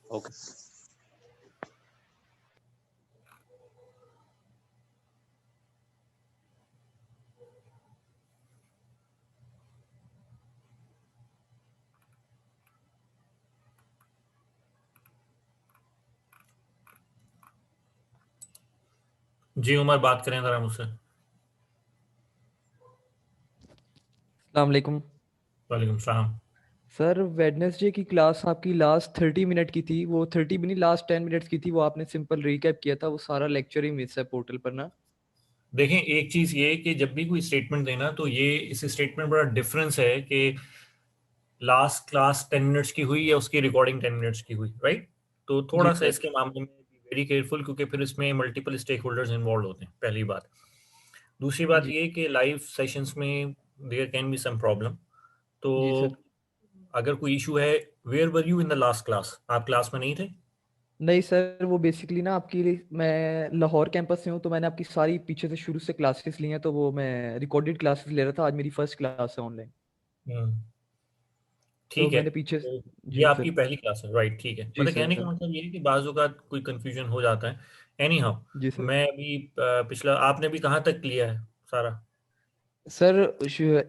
Okay. जी उमर, बात करें जरा मुझसे। अस्सलाम वालेकुम। वालेकुम सलाम। सर वेडनेसडे की क्लास आपकी लास्ट 30 मिनट की थी, वो 30 भी नहीं, लास्ट 10 मिनट्स की थी। वो आपने सिंपल रिकैप किया था, वो सारा लेक्चर ही मिस है पोर्टल पर ना। देखें, एक चीज ये कि जब भी कोई स्टेटमेंट देना तो ये इस स्टेटमेंट बड़ा डिफरेंस है कि लास्ट क्लास 10 मिनट्स की हुई या उसकी रिकॉर्डिंग 10 मिनट्स की हुई, राइट? तो जी थोड़ा सा सर। इसके मामले में वेरी केयरफुल, क्योंकि फिर इसमें मल्टीपल स्टेक होल्डर्स इन्वॉल्व होते हैं, पहली बात। दूसरी बात जी ये कि लाइव सेशंस में there can be some problem. तो जी सर। अगर कोई इशू है, where were you in the last class? आप क्लास में नहीं थे? नहीं सर, वो बेसिकली ना आपकी, मैं लाहौर कैंपस से हूँ, तो मैंने आपकी सारी पीछे से शुरू से क्लासेस ली हैं, तो वो मैं रिकॉर्डेड क्लासेस ले रहा था। आज मेरी फर्स्ट क्लास है ऑनलाइन। हम्म, तो ठीक है। मैंने पीछे। तो ये जी आपकी सर। पहली क्लास है, राइट? ठीक है, जी मतलब कहने का सर। मतलब ये है कि बाज़ औक़ात कोई कंफ्यूजन हो जाता है। एनी हाउ, जी सर। मैं अभी पिछला आपने भी कहाँ तक लिया है सारा? सर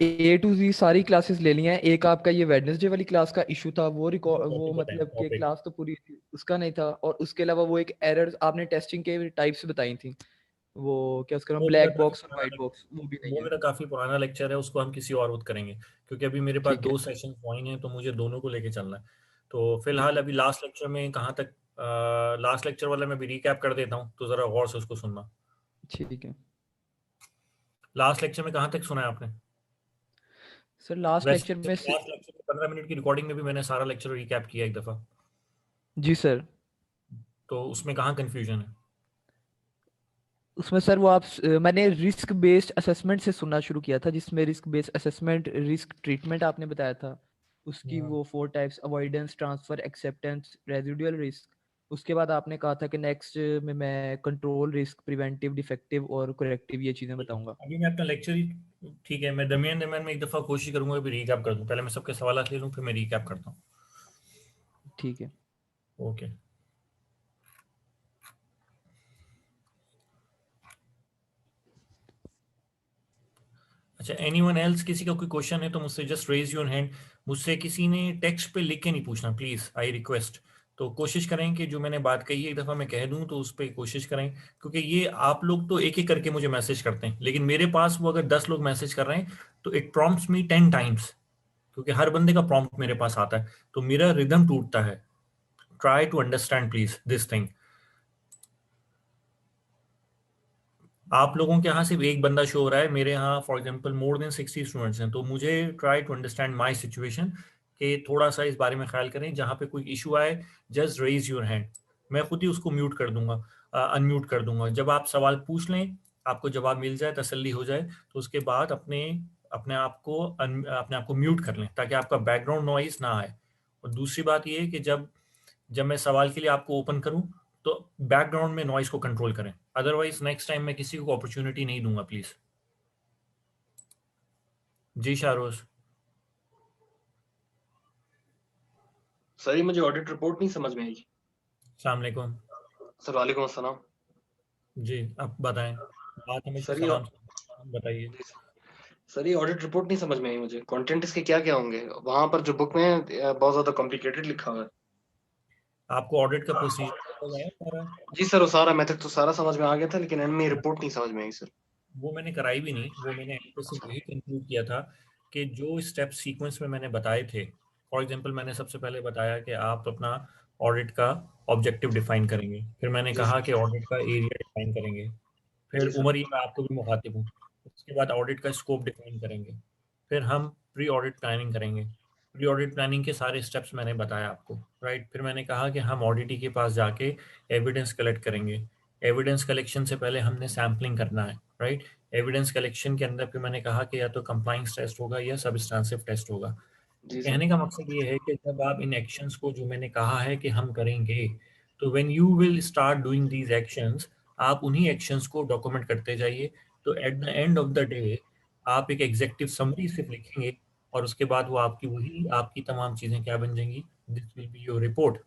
A to Z सारी क्लासेस ले ली हैं। एक आपका ये वेडनेसडे वाली क्लास का इशू था, वो मुझे रिकॉर्ड, वो टॉपिक बताएं, मतलब कि टॉपिक। क्लास तो पूरी थी, उसका नहीं था। और उसके अलावा वो एक एरर आपने टेस्टिंग के टाइप्स बताई थी, वो क्या उसका नाम, वो मेरा ब्लैक काफ़ी बॉक्स और पुराना वाइट बॉक्स, वो भी नहीं वो है। मेरा काफ़ी पुराना लेक्चर है, उसको हम किसी और वक्त करेंगे, क्योंकि अभी मेरे पास ठीक है। दो सेशन ज्वाइन हैं, तो मुझे दोनों को लेके चलना है। तो जी फिलहाल सर। अभी लास्ट लेक्चर में कहाँ तक, लास्ट लेक्चर वाला मैं भी रिकैप कर देता हूँ, तो ज़रा गौर से उसको सुनना। ठीक है। लास्ट लेक्चर में कहाँ तक सुना है आपने? सर लास्ट वैसे लेक्चर में लास्ट लेक्चर में 15 मिनट की रिकॉर्डिंग में भी मैंने सारा लेक्चर रिकैप किया एक दफ़ा। जी सर। तो उसमें कहाँ कन्फ्यूजन है? उसमें सर वो आप मैंने रिस्क बेस्ड असेसमेंट से सुनना शुरू किया था, जिसमें risk based assessment, risk treatment आपने बताया था। उसकी हम्म। वो 4 types, avoidance, transfer, acceptance, residual risk. उसके बाद आपने कहा था कि नेक्स्ट में मैं कंट्रोल रिस्क, प्रिवेंटिव, डिफेक्टिव और करेक्टिव, ये चीज़ें ठीक है, बताऊंगा। अभी मैं अपना लेक्चर ही, ठीक है, मैं दरमियान दरमियान में एक दफ़ा कोशिश करूंगा कि रिकैप कर दूं। पहले मैं सबके सवाल ले लूं, फिर मैं रिकैप करता हूँ। ठीक है। ओके। अच्छा, एनीवन एल्स, किसी का कोई क्वेश्चन है तो मुझसे जस्ट रेज योर हैंड। मुझसे किसी ने टेक्स्ट पे लिख के नहीं पूछना, प्लीज, आई रिक्वेस्ट। तो कोशिश करें कि जो मैंने बात कही है एक दफ़ा मैं कह दूं, तो उस पर कोशिश करें, क्योंकि ये आप लोग तो एक एक करके मुझे मैसेज करते हैं, लेकिन मेरे पास वो अगर 10 लोग मैसेज कर रहे हैं तो इट प्रॉम्प्ट्स मी 10 टाइम्स, क्योंकि हर बंदे का प्रॉम्प्ट मेरे पास आता है, तो मेरा रिदम टूटता है। Try to understand please this thing. आप लोगों के यहाँ सिर्फ एक बंदा शो हो रहा है, मेरे यहाँ for example more than 60 students हैं, तो मुझे try to understand my situation, कि थोड़ा सा इस बारे में ख्याल करें। जहाँ पे कोई इशू आए, जस्ट रेज योर हैंड, मैं खुद ही उसको म्यूट कर दूंगा, अनम्यूट कर दूंगा। जब आप सवाल पूछ लें, आपको जवाब मिल जाए, तसल्ली हो जाए, तो उसके बाद अपने अपने आप को म्यूट कर लें, ताकि आपका बैकग्राउंड नॉइज ना आए। और दूसरी बात ये है कि जब जब मैं सवाल के लिए आपको ओपन करूं, तो बैकग्राउंड में नॉइज को कंट्रोल करें, अदरवाइज नेक्स्ट टाइम मैं किसी को अपॉर्चुनिटी नहीं दूंगा, प्लीज। जी शाहरोज। सर ये मुझे ऑडिट रिपोर्ट नहीं समझ में आई। अस्सलाम वालेकुम। सर वालेकुम अस्सलाम। जी, आप बताएं। बात हमेशा सर ये सलाम से बताइए। जी सर ये ऑडिट रिपोर्ट नहीं समझ में आई मुझे। कंटेंट इसके क्या क्या होंगे? वहां पर जो बुक में है, बहुत ज्यादा कॉम्प्लिकेटेड लिखा हुआ है। आपको ऑडिट का प्रोसीजर पता है सारा? जी सर, वो सारा मेथड तो सारा समझ में आ गया था, लेकिन एंड में रिपोर्ट नहीं समझ में आई सर। वो मैंने कराई भी नहीं, वो मैंने एंड पे सिर्फ यही कंक्लूड किया था कि जो स्टेप सीक्वेंस में मैंने बताए थे। फॉर एग्जांपल, मैंने सबसे पहले बताया कि आप अपना ऑडिट का ऑब्जेक्टिव डिफाइन करेंगे, फिर मैंने जी कहा सर। कि ऑडिट का एरिया डिफाइन करेंगे, फिर जी सर। उमर, ये मैं आपको भी मुखातिब हूँ। उसके बाद ऑडिट का स्कोप डिफाइन करेंगे, फिर हम प्री ऑडिट प्लानिंग करेंगे। प्री ऑडिट प्लानिंग के सारे स्टेप्स मैंने बताया आपको, राइट? फिर मैंने कहा कि हम ऑडिटी के पास जाके एविडेंस कलेक्ट करेंगे। एविडेंस कलेक्शन से पहले हमने सैम्पलिंग करना है, राइट? एविडेंस कलेक्शन के अंदर फिर मैंने कहा कि या तो कंप्लाइंस टेस्ट होगा या सब्सटेंसिव टेस्ट होगा। तो जी सर। कहने का मकसद ये है कि जब आप इन एक्शंस को, जो मैंने कहा है कि हम करेंगे, तो when you will start doing these actions, आप उन्हीं एक्शंस को डॉक्यूमेंट करते जाइए। तो at the end of the day आप एक एग्जेक्टिव समरी सिर्फ लिखेंगे, और उसके बाद वो आपकी तमाम चीज़ें क्या बन जाएंगी? This will be your report.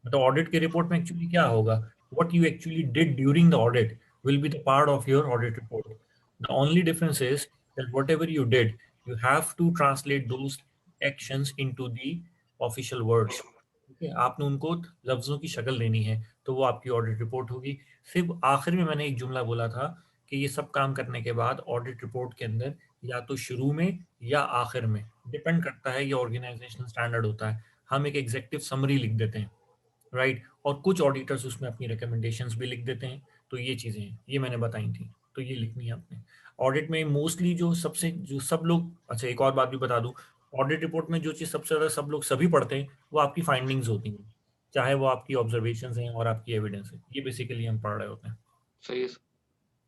मतलब ऑडिट के रिपोर्ट में एक्चुअली क्या होगा, what you actually did during the audit will be the part of your audit report. The only difference is that whatever you did you have to translate those actions into the official words. ठीक है, आपने उनको लफ्जों की शक्ल देनी है, तो वो आपकी ऑडिट रिपोर्ट होगी. सिर्फ आखिर में मैंने एक जुमला बोला था कि ये सब काम करने के बाद ऑडिट रिपोर्ट के अंदर या तो शुरू में या आखिर में, डिपेंड करता है, ये ऑर्गेनाइजेशनल स्टैंडर्ड होता है, हम एक एग्जेक्टिव समरी लिख देते हैं, राइट. और कुछ ऑडिटर्स उसमें अपनी रिकमेंडेशंस भी लिख देते हैं. तो ये चीज़ें हैं, ये मैंने बताई थी, तो ये लिखनी है आपने. ऑडिट में मोस्टली जो सब लोग, अच्छा एक और बात भी बता दूं, ऑडिट रिपोर्ट में जो चीज़ सबसे ज़्यादा सब लोग सभी पढ़ते हैं वो आपकी फाइंडिंग्स होती हैं, चाहे वो आपकी ऑब्जर्वेशंस हैं और आपकी एविडेंस है, ये बेसिकली हम पढ़ रहे होते हैं. सही है सर.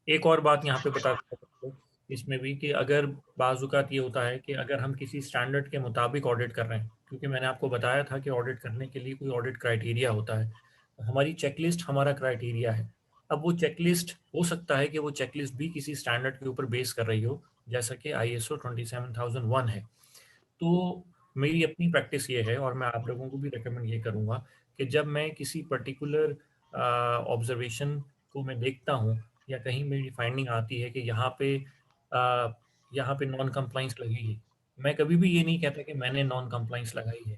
एक और बात यहाँ पे बता सकते हैं इसमें भी कि अगर बाज़-औक़ात ये होता है कि अगर हम किसी स्टैंडर्ड के मुताबिक ऑडिट कर रहे हैं, क्योंकि मैंने आपको बताया था कि ऑडिट करने के लिए कोई ऑडिट क्राइटेरिया होता है, हमारी चेकलिस्ट हमारा क्राइटेरिया है. अब वो चेकलिस्ट हो सकता है कि वो चेकलिस्ट भी किसी स्टैंडर्ड के ऊपर बेस कर रही हो, जैसा कि ISO 27001 है. तो मेरी अपनी प्रैक्टिस ये है और मैं आप लोगों को भी रिकमेंड ये करूँगा कि जब मैं किसी पर्टिकुलर ऑब्जर्वेशन को मैं देखता हूँ या कहीं मेरी फाइंडिंग आती है कि यहाँ पे नॉन कंप्लाइंस लगी है, मैं कभी भी ये नहीं कहता कि मैंने नॉन कंप्लाइंस लगाई है.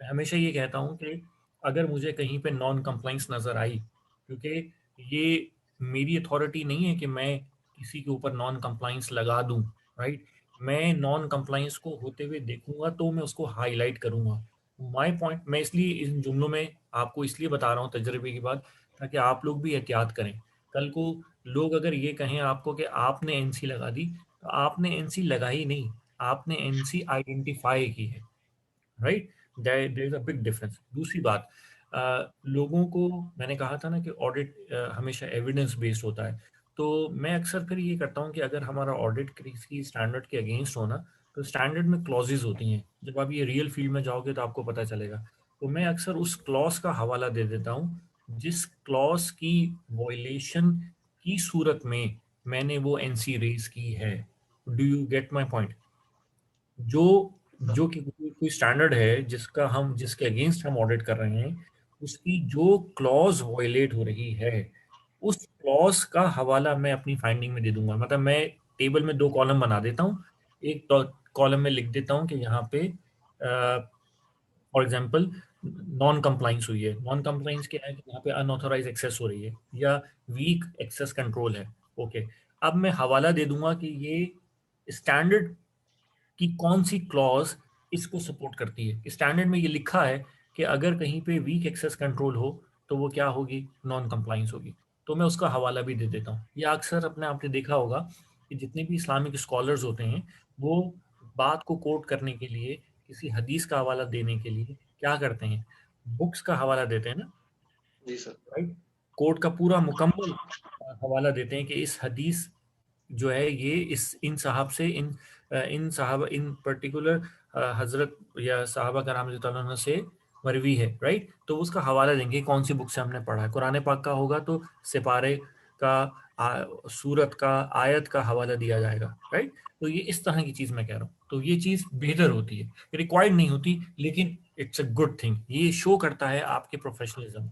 मैं हमेशा ये कहता हूँ कि अगर मुझे कहीं पे नॉन कंप्लाइंस नज़र आई, क्योंकि ये मेरी अथॉरिटी नहीं है कि मैं किसी के ऊपर नॉन कंप्लाइंस लगा दूँ, राइट. मैं नॉन कंप्लायंस को होते हुए देखूंगा तो मैं उसको हाईलाइट करूंगा. माय पॉइंट, मैं इसलिए इन जुमलों में आपको इसलिए बता रहा हूँ तजर्बे की बात, ताकि आप लोग भी एहतियात करें. कल को लोग अगर ये कहें आपको कि आपने एनसी लगा दी, तो आपने एनसी लगाई नहीं, आपने एनसी आइडेंटिफाई की है, right. There is a big difference. दूसरी बात, लोगों को मैंने कहा था ना कि ऑडिट हमेशा एविडेंस बेस्ड होता है. तो मैं अक्सर फिर ये करता हूँ कि अगर हमारा ऑडिट किसी स्टैंडर्ड के अगेंस्ट हो ना, तो स्टैंडर्ड में क्लॉजेज होती हैं. जब आप ये रियल फील्ड में जाओगे तो आपको पता चलेगा. तो मैं अक्सर उस क्लॉज का हवाला दे देता हूँ जिस क्लॉज की वॉयलेशन की सूरत में मैंने वो एनसी रेज की है. Do you get my point? जो जो कि कोई स्टैंडर्ड है जिसके अगेंस्ट हम ऑडिट कर रहे हैं, उसकी जो क्लॉज वायलेट हो रही है, उस क्लॉज का हवाला मैं अपनी फाइंडिंग में दे दूंगा. मतलब मैं टेबल में 2 कॉलम बना देता हूँ. एक कॉलम में लिख देता हूँ कि यहाँ पे फॉर एग्जांपल नॉन कंप्लाइंस हुई है. नॉन कंप्लाइंस क्या है कि यहाँ पे अनऑथोराइज एक्सेस हो रही है या वीक एक्सेस कंट्रोल है. ओके, अब मैं हवाला दे दूंगा कि ये स्टैंडर्ड कि कौन सी क्लॉज इसको सपोर्ट करती है. स्टैंडर्ड में ये लिखा है कि अगर कहीं पे वीक एक्सेस कंट्रोल हो तो वो क्या होगी, नॉन कंप्लाइंस होगी. तो मैं उसका हवाला भी दे देता हूँ. ये अक्सर अपने आपने देखा होगा कि जितने भी इस्लामिक स्कॉलर्स होते हैं वो बात को कोट करने के लिए, किसी हदीस का हवाला देने के लिए क्या करते हैं, बुक्स का हवाला देते हैं ना, जी सर. राइट. कोर्ट का पूरा मुकम्मल हवाला देते हैं कि इस हदीस जो है ये इस इन साहब से इन साहब इन पर्टिकुलर हजरत या साहबा कराम रज़ी अल्लाह अन्हु से मरवी है, राइट. तो उसका हवाला देंगे कौन सी बुक से हमने पढ़ा है. कुरान पाक का होगा तो सिपारे का, सूरत का, आयत का हवाला दिया जाएगा, राइट. तो ये इस तरह की चीज़ मैं कह रहा हूँ. तो ये चीज़ बेहतर होती है, रिक्वायर्ड नहीं होती, लेकिन इट्स अ गुड थिंग. ये शो करता है आपके प्रोफेशनलिज्म.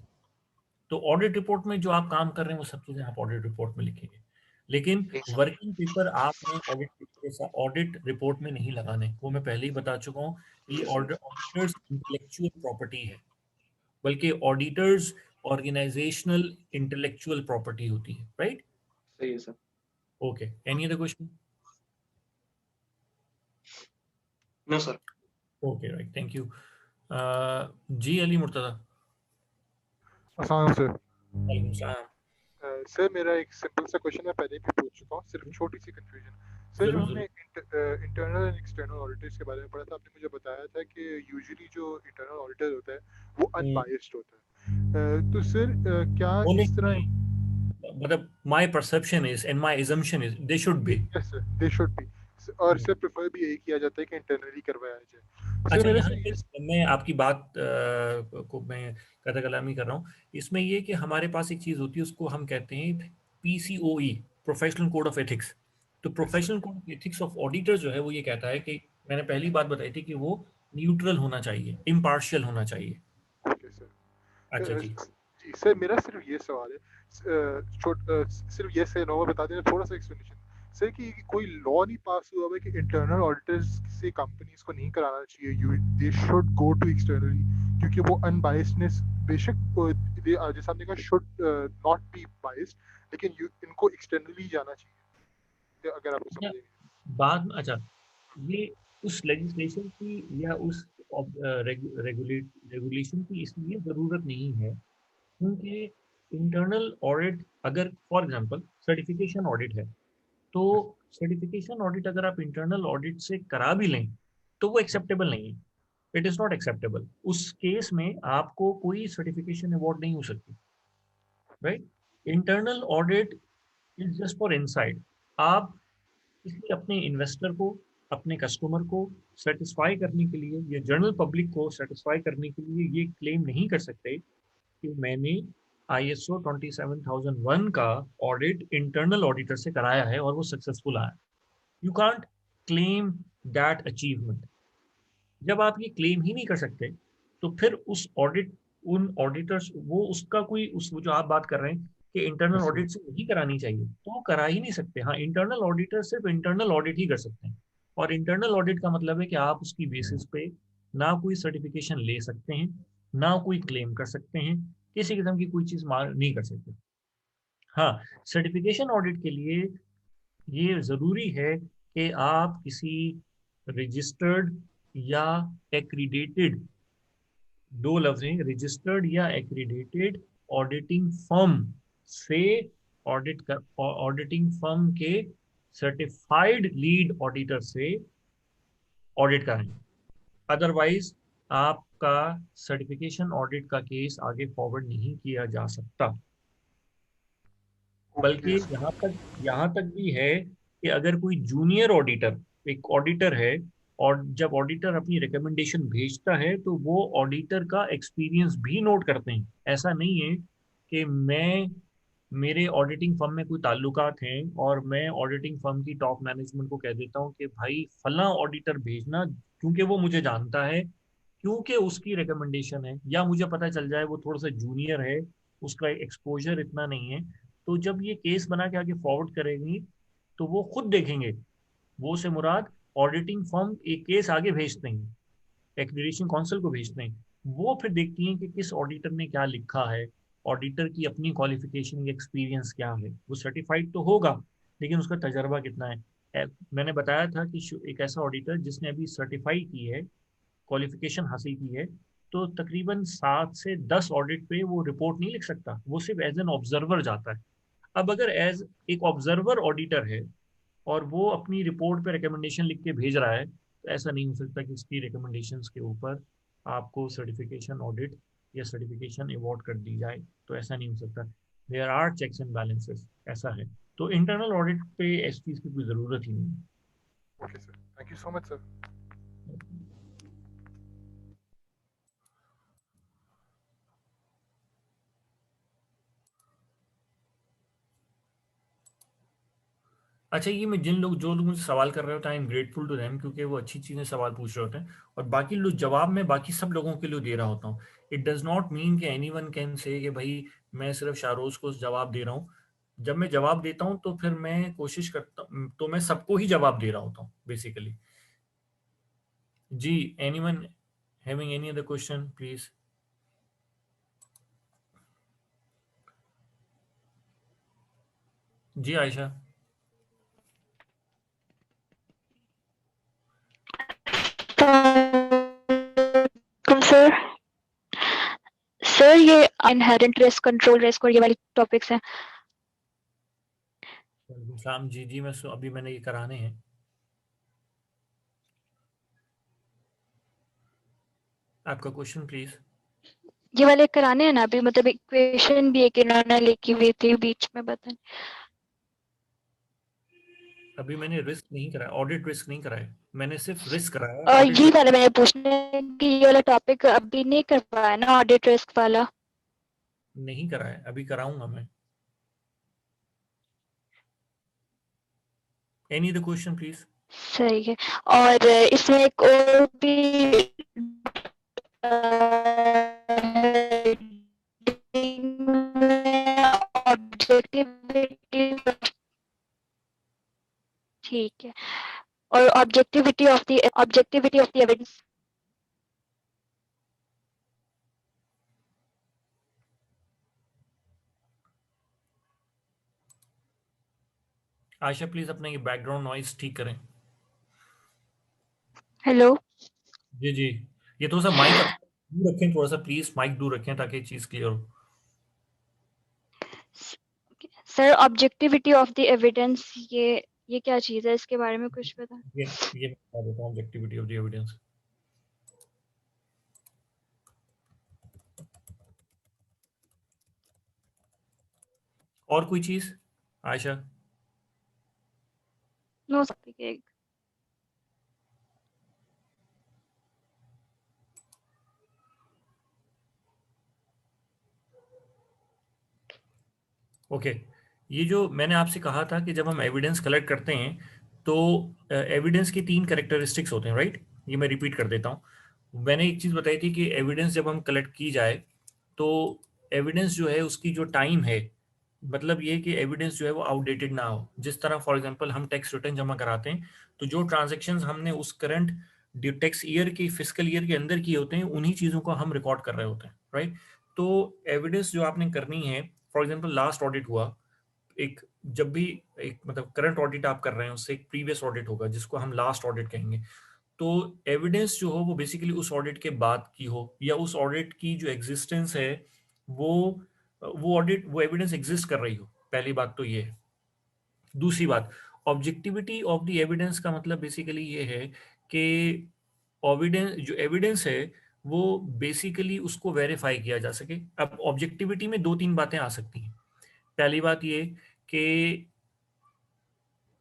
तो ऑडिट रिपोर्ट में जो आप काम कर रहे हैं वो सब चीज़ें आप ऑडिट रिपोर्ट में लिखेंगे, लेकिन ठीक सर. वर्किंग पेपर आपने ऑडिट रिपोर्ट में नहीं लगाने. वो मैं पहले ही बता चुका हूँ. ये जी सर. ऑडिटर्स इंटेलेक्चुअल प्रॉपर्टी है, बल्कि ऑडिटर्स ऑर्गेनाइजेशनल इंटेलेक्चुअल प्रॉपर्टी होती है, राइट. सही है sir. Okay, any other question? No sir. Okay, right, thank you. जी अली मुर्तज़ा. हाँ सर. वालेकुम सलाम. सर मेरा एक सिंपल सा क्वेश्चन मैं पहले भी पूछ चुका हूँ, सिर्फ छोटी सी कंफ्यूजन. सर जो जरूर हमने जरूर. इंटरनल एंड एक्सटर्नल ऑडिटर्स के बारे में पढ़ा था, आपने मुझे बताया था कि यूजुअली जो इंटरनल ऑडिटर होता है वो अनबायस्ड होता है. तो सर क्या बोले इस तरह? मतलब my perception is and my assumption is they should be. Yes sir, they should be. और सर प्रेफर भी यही किया जाता है कि इंटरनली करवाया जाए. सर अच्छा, मेरे यहाँ से पे ये मैं आपकी बात को मैं कदर कलामी कर रहा हूँ. इसमें ये कि हमारे पास एक चीज़ होती है, उसको हम कहते हैं PCOE, professional code of ethics. तो yes sir. Professional code of ethics of auditor जो है वो ये कहता है कि मैंने पहली बात बताई थी कि वो न्यूट्रल होना चाहिए, इम्पार्शियल होना चाहिए. Okay sir. अच्छा जी। जी सर, मेरा सिर्फ ये सवाल है, सिर्फ ये से नॉर्मल बता देना, थोड़ा सा एक्सप्लेनेशन सर, कि कोई लॉ नहीं पास हुआ है कि इंटरनल ऑडिटर्स से कंपनीज को नहीं कराना चाहिए, you they should go to externally, क्योंकि वो अनबायस्डनेस बेशक जैसे आपने कहा शुड नॉट बी बायस्ड, लेकिन इनको एक्सटर्नली जाना चाहिए, अगर आप अच्छा, समझेंगे। बात अच्छा, ये उस लेजिस्लेशन की या उस रेगुलेशन की इसलिए ज़रूरत नहीं है क्योंकि इंटरनल ऑडिट, अगर फॉर एग्जांपल सर्टिफिकेशन ऑडिट है, तो सर्टिफिकेशन ऑडिट अगर आप इंटरनल ऑडिट से करा भी लें तो वो एक्सेप्टेबल नहीं है, इट इज़ नॉट एक्सेप्टेबल। उस केस में आपको कोई सर्टिफिकेशन अवार्ड नहीं हो सकती, right. Internal audit is just for inside. आप किसी अपने इन्वेस्टर को, अपने कस्टमर को सेटिस्फाई करने के लिए या जनरल पब्लिक को सेटिस्फाई करने के लिए ये क्लेम नहीं कर सकते कि मैंने ISO 27001 का ऑडिट इंटरनल ऑडिटर से कराया है और वो सक्सेसफुल आया। You can't claim that achievement. जब आप ये क्लेम ही नहीं कर सकते तो फिर उस ऑडिट, उन ऑडिटर्स, वो उसका कोई उस वो जो आप बात कर रहे हैं कि इंटरनल ऑडिट से नहीं करानी चाहिए, तो वो करा ही नहीं सकते। हाँ, इंटरनल ऑडिटर सिर्फ इंटरनल ऑडिट ही कर सकते हैं, और इंटरनल ऑडिट का मतलब है कि आप उसकी बेसिस पे ना कोई सर्टिफिकेशन ले सकते हैं, ना कोई क्लेम कर सकते हैं, किसी किस्म की कोई चीज़ मार नहीं कर सकते। हाँ, सर्टिफिकेशन ऑडिट के लिए ये ज़रूरी है कि आप किसी रजिस्टर्ड या एक्रीडेटेड, दो लफ्ज़ हैं, रजिस्टर्ड या एक्रीडेटेड ऑडिटिंग फर्म से ऑडिट कर, ऑडिटिंग फर्म के सर्टिफाइड लीड ऑडिटर से ऑडिट कराएं। अदरवाइज आपका सर्टिफिकेशन ऑडिट का केस आगे फॉरवर्ड नहीं किया जा सकता। बल्कि ओके यहाँ तक भी है कि अगर कोई जूनियर ऑडिटर, एक ऑडिटर है, और जब ऑडिटर अपनी रिकमेंडेशन भेजता है तो वो ऑडिटर का एक्सपीरियंस भी नोट करते हैं। ऐसा नहीं है कि मेरे ऑडिटिंग फर्म में कोई ताल्लुकात हैं और मैं ऑडिटिंग फर्म की टॉप मैनेजमेंट को कह देता हूँ कि भाई फला ऑडिटर भेजना, क्योंकि वो मुझे जानता है, क्योंकि उसकी रिकमेंडेशन है, या मुझे पता चल जाए वो थोड़ा सा जूनियर है, उसका एक्सपोजर इतना नहीं है, तो जब ये केस बना के आगे फॉरवर्ड करेंगी तो वो खुद देखेंगे, वो से मुराद ऑडिटिंग फर्म एक केस आगे भेजते हैं, एक्रीडिटेशन काउंसिल को भेजते हैं, वो फिर देखती हैं कि किस ऑडिटर ने क्या लिखा है, ऑडिटर की अपनी क्वालिफिकेशन, एक्सपीरियंस क्या है। वो सर्टिफाइड तो होगा लेकिन उसका तजर्बा कितना है। मैंने बताया था कि एक ऐसा ऑडिटर जिसने अभी सर्टिफाई की है, क्वालिफिकेशन हासिल की है, तो तकरीबन 7 से 10 ऑडिट पे वो रिपोर्ट नहीं लिख सकता, वो सिर्फ एज एन ऑब्जर्वर जाता है। अब अगर एज एक ऑब्जर्वर ऑडिटर है और वो अपनी रिपोर्ट पे रिकमेंडेशन लिख के भेज रहा है, तो ऐसा नहीं हो सकता कि उसकी रिकमेंडेशंस के ऊपर आपको सर्टिफिकेशन ऑडिट या सर्टिफिकेशन अवार्ड कर दी जाए, तो ऐसा नहीं हो सकता। There are checks and balances, ऐसा है। तो इंटरनल ऑडिट पे इस चीज़ की कोई ज़रूरत ही नहीं okay sir, thank you so much sir. है। अच्छा, ये मैं जिन लोग जो लोग मुझे सवाल कर रहे होते हैं, I am grateful to them, क्योंकि वो अच्छी चीज़ें सवाल पूछ रहे होते हैं, और बाकी लोग जवाब मैं बाकी सब लोगों के लिए दे रहा होता हूँ। इट डज नॉट मीन कि एनीवन कैन से कि भाई मैं सिर्फ शाहरोज को जवाब दे रहा हूँ। जब मैं जवाब देता हूँ तो फिर मैं कोशिश करता हूँ, तो मैं सबको ही जवाब दे रहा होता हूँ बेसिकली। जी, anyone having any other question please. जी आयशा। सर सर ये इनहेरेंट रिस्क, कंट्रोल रिस्क और ये वाली टॉपिक्स हैं। सलाम। जी जी, मैं अभी मैंने ये कराने हैं। आपका क्वेश्चन प्लीज। ये वाले कराने हैं ना अभी, मतलब इक्वेशन भी एक इन्होंने लिखी हुई थी बीच में, बताएं। अभी मैंने रिस्क नहीं कराया, ऑडिट रिस्क नहीं कराया, मैंने सिर्फ रिस्क कराया। और ऑडिट ये वाला मैंने पूछना है कि ये वाला टॉपिक अभी नहीं करवाया ना, ऑडिट रिस्क वाला? नहीं कराया, अभी कराऊंगा मैं। Any other question please. सही है। और इसमें एक और भी है, और objectivity of the evidence. Ayesha please अपना ये बैकग्राउंड नॉइज ठीक करें। हेलो जी जी, ये थोड़ा सा माइक दूर रखें, थोड़ा सा प्लीज माइक दूर रखें ताकि चीज क्लियर हो। Sir, objectivity of the evidence ये क्या चीज है, इसके बारे में कुछ पता? ये मैं बता देता हूँ ऑब्जेक्टिविटी ऑफ द एविडेंस। और कोई चीज आयशा? No sir. ओके, ये जो मैंने आपसे कहा था कि जब हम एविडेंस कलेक्ट करते हैं तो एविडेंस के 3 कैरेक्टरिस्टिक्स होते हैं, राइट? ये मैं रिपीट कर देता हूँ। मैंने एक चीज़ बताई थी कि एविडेंस जब हम कलेक्ट की जाए तो एविडेंस जो है उसकी जो टाइम है, मतलब ये कि एविडेंस जो है वो आउटडेटेड ना हो। जिस तरह फॉर एग्जांपल हम टैक्स रिटर्न जमा कराते हैं तो जो ट्रांजैक्शंस हमने उस करंट टैक्स ईयर की फिस्कल ईयर के अंदर किए होते हैं उन्हीं चीज़ों को हम रिकॉर्ड कर रहे होते हैं, राइट? तो एविडेंस जो आपने करनी है, फॉर एग्जांपल लास्ट ऑडिट हुआ, एक जब भी एक मतलब करंट ऑडिट आप कर रहे हैं उससे एक प्रीवियस ऑडिट होगा जिसको हम लास्ट ऑडिट कहेंगे। तो एविडेंस जो हो वो बेसिकली उस ऑडिट के बाद की हो या उस ऑडिट की जो एग्जिस्टेंस है वो ऑडिट वो एविडेंस एग्जिस्ट कर रही हो। पहली बात तो ये है। दूसरी बात, ऑब्जेक्टिविटी ऑफ द एविडेंस का मतलब बेसिकली ये है कि एविडेंस जो एविडेंस है वो बेसिकली उसको वेरीफाई किया जा सके। अब ऑब्जेक्टिविटी में 2-3 बातें आ सकती हैं। पहली बात ये कि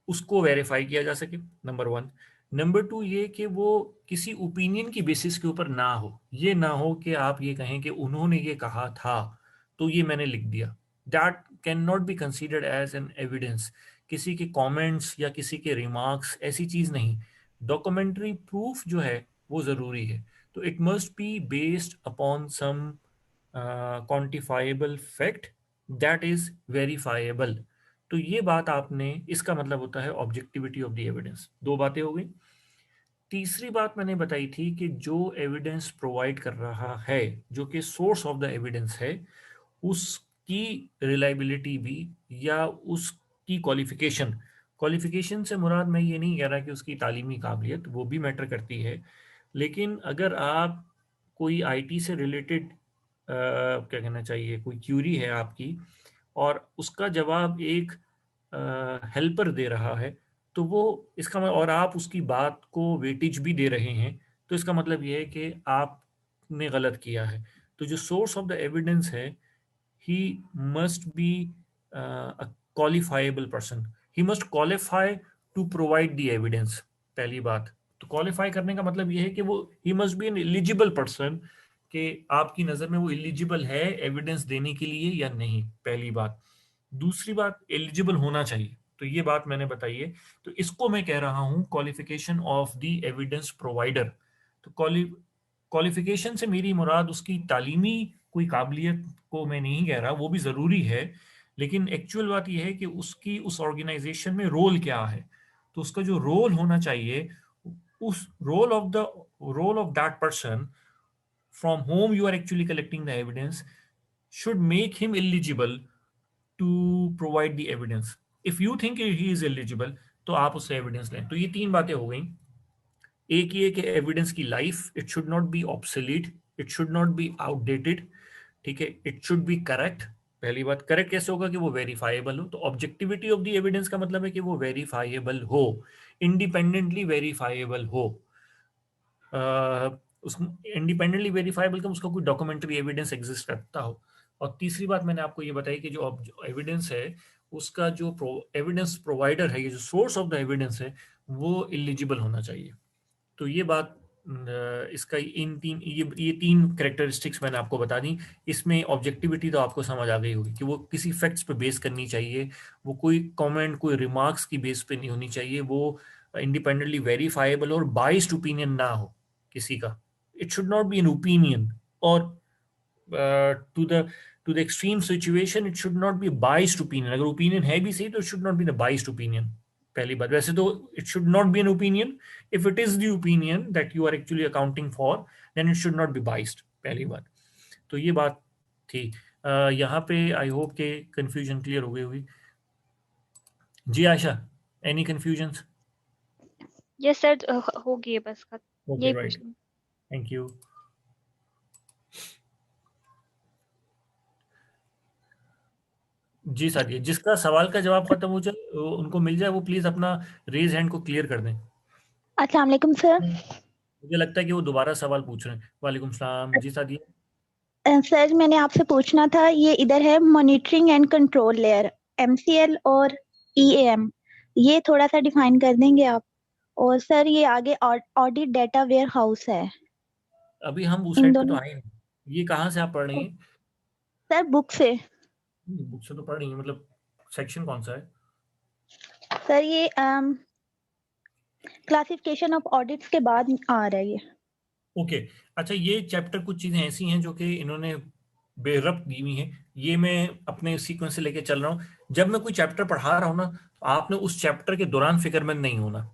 उसको वेरीफाई किया जा सके, नंबर 1। नंबर 2 ये कि वो किसी ओपिनियन की बेसिस के ऊपर ना हो। ये ना हो कि आप ये कहें कि उन्होंने ये कहा था तो ये मैंने लिख दिया। That can not be considered as an evidence. किसी के कमेंट्स या किसी के रिमार्क्स ऐसी चीज नहीं। डॉक्यूमेंट्री प्रूफ जो है वो जरूरी है। तो it must be based upon some quantifiable fact that is verifiable. तो ये बात आपने, इसका मतलब होता है ऑब्जेक्टिविटी ऑफ द एविडेंस। 2 बातें हो गई। तीसरी बात मैंने बताई थी कि जो एविडेंस प्रोवाइड कर रहा है, जो कि सोर्स ऑफ द एविडेंस है, उसकी रिलायबिलिटी भी या उसकी क्वालिफिकेशन। क्वालिफिकेशन से मुराद मैं ये नहीं कह रहा कि उसकी तालीमी काबिलियत, वो भी मैटर करती है। लेकिन अगर आप कोई आईटी से रिलेटेड क्या कहना चाहिए, कोई क्यूरी है आपकी और उसका जवाब एक हेल्पर दे रहा है तो वो इसका और आप उसकी बात को वेटेज भी दे रहे हैं तो इसका मतलब ये है कि आपने गलत किया है। तो जो सोर्स ऑफ द एविडेंस है, he must be a qualifiable person. He must qualify to provide the evidence. पहली बात तो क्वालिफाई करने का मतलब ये है कि वो ही must B N eligible person, कि आपकी नज़र में वो एलिजिबल है एविडेंस देने के लिए या नहीं, पहली बात। दूसरी बात, एलिजिबल होना चाहिए। तो ये बात मैंने बताई है। तो इसको मैं कह रहा हूं qualification of the evidence provider. तो क्वालिफिकेशन से मेरी मुराद उसकी तालीमी कोई काबिलियत को मैं नहीं कह रहा, वो भी ज़रूरी है। लेकिन एक्चुअल बात यह है कि उसकी उस ऑर्गेनाइजेशन में रोल क्या है। तो उसका जो रोल होना चाहिए, उस role of that person from whom you are actually collecting the evidence should make him eligible to provide the evidence. If you think he is eligible तो आप उससे एविडेंस लें। तो ये 3 बातें हो गई। एक ये कि एविडेंस की life, it should not B obsolete, it should not B outdated, ठीक है, इट शुड बी करेक्ट। पहली बात, करेक्ट कैसे होगा कि वो वेरीफाइबल हो। तो ऑब्जेक्टिविटी ऑफ द एविडेंस का मतलब है कि वो वेरीफाइबल हो, इंडिपेंडेंटली वेरीफाइबल हो। उस इंडिपेंडेंटली वेरीफाइबल का उसका कोई डॉक्यूमेंट्री एविडेंस एग्जिस्ट करता हो। और तीसरी बात मैंने आपको ये बताई कि जो एविडेंस है उसका जो एविडेंस प्रोवाइडर है, ये जो सोर्स ऑफ द एविडेंस है, वो एलिजिबल होना चाहिए। तो ये बात इसका इन 3 कैरेक्टरिस्टिक्स मैंने आपको बता दी। इसमें ऑब्जेक्टिविटी तो आपको समझ आ गई होगी कि वो किसी फैक्ट्स पे बेस करनी चाहिए, वो कोई कमेंट कोई रिमार्क्स की बेस पे नहीं होनी चाहिए, वो इंडिपेंडेंटली वेरीफाइबल और बाइस्ड ओपिनियन ना हो किसी का। It should not be an opinion, और to the extreme situation it should not be biased opinion. अगर ओपिनियन है भी सही तो it should not be the biased opinion. पहली बात। वैसे तो it should not be an opinion, if it is the opinion that you are actually accounting for, then it should not be biased, पहली बात। तो ये बात थी। यहाँ पे आई होप के कंफ्यूजन क्लियर हो गई होगी। जी आशा, एनी कंफ्यूजन्स? यस सर, हो गई है बस खत्म। ओके यही राइट, पूछना। Thank you. जी साथी, जिसका सवाल का जवाब खत्म हो जाए, उनको मिल जाए, वो प्लीज अपना रेज हैंड को क्लियर कर दें। अस्सलाम वालेकुम सर। मुझे लगता है कि वो दोबारा सवाल पूछ रहे हैं। वालेकुम सलाम। जी साथी। सर मैंने आपसे पूछना था, ये इधर है monitoring and control layer, MCL और EAM, ये थोड़ा सा डिफाइन कर देंगे आप? और सर ये आगे ऑडिट डेटा वेयर हाउस है। अभी हम उस इन साइड पे तो दोनों आए नहीं। ये कहाँ से आप पढ़ रही हैं? सर बुक से। बुक से तो पढ़ रही हैं, मतलब सेक्शन कौन सा है? सर ये क्लासिफिकेशन ऑफ ऑडिट्स के बाद आ रहा है ये। ओके अच्छा, ये चैप्टर कुछ चीजें ऐसी हैं जो कि इन्होंने बेरब्त दी हुई हैं। ये मैं अपने सीक्वेंस से लेके चल रहा हूँ। जब मैं कोई चैप्टर पढ़ा रहा हूँ ना, आपने उस चैप्टर के दौरान फिक्रमंद नहीं होना।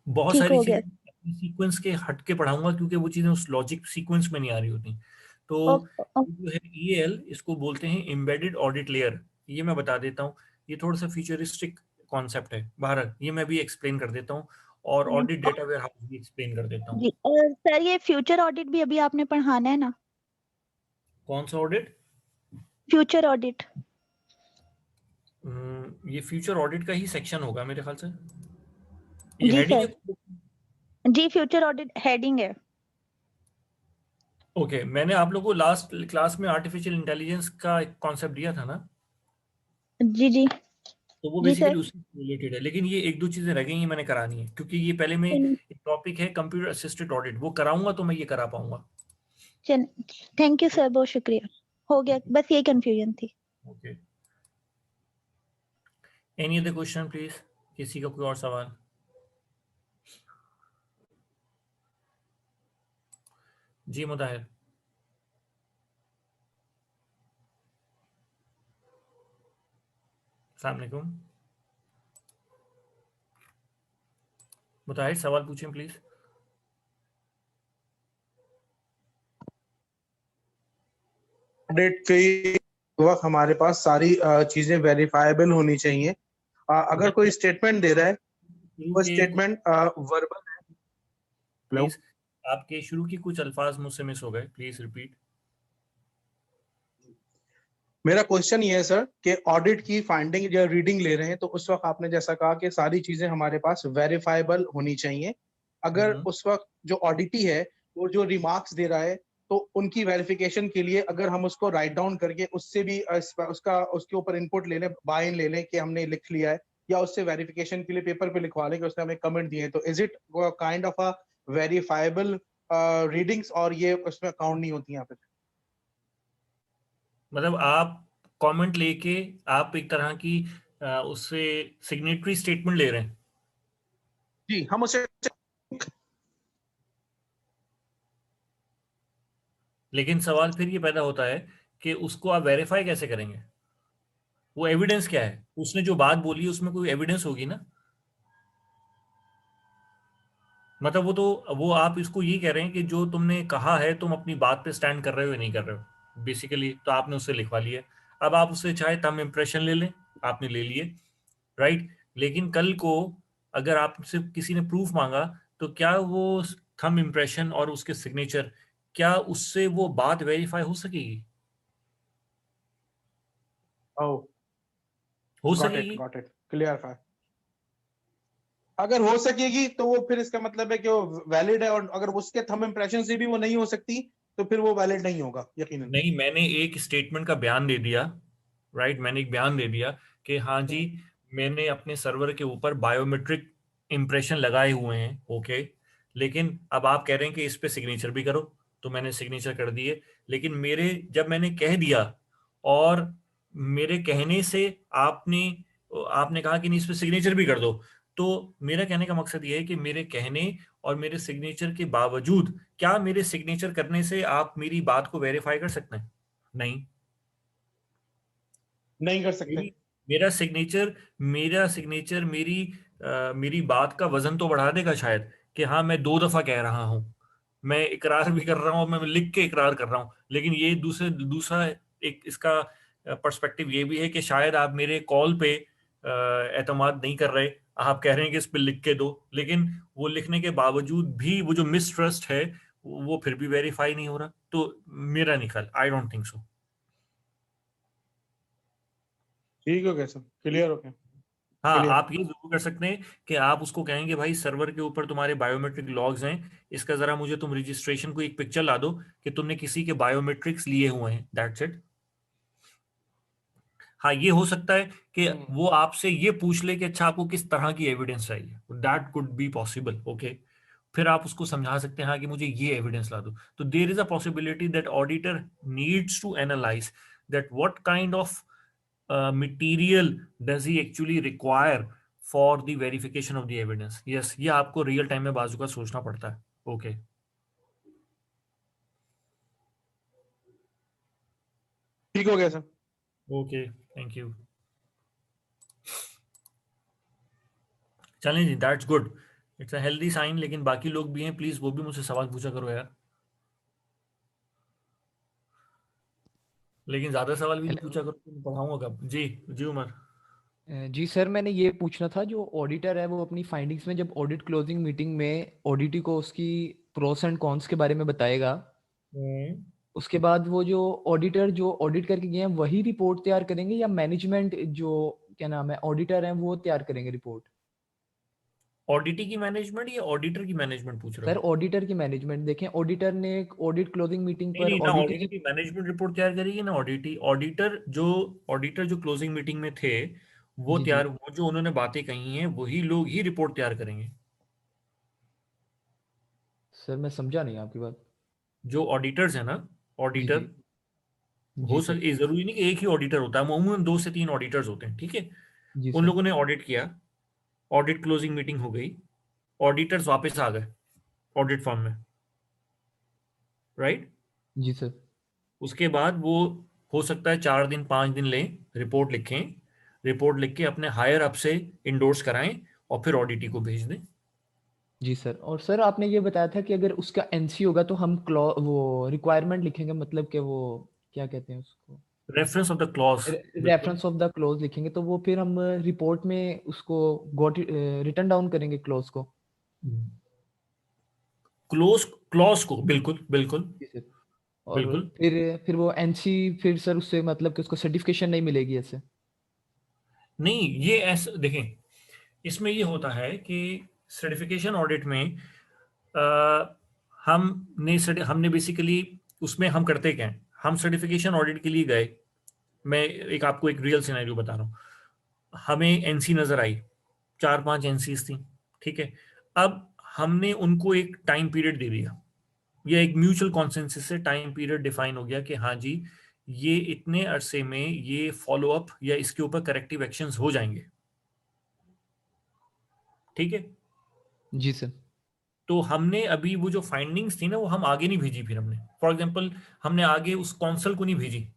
बहुत ठीक सारी हो चीजें गया। सीक्वेंस के हट के पढ़ाऊंगा, क्योंकि वो चीजें उस लॉजिक सीक्वेंस में नहीं आ रही होती। तो जो है EAL, इसको बोलते हैं एम्बेडेड ऑडिट लेयर। ये मैं बता देता हूँ, ये थोड़ा सा फ्यूचरिस्टिक कॉन्सेप्ट है। बाहर ये मैं भी एक्सप्लेन कर देता हूँ, और ऑडिट डेटा वेयर हाउस भी एक्सप्लेन कर देता हूँ। जी, और सर ये फ्यूचर ऑडिट भी अभी आपने पढ़ाना है ना? कौन सा ऑडिट? Future audit. ये फ्यूचर ऑडिट का ही सेक्शन होगा मेरे ख्याल से। ये जी हेडिंग सर, है। जी फ्यूचर ऑडिट हेडिंग है। ओके, मैंने आप लोगों को लास्ट क्लास में आर्टिफिशियल इंटेलिजेंस का एक कॉन्सेप्ट दिया था ना, जी जी तो वो जी बेसिकली सर। उससे रिलेटेड है। लेकिन ये एक दो चीजें रह गई हैं, मैंने करानी है, क्योंकि ये पहले में एक टॉपिक है कंप्यूटर असिस्टेड ऑडिट, वो कराऊंगा तो मैं ये करा पाऊंगा। थैंक यू सर, बहुत शुक्रिया। हो गया, बस यही कंफ्यूजन थी। Okay, any other question please? किसी का कोई और सवाल? जी मुताहिर। अस्सलाम वालेकुम। मुताहिर सवाल पूछें प्लीज। ऑडिट के वक्त हमारे पास सारी चीजें वेरीफाइबल होनी चाहिए। अगर कोई स्टेटमेंट दे रहा है, वो स्टेटमेंट वर्बल है। प्लीज, आपके शुरू की कुछ अल्फाज मुझसे मिस हो गए, प्लीज रिपीट। मेरा क्वेश्चन ये है सर कि ऑडिट की फाइंडिंग या रीडिंग ले रहे हैं, तो उस वक्त आपने जैसा कहा कि सारी चीजें हमारे पास वेरीफाइबल होनी चाहिए। अगर उस वक्त जो ऑडिटी है वो जो रिमार्क्स दे रहा है, तो उनकी वेरिफिकेशन के लिए अगर हम उसको राइट डाउन करके उससे भी उसके ऊपर इनपुट ले लें, बाइन ले लें कि हमने लिख लिया है, या उससे वेरिफिकेशन के लिए पेपर पे लिखवा लें कि उसने हमें कमेंट दिए हैं, तो is it kind of a verifiable readings, और ये उसमें काउंट नहीं होती यहाँ पे? मतलब आप कमेंट लेके आप एक तरह की उससे सिग्नेटरी स्टेटमेंट ले रहे हैं? जी, हम उसे। लेकिन सवाल फिर ये पैदा होता है कि उसको आप वेरीफाई कैसे करेंगे? वो एविडेंस क्या है? उसने जो बात बोली उसमें कोई एविडेंस होगी ना। मतलब वो आप इसको ये कह रहे हैं कि जो तुमने कहा है तुम अपनी बात पे स्टैंड कर रहे हो या नहीं कर रहे हो, बेसिकली तो आपने उससे लिखवा लिया। अब आप उससे चाहे थंब इम्प्रेशन ले लें, आपने ले लिए, राइट। लेकिन कल को अगर आपसे किसी ने प्रूफ मांगा, तो क्या वो थंब इम्प्रेशन और उसके सिग्नेचर, क्या उससे वो बात वेरीफाई हो सकेगी? हो सकेगी? Got it, clear. अगर हो सकेगी तो वो फिर इसका मतलब है कि वो वैलिड है, और अगर उसके थंब इम्प्रेशन से भी वो नहीं हो सकती तो फिर वो वैलिड नहीं होगा यकीनन। नहीं, मैंने एक स्टेटमेंट का बयान दे दिया, राइट। मैंने एक बयान दे दिया कि हाँ जी, मैंने अपने सर्वर के ऊपर बायोमेट्रिक इंप्रेशन लगाए हुए हैं, ओके। लेकिन अब आप कह रहे हैं कि इस पे सिग्नेचर भी करो, तो मैंने सिग्नेचर कर दिए। लेकिन जब मैंने कह दिया और मेरे कहने से आपने आपने कहा कि नहीं इस पे सिग्नेचर भी कर दो, तो मेरा कहने का मकसद ये है कि मेरे कहने और मेरे सिग्नेचर के बावजूद क्या मेरे सिग्नेचर करने से आप मेरी बात को वेरीफाई कर सकते हैं? नहीं, नहीं कर सकते। मेरा सिग्नेचर मेरी बात का वजन तो बढ़ा देगा शायद, कि हाँ मैं 2 दफा कह रहा हूँ, मैं इकरार भी कर रहा हूँ, मैं लिख के इकरार कर रहा हूँ। लेकिन ये दूसरा एक इसका पर्सपेक्टिव ये भी है कि शायद आप मेरे कॉल पे एतमाद नहीं कर रहे, आप कह रहे हैं कि इस पे लिख के दो, लेकिन वो लिखने के बावजूद भी वो जो मिसट्रस्ट है वो फिर भी वेरीफाई नहीं हो रहा। तो मेरा नहीं ख्याल, आई डोंट थिंक सो। ठीक हो गया सर, क्लियर हो गया। हाँ, Clear. आप ये जरूर कर सकते हैं कि आप उसको कहेंगे भाई सर्वर के ऊपर तुम्हारे बायोमेट्रिक लॉग्स हैं, इसका जरा मुझे तुम रजिस्ट्रेशन को एक पिक्चर ला दो कि तुमने किसी के बायोमेट्रिक्स लिए हुए हैं, दैट्स इट। हाँ, ये हो सकता है कि वो आपसे ये पूछ ले कि अच्छा आपको किस तरह की एविडेंस चाहिए, that could be possible, okay. फिर आप उसको समझा सकते हैं हाँ कि मुझे ये एविडेंस ला दो। तो there is a possibility that auditor needs to analyse that what kind of material does he actually require for the verification of the evidence. Yes, ये आपको रियल टाइम में बाजू का सोचना पड़ता है। ओके, ठीक हो गया सर। Okay, thank you. चलें जी, that's good, it's a healthy sign. लेकिन बाकी लोग भी हैं, प्लीज वो भी मुझसे सवाल पूछा करो यार। लेकिन ज्यादा सवाल भी नहीं पूछा करो, तो मैं पढ़ाऊंगा कब। जी जी उमर। जी सर, मैंने ये पूछना था, जो ऑडिटर है वो अपनी फाइंडिंग्स में जब ऑडिट क्लोजिंग मीटिंग में ऑडिटी को उसकी प्रोस एंड कॉन्स के बारे में बताएगा, उसके बाद वो जो ऑडिटर जो ऑडिट करके गए हैं वही रिपोर्ट तैयार करेंगे, या मैनेजमेंट जो क्या नाम है ऑडिटर हैं वो तैयार करेंगे रिपोर्ट? ऑडिटी की मैनेजमेंट या ऑडिटर की मैनेजमेंट पूछ रहे सर हो? ऑडिटर की मैनेजमेंट, देखें ऑडिटर ने एक ऑडिट क्लोजिंग मीटिंग नहीं पर नहीं, ना ऑडिटी ऑडिटर की मैनेजमेंट रिपोर्ट तैयार करेगी ना ऑडिटर जो क्लोजिंग मीटिंग में थे वो जी जी वो जो उन्होंने बातें कही हैं वही लोग ही रिपोर्ट तैयार करेंगे। सर, मैं समझा नहीं आपकी बात। जो ऑडिटर्स है ना, जी ऑडिटर जी जी हो सर। सके, जरूरी नहीं कि एक ही ऑडिटर होता है, अमूमन 2 से 3 ऑडिटर्स होते हैं, ठीक है। जी उन सर। लोगों ने ऑडिट किया, ऑडिट क्लोजिंग मीटिंग हो गई, ऑडिटर्स वापस आ गए ऑडिट फॉर्म में, राइट। जी सर। उसके बाद वो हो सकता है 4 दिन 5 दिन लें, रिपोर्ट लिखें, रिपोर्ट लिख के अपने हायर अप से इंडोर्स कराएं और फिर ऑडिटी को भेज दें। जी सर, और सर आपने ये बताया था कि अगर उसका एनसी होगा तो हम वो रिक्वायरमेंट लिखेंगे, मतलब कि वो क्या कहते हैं उसको, रेफरेंस ऑफ द क्लॉज, बिल्कुल। रेफरेंस ऑफ द क्लोज लिखेंगे, तो वो फिर हम रिपोर्ट में उसको गोट रिटर्न डाउन करेंगे क्लोज को। क्लोज क्लॉज को, बिल्कुल बिल्कुल जी सर। और बिल्कुल। फिर वो एनसी, फिर सर उससे मतलब कि उसको सर्टिफिकेशन नहीं मिलेगी ऐसे? नहीं, ये ऐसा देखें, इसमें ये होता है कि सर्टिफिकेशन ऑडिट में अ, हमने बेसिकली उसमें हम करते क्या हैं, हम सर्टिफिकेशन ऑडिट के लिए गए। मैं आपको एक रियल सिनेरियो बता रहा हूँ। हमें एनसी नजर आई, 4-5 एनसीज थी, ठीक है। अब हमने उनको एक टाइम पीरियड दे दिया, या एक म्यूचुअल कॉन्सेंसस से टाइम पीरियड डिफाइन हो गया कि हाँ जी ये इतने अरसे में ये फॉलो अप या इसके ऊपर करेक्टिव एक्शंस हो जाएंगे, ठीक है। जी सर। तो हमने अभी वो जो फाइंडिंग्स थी ना वो हम आगे नहीं भेजी, फिर हमने फॉर एग्जांपल हमने आगे उस कौंसल को नहीं भेजी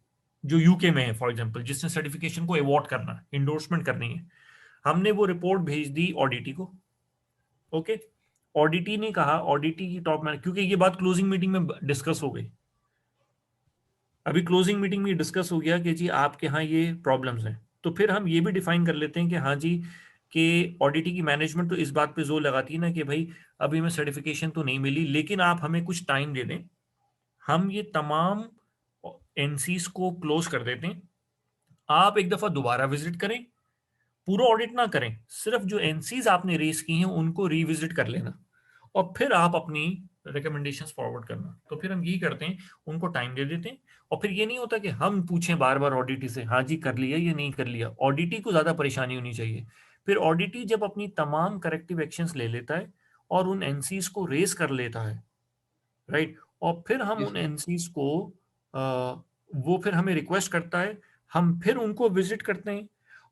जो यूके में है, फॉर एग्जांपल जिसने सर्टिफिकेशन को अवॉर्ड करना है, इंडोर्समेंट करनी है। हमने वो रिपोर्ट भेज दी ऑडिटी को, ओके। ऑडिटी ने कहा, ऑडिटी की टॉप मैनेजर, क्योंकि ये बात क्लोजिंग मीटिंग में डिस्कस हो गई, अभी क्लोजिंग मीटिंग में डिस्कस हो गया कि जी आपके यहाँ ये प्रॉब्लम्स हैं, तो फिर हम ये भी डिफाइन कर लेते हैं कि हाँ जी कि ऑडिटी की मैनेजमेंट तो इस बात पे जोर लगाती है ना कि भाई अभी हमें सर्टिफिकेशन तो नहीं मिली, लेकिन आप हमें कुछ टाइम दे दें, हम ये तमाम एनसीज को क्लोज कर देते हैं, आप एक दफा दोबारा विजिट करें, पूरा ऑडिट ना करें, सिर्फ जो एनसीज आपने रेस की हैं उनको रिविजिट कर लेना, और फिर आप अपनी रिकमेंडेशंस फॉरवर्ड करना। तो फिर हम यही करते हैं, उनको टाइम दे देते हैं, और फिर ये नहीं होता कि हम पूछें बार बार ऑडिटी से हाँ जी कर लिया या नहीं कर लिया, ऑडिटी को ज्यादा परेशानी होनी चाहिए। फिर ऑडिटी जब अपनी तमाम करेक्टिव एक्शंस ले लेता है और उन एनसीज को रेस कर लेता है, राइट, और फिर हम जी उन सर। एनसीज को वो फिर हमें रिक्वेस्ट करता है, हम फिर उनको विजिट करते हैं,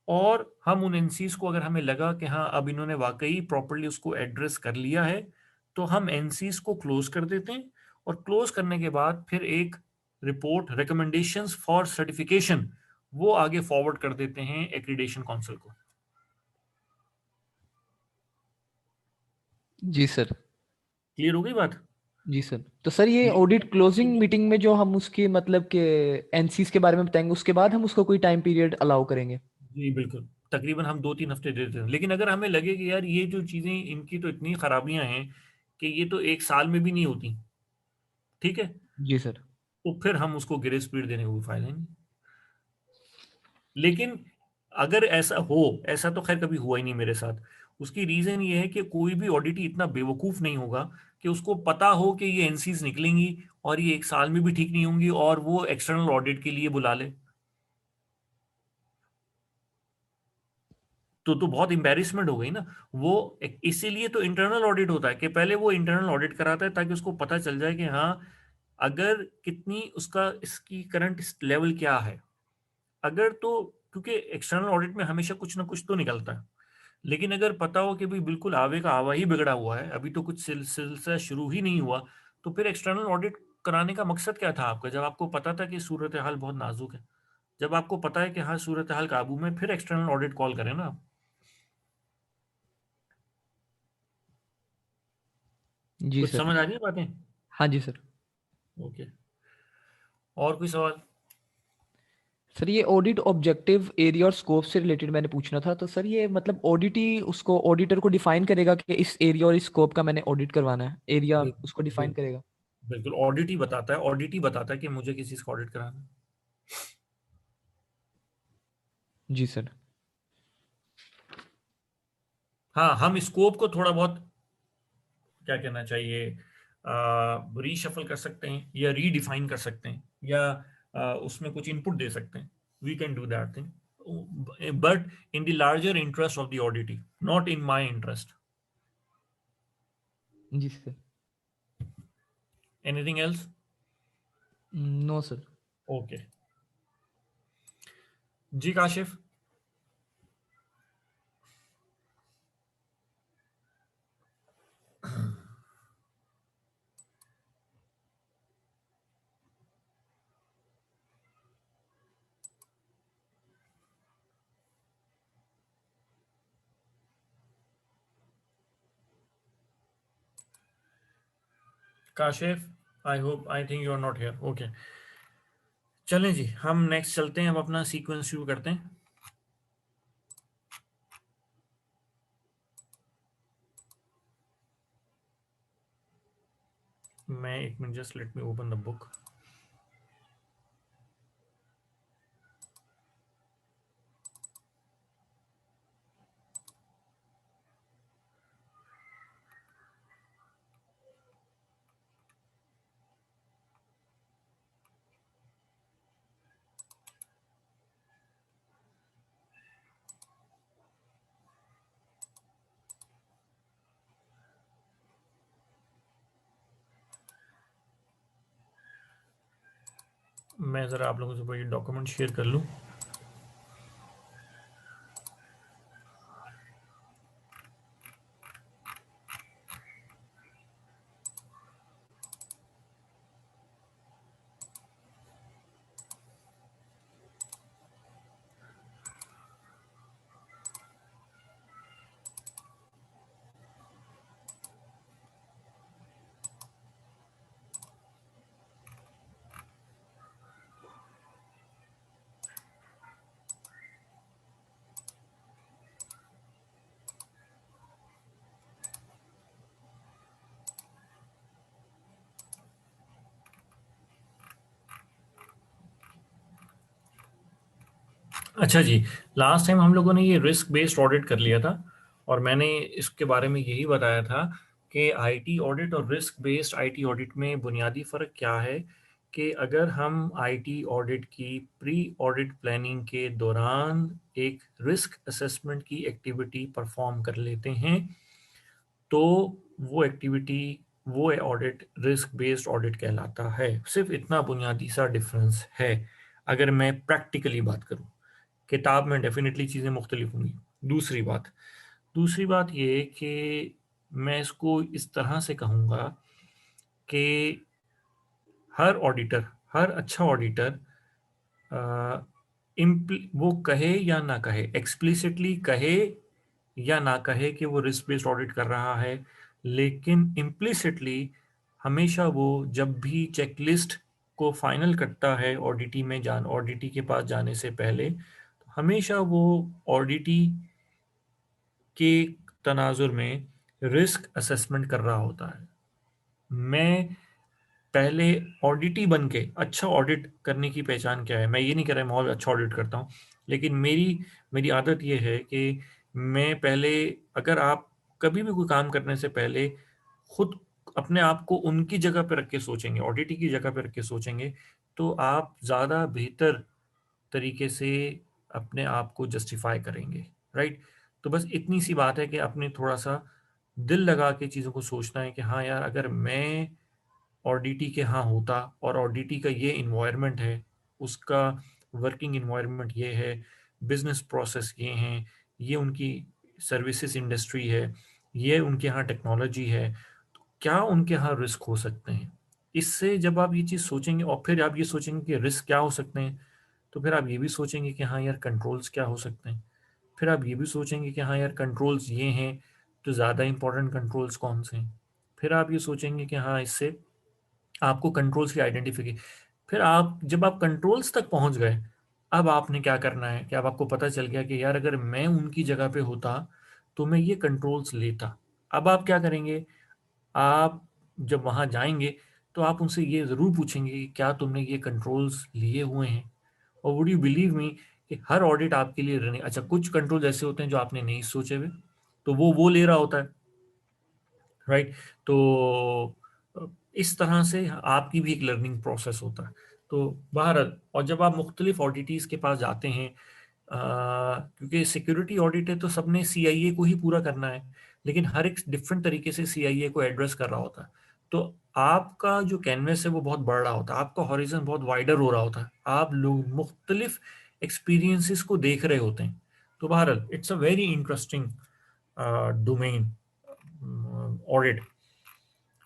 और हम उन एनसीज को अगर हमें लगा कि हाँ अब इन्होंने वाकई प्रॉपरली उसको एड्रेस कर लिया है, तो हम एनसीज को क्लोज कर देते हैं, और क्लोज करने के बाद फिर एक रिपोर्ट रिकमेंडेशंस फॉर सर्टिफिकेशन वो आगे फॉरवर्ड कर देते हैं एक्रीडेशन काउंसिल को। जी सर। क्लियर हो गई बात? जी सर। तो सर ये ऑडिट क्लोजिंग मीटिंग में जो हम उसकी मतलब के एनसीज के बारे में बताएंगे, उसके बाद हम उसको कोई टाइम पीरियड अलाउ करेंगे? जी बिल्कुल, तकरीबन हम 2-3 हफ्ते देते हैं, लेकिन अगर हमें लगे कि यार ये जो चीजें इनकी तो इतनी खराबियां हैं कि ये तो 1 साल में भी नहीं होती, ठीक है, जी सर। तो फिर हम उसको ग्रेस पीरियड देने को फायदा नहीं। लेकिन अगर ऐसा हो, ऐसा तो खैर कभी हुआ ही नहीं मेरे साथ, उसकी रीजन ये है कि कोई भी ऑडिटी इतना बेवकूफ नहीं होगा कि उसको पता हो कि ये एनसीज निकलेंगी और ये 1 साल में भी ठीक नहीं होंगी और वो एक्सटर्नल ऑडिट के लिए बुला ले। तो बहुत एम्बेरसमेंट हो गई ना वो। इसीलिए तो इंटरनल ऑडिट होता है कि पहले वो इंटरनल ऑडिट कराता है ताकि उसको पता चल जाए कि हाँ, अगर कितनी उसका इसकी करंट लेवल क्या है। अगर तो क्योंकि एक्सटर्नल ऑडिट में हमेशा कुछ ना कुछ तो निकलता है, लेकिन अगर पता हो कि भाई बिल्कुल आवे का आवा ही बिगड़ा हुआ है, अभी तो कुछ सिलसिला शुरू ही नहीं हुआ, तो फिर एक्सटर्नल ऑडिट कराने का मकसद क्या था आपका? जब आपको पता था कि सूरत हाल बहुत नाजुक है, जब आपको पता है कि हाँ सूरत हाल काबू में, फिर एक्सटर्नल ऑडिट कॉल करें ना आप। जी कुछ सर। समझ आ रही है बातें? हाँ जी सर। ओके, और कोई सवाल? सर ये ऑडिट ऑब्जेक्टिव, एरिया और स्कोप से रिलेटेड मैंने पूछना था। तो सर ये मतलब ऑडिट ही उसको, ऑडिटर को डिफाइन करेगा कि इस एरिया और इस स्कोप का मैंने ऑडिट करवाना है, एरिया बिल्कुल उसको डिफाइन बिल्कुल करेगा? बिल्कुल, ऑडिट ही बताता है, ऑडिट ही बताता है कि मुझे किस चीज का ऑडिट कराना है। जी सर। हाँ, हम स्कोप को थोड़ा बहुत, क्या कहना चाहिए, रीशफल कर सकते हैं या रीडिफाइन कर सकते हैं या उसमें कुछ इनपुट दे सकते हैं। We can do that thing, but in the larger interest of the auditee, not in my interest. जी sir. Anything else? No sir. Okay जी, Kashif. Kashif, I hope, I think you are not here. Okay, चलें जी, हम next चलते हैं, हम अपना sequence शुरू करते हैं। मैं एक minute, just let me open the book. मैं ज़रा आप लोगों से ये डॉक्यूमेंट शेयर कर लूँ। अच्छा जी, लास्ट टाइम हम लोगों ने ये रिस्क बेस्ड ऑडिट कर लिया था और मैंने इसके बारे में यही बताया था कि आईटी ऑडिट और रिस्क बेस्ड आईटी ऑडिट में बुनियादी फ़र्क क्या है कि अगर हम आईटी ऑडिट की प्री ऑडिट प्लानिंग के दौरान एक रिस्क असेसमेंट की एक्टिविटी परफॉर्म कर लेते हैं तो वो एक्टिविटी, वो ऑडिट रिस्क बेस्ड ऑडिट कहलाता है। सिर्फ इतना बुनियादी सा डिफरेंस है अगर मैं प्रैक्टिकली बात करूं। किताब में डेफिनेटली चीज़ें मुख्तलिफ होंगी। दूसरी बात ये कि मैं इसको इस तरह से कहूँगा कि हर ऑडिटर, हर अच्छा ऑडिटर वो कहे या ना कहे, एक्सप्लिसिटली कहे या ना कहे कि वो रिस्क बेस्ड ऑडिट कर रहा है, लेकिन इम्प्लिसिटली हमेशा वो जब भी चेकलिस्ट को फाइनल करता है ऑडिटी के पास जाने से पहले, तो हमेशा वो ऑडिटी के तनाजुर में रिस्क असेसमेंट कर रहा होता है। मैं पहले ऑडिटी बन के, अच्छा ऑडिट करने की पहचान क्या है, मैं ये नहीं कह रहा मैं बहुत अच्छा ऑडिट करता हूँ, लेकिन मेरी आदत ये है कि मैं पहले, अगर आप कभी भी कोई काम करने से पहले खुद अपने आप को उनकी जगह पे रख के सोचेंगे, ऑडिटी की जगह पे रख के सोचेंगे, तो आप ज़्यादा बेहतर तरीके से अपने आप को जस्टिफाई करेंगे, राइट। तो बस इतनी सी बात है कि अपने थोड़ा सा दिल लगा के चीज़ों को सोचना है कि हाँ यार, अगर मैं ऑडिटी के यहाँ होता और ऑडिटी का ये इन्वायरमेंट है, उसका वर्किंग इन्वायरमेंट ये है, बिजनेस प्रोसेस ये हैं, ये उनकी सर्विसेज इंडस्ट्री है, ये उनके यहाँ टेक्नोलॉजी है, तो क्या उनके यहाँ रिस्क हो सकते हैं। इससे जब आप ये चीज़ सोचेंगे और फिर आप ये सोचेंगे कि रिस्क क्या हो सकते हैं, तो फिर आप ये भी सोचेंगे कि हाँ यार कंट्रोल्स क्या हो सकते हैं, फिर आप ये भी सोचेंगे कि हाँ यार कंट्रोल्स ये हैं, तो ज़्यादा इंपॉर्टेंट कंट्रोल्स कौन से हैं, फिर आप ये सोचेंगे कि हाँ इससे आपको कंट्रोल्स की आइडेंटिफिकेशन, फिर आप जब आप कंट्रोल्स तक पहुंच गए, अब आपने क्या करना है कि अब आपको पता चल गया कि यार अगर मैं उनकी जगह पे होता तो मैं ये कंट्रोल्स लेता। अब आप क्या करेंगे, आप जब वहां जाएंगे तो आप उनसे ये ज़रूर पूछेंगे कि क्या तुमने ये कंट्रोल्स लिए हुए हैं, और वुड यू बिलीव मी कि हर ऑडिट आपके लिए रनिंग, अच्छा कुछ कंट्रोल ऐसे होते हैं जो आपने नहीं सोचे हुए, तो वो ले रहा होता है, राइट। तो इस तरह से आपकी भी एक लर्निंग प्रोसेस होता है। तो बहरहाल, और जब आप मुख्तलिफ ऑडिटीज़ के पास जाते हैं, क्योंकि सिक्योरिटी ऑडिट है तो सबने CIA को ही पूरा करना है, लेकिन हर एक डिफरेंट तरीके से CIA को एड्रेस कर रहा होता है, तो आपका जो कैनवस है वो बहुत बढ़ रहा होता है, आपका हॉरिजन बहुत वाइडर हो रहा होता है, आप लोग मुख्तलिफ एक्सपीरियंसेस को देख रहे होते हैं। तो बहरहाल it's a very interesting domain audit.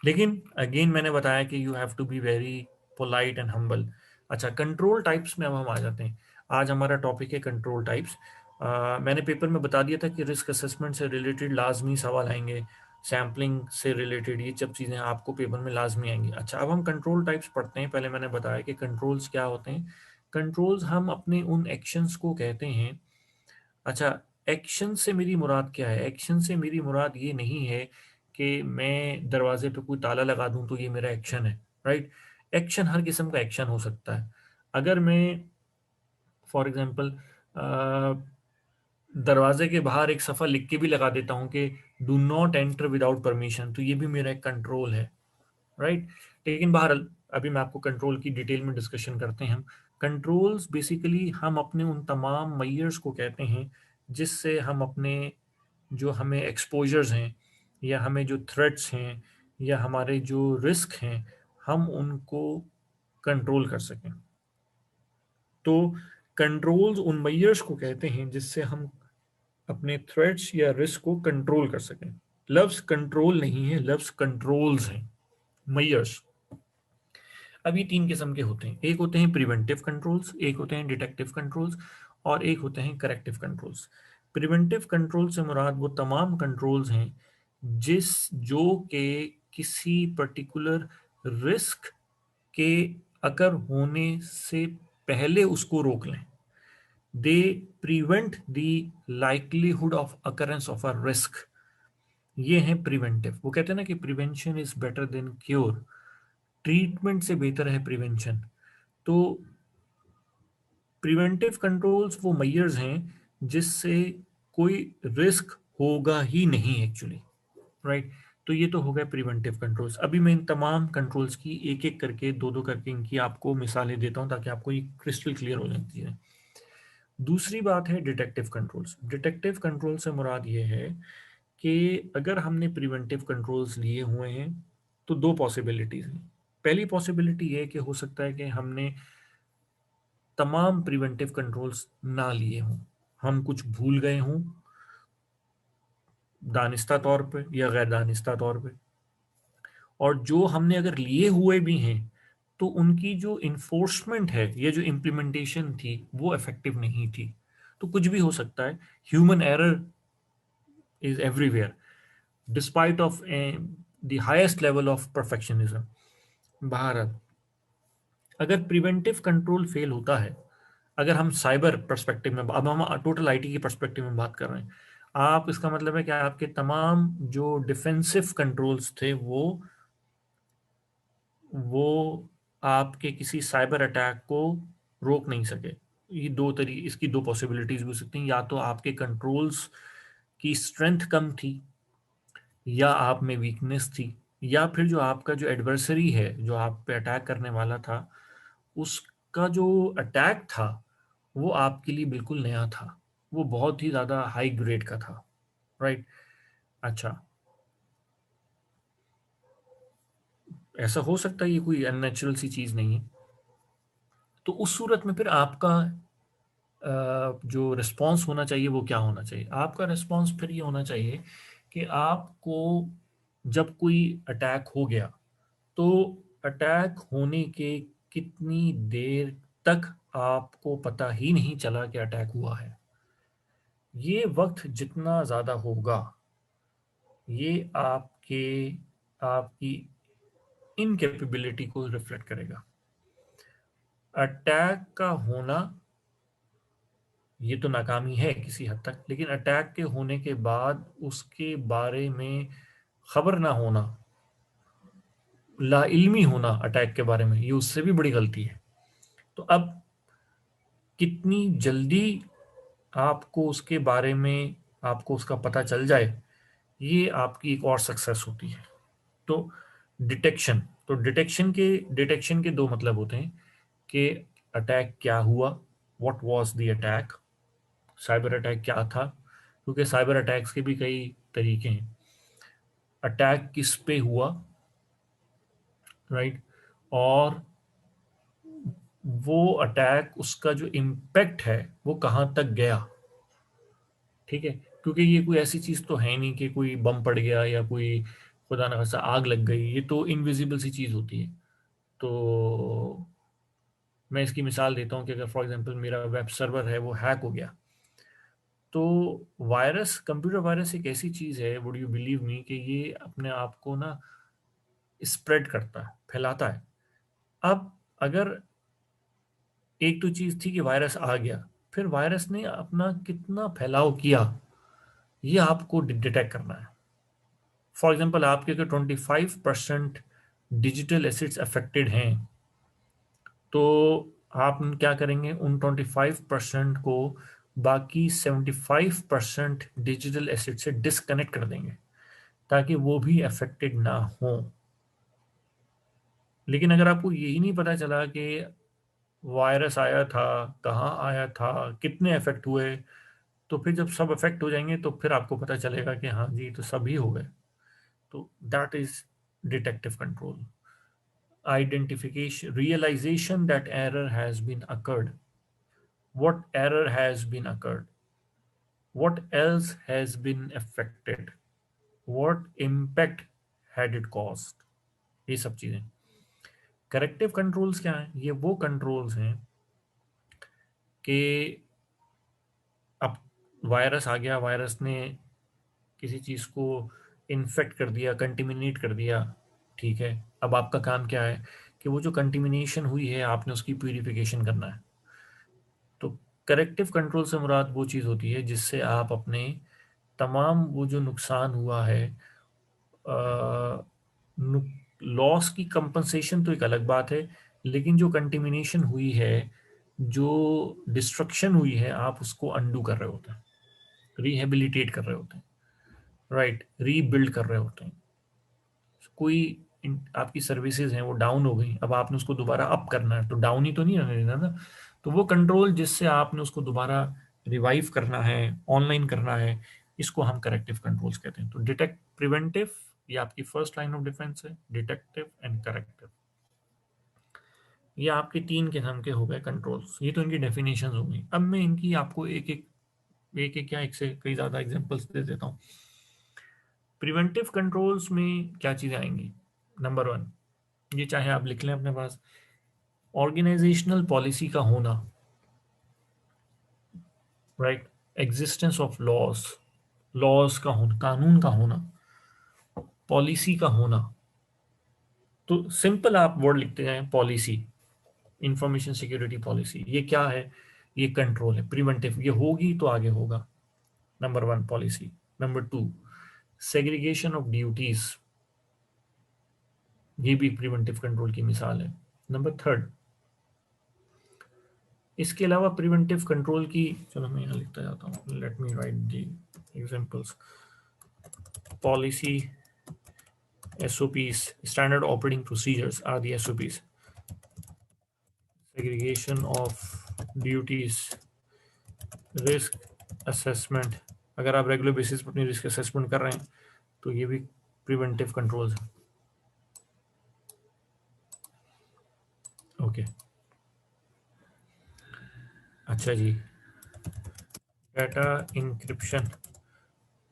लेकिन अगेन मैंने बताया कि you have to be very polite and humble. अच्छा, कंट्रोल टाइप्स में अब हम आ जाते हैं। आज हमारा टॉपिक है कंट्रोल टाइप्स। मैंने पेपर में बता दिया था कि रिस्क असेसमेंट से रिलेटेड लाजमी सवाल आएंगे, सैम्पलिंग से रिलेटेड ये सब चीज़ें आपको पेपर में लाजमी आएंगी। अच्छा, अब हम कंट्रोल टाइप्स पढ़ते हैं। पहले मैंने बताया कि कंट्रोल्स क्या होते हैं। कंट्रोल्स हम अपने उन एक्शंस को कहते हैं। अच्छा, एक्शन से मेरी मुराद क्या है? एक्शन से मेरी मुराद ये नहीं है कि मैं दरवाजे पे कोई ताला लगा दूं तो ये मेरा एक्शन है, राइट। एक्शन हर किस्म का एक्शन हो सकता है। अगर मैं फॉर एग्जांपल दरवाजे के बाहर एक सफ़ा लिख के भी लगा देता हूँ कि do not enter without permission, तो ये भी मेरा एक कंट्रोल है, राइट। लेकिन बहरहाल अभी मैं आपको कंट्रोल की डिटेल में डिस्कशन करते हैं। हम कंट्रोल्स बेसिकली हम अपने उन तमाम मेजर्स को कहते हैं जिससे हम अपने जो हमें एक्सपोजर्स हैं या हमें जो थ्रेट्स हैं या हमारे जो रिस्क हैं, हम उनको कंट्रोल कर सकें। तो कंट्रोल्स उन मेजर्स को कहते हैं जिससे हम अपने थ्रेट्स या रिस्क को कंट्रोल कर सकें। लफ्ज कंट्रोल नहीं है, लफ्ज कंट्रोल्स हैं, मेजर्स। अब ये तीन किस्म के होते हैं। एक होते हैं प्रिवेंटिव कंट्रोल्स, एक होते हैं डिटेक्टिव कंट्रोल्स, और एक होते हैं करेक्टिव कंट्रोल्स। प्रिवेंटिव कंट्रोल से मुराद वो तमाम कंट्रोल्स हैं जो के किसी पर्टिकुलर रिस्क के अगर होने से पहले उसको रोक लें। They prevent the likelihood of occurrence of a risk. ये है प्रिवेंटिव। वो कहते हैं ना कि prevention is better than cure, treatment से बेहतर है प्रिवेंशन। तो प्रिवेंटिव कंट्रोल्स वो मेजर्स हैं जिससे कोई रिस्क होगा ही नहीं एक्चुअली, राइट। तो ये तो हो गए प्रिवेंटिव कंट्रोल्स। अभी मैं इन तमाम कंट्रोल्स की एक एक करके, दो दो करके इनकी आपको मिसालें देता हूं ताकि आपको ये क्रिस्टल क्लियर हो जाती है। दूसरी बात है डिटेक्टिव कंट्रोल्स। डिटेक्टिव कंट्रोल से मुराद ये है कि अगर हमने प्रिवेंटिव कंट्रोल्स लिए हुए हैं तो दो पॉसिबिलिटीज हैं। पहली पॉसिबिलिटी ये कि हो सकता है कि हमने तमाम प्रिवेंटिव कंट्रोल्स ना लिए हों, हम कुछ भूल गए हों दानिस्ता तौर पे या गैर दानिस्ता तौर पे, और जो हमने अगर लिए हुए भी हैं तो उनकी जो इन्फोर्समेंट है, ये जो इम्प्लीमेंटेशन थी, वो इफेक्टिव नहीं थी। तो कुछ भी हो सकता है, human error is everywhere despite of the highest level of perfectionism. बहरहाल अगर प्रिवेंटिव कंट्रोल फेल होता है, अगर हम साइबर पर्सपेक्टिव में, अब हम टोटल आईटी की पर्सपेक्टिव में बात कर रहे हैं, आप, इसका मतलब है कि आपके तमाम जो डिफेंसिव कंट्रोल्स थे वो आपके किसी साइबर अटैक को रोक नहीं सके। ये इसकी दो पॉसिबिलिटीज भी हो सकती हैं, या तो आपके कंट्रोल्स की स्ट्रेंथ कम थी, या आप में वीकनेस थी, या फिर जो आपका जो एडवर्सरी है, जो आप पे अटैक करने वाला था, उसका जो अटैक था वो आपके लिए बिल्कुल नया था, वो बहुत ही ज़्यादा हाई ग्रेड का था, राइट। अच्छा, ऐसा हो सकता है, ये कोई अननेचुरल सी चीज़ नहीं है। तो उस सूरत में फिर आपका जो रिस्पॉन्स होना चाहिए वो क्या होना चाहिए? आपका रिस्पॉन्स फिर ये होना चाहिए कि आपको जब कोई अटैक हो गया, तो अटैक होने के कितनी देर तक आपको पता ही नहीं चला कि अटैक हुआ है। ये वक्त जितना ज़्यादा होगा, ये आपकी इनकेपेबिलिटी को रिफ्लेक्ट करेगा। अटैक का होना ये तो नाकामी है किसी हद तक, लेकिन अटैक के होने के बाद उसके बारे में खबर ना होना, लाइल्मी होना अटैक के बारे में, ये उससे भी बड़ी गलती है। तो अब कितनी जल्दी आपको उसके बारे में, आपको उसका पता चल जाए, ये आपकी एक और सक्सेस होती है। तो डिटेक्शन के दो मतलब होते हैं कि अटैक क्या हुआ, what was the attack, cyber attack क्या था, क्योंकि साइबर अटैक्स के भी कई तरीके हैं। अटैक किस पे हुआ, राइट, और वो अटैक, उसका जो इम्पैक्ट है वो कहाँ तक गया, ठीक है। क्योंकि ये कोई ऐसी चीज़ तो है नहीं कि कोई बम पड़ गया या कोई खुदा न खास्ता आग लग गई, ये तो इनविजिबल सी चीज़ होती है। तो मैं इसकी मिसाल देता हूँ कि अगर फॉर एग्जांपल मेरा वेब सर्वर है वो हैक हो गया, तो वायरस, कंप्यूटर वायरस एक ऐसी चीज़ है, वुड यू बिलीव मी, कि ये अपने आप को ना स्प्रेड करता है, फैलाता है। अब अगर एक तो चीज़ थी कि वायरस आ गया, फिर वायरस ने अपना कितना फैलाव किया, ये आपको डिटेक्ट करना है। फॉर एग्जांपल आपके अगर 25% डिजिटल एसेट्स अफेक्टेड हैं, तो आप क्या करेंगे, उन 25% को बाकी 75% डिजिटल एसेट से डिस्कनेक्ट कर देंगे, ताकि वो भी अफेक्टेड ना हो। लेकिन अगर आपको यही नहीं पता चला कि वायरस आया था, कहाँ आया था, कितने अफेक्ट हुए, तो फिर जब सब अफेक्ट हो जाएंगे तो फिर आपको पता चलेगा कि हाँ जी, तो सभी हो गए। तो that is detective control. Identification, realization that error has been occurred. What error has been occurred? What else has been affected? What impact had it caused? ये सब चीजें। करेक्टिव कंट्रोल्स क्या हैं? ये वो कंट्रोल्स हैं कि अब वायरस आ गया, वायरस ने किसी चीज को इन्फेक्ट कर दिया, कंटिमिनेट कर दिया, ठीक है। अब आपका काम क्या है कि वो जो कंटिमिनेशन हुई है, आपने उसकी प्यूरिफिकेशन करना है। तो करेक्टिव कंट्रोल से मुराद वो चीज़ होती है जिससे आप अपने तमाम वो जो नुकसान हुआ है, लॉस की कंपनसेशन तो एक अलग बात है, लेकिन जो कंटिमिनेशन हुई है, जो डिस्ट्रक्शन हुई है, आप उसको अंडू कर रहे होते हैं, रिहेबिलिटेट कर रहे होते हैं, राइट, रीबिल्ड कर रहे होते हैं। कोई आपकी सर्विसेज हैं वो डाउन हो गई, अब आपने उसको दोबारा अप करना है, तो डाउन ही तो नहीं रहने देना ना। तो वो कंट्रोल जिससे आपने उसको दोबारा रिवाइव करना है, ऑनलाइन करना है, इसको हम करेक्टिव कंट्रोल्स कहते हैं। तो डिटेक्ट, प्रिवेंटिव, ये आपकी फर्स्ट लाइन ऑफ डिफेंस है, डिटेक्टिव एंड करेक्टिव। ये आपके 3 किस्म के हो गए कंट्रोल्स, ये तो इनकी डेफिनेशंस हो गई। अब मैं इनकी आपको एक एक से कई ज़्यादा एग्जांपल्स दे देता हूँ। प्रिवेंटिव कंट्रोल्स में क्या चीज़ें आएंगी? नंबर 1, ये चाहे आप लिख लें अपने पास, ऑर्गेनाइजेशनल पॉलिसी का होना, right, existence of laws, laws का होना, कानून का होना, पॉलिसी का होना। तो सिंपल आप वर्ड लिखते जाएं, पॉलिसी, इंफॉर्मेशन सिक्योरिटी पॉलिसी, ये क्या है? ये कंट्रोल है, प्रिवेंटिव, ये होगी तो आगे होगा। Number 1 policy. Number 2 segregation of duties, ये भी प्रिवेंटिव कंट्रोल की मिसाल है। नंबर 3, इसके अलावा प्रिवेंटिव कंट्रोल की, चलो मैं यहाँ लिखता जाता हूँ, let me write the examples. Policy, SOPs, standard operating procedures are the SOPs. Segregation of duties, risk assessment, अगर आप रेगुलर बेसिस पर अपनी रिस्क असेसमेंट कर रहे हैं तो ये भी प्रिवेंटिव कंट्रोल्स है। ओके, अच्छा जी, डाटा इंक्रिप्शन,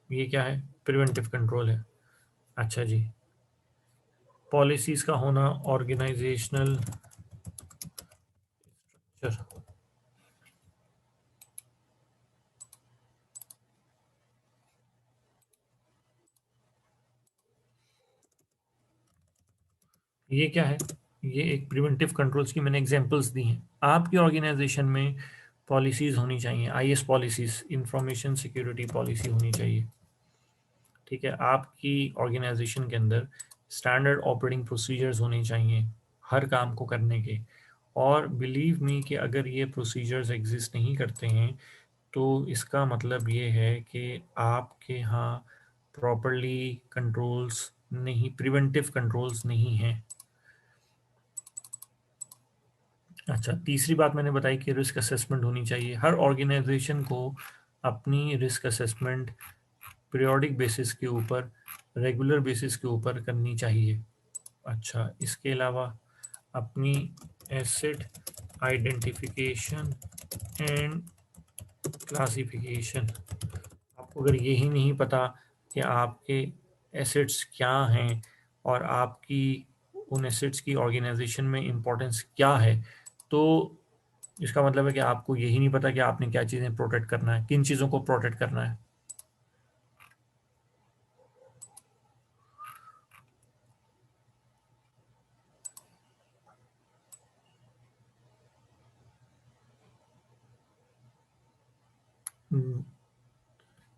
ये क्या है? प्रिवेंटिव कंट्रोल है। अच्छा जी, पॉलिसीज का होना, ऑर्गेनाइजेशनल स्ट्रक्चर, ये क्या है? ये एक प्रिवेंटिव कंट्रोल्स की मैंने एग्जांपल्स दी हैं। आपकी ऑर्गेनाइजेशन में पॉलिसीज होनी चाहिए, IS policies, information security policy होनी चाहिए, ठीक है। आपकी ऑर्गेनाइजेशन के अंदर स्टैंडर्ड ऑपरेटिंग प्रोसीजर्स होने चाहिए हर काम को करने के। और बिलीव मी कि अगर ये प्रोसीजर्स एग्जिस्ट नहीं करते हैं तो इसका मतलब ये है कि आपके यहाँ प्रॉपरली कंट्रोल्स नहीं, प्रिवेंटिव कंट्रोल्स नहीं हैं। अच्छा, तीसरी बात मैंने बताई कि रिस्क असेसमेंट होनी चाहिए। हर ऑर्गेनाइजेशन को अपनी रिस्क असेसमेंट पीरियोडिक बेसिस के ऊपर, रेगुलर बेसिस के ऊपर करनी चाहिए। अच्छा, इसके अलावा अपनी एसेट आइडेंटिफिकेशन एंड क्लासिफिकेशन, आपको अगर यही नहीं पता कि आपके एसेट्स क्या हैं और आपकी उन एसेट्स की ऑर्गेनाइजेशन में इम्पोर्टेंस क्या है, तो इसका मतलब है कि आपको यही नहीं पता कि आपने क्या चीज़ें प्रोटेक्ट करना है, किन चीज़ों को प्रोटेक्ट करना है।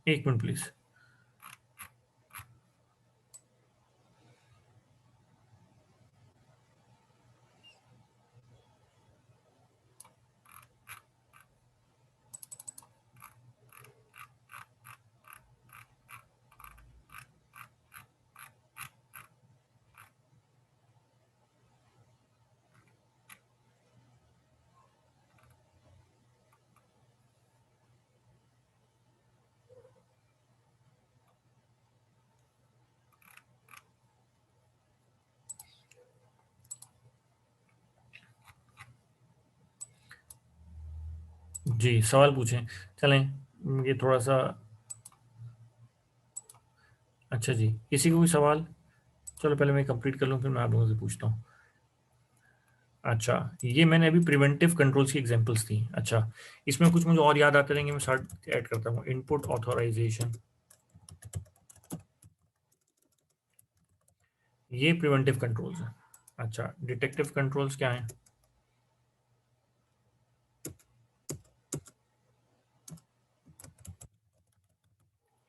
एक मिनट प्लीज। जी, सवाल पूछें, चलें, ये थोड़ा सा। अच्छा जी, किसी को कोई सवाल? चलो पहले मैं कंप्लीट कर लूँ, फिर मैं आप लोगों से पूछता हूँ। अच्छा, ये मैंने अभी प्रिवेंटिव कंट्रोल्स की एग्जांपल्स दी। अच्छा, इसमें कुछ मुझे और याद आते रहेंगे, मैं साथ ऐड करता हूँ। इनपुट ऑथोराइजेशन, ये प्रिवेंटिव कंट्रोल्स है। अच्छा, डिटेक्टिव कंट्रोल्स क्या है?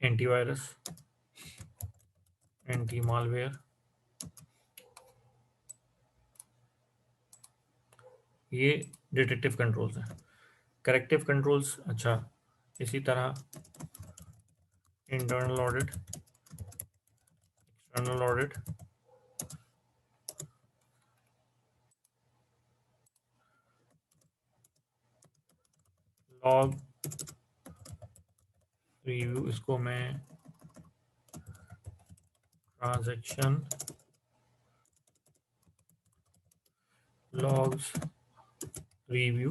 एंटीवायरस, एंटी मालवेयर, ये डिटेक्टिव कंट्रोल्स हैं। करेक्टिव कंट्रोल्स, अच्छा, इसी तरह internal audit, external audit, log review, इसको मैं transaction logs review,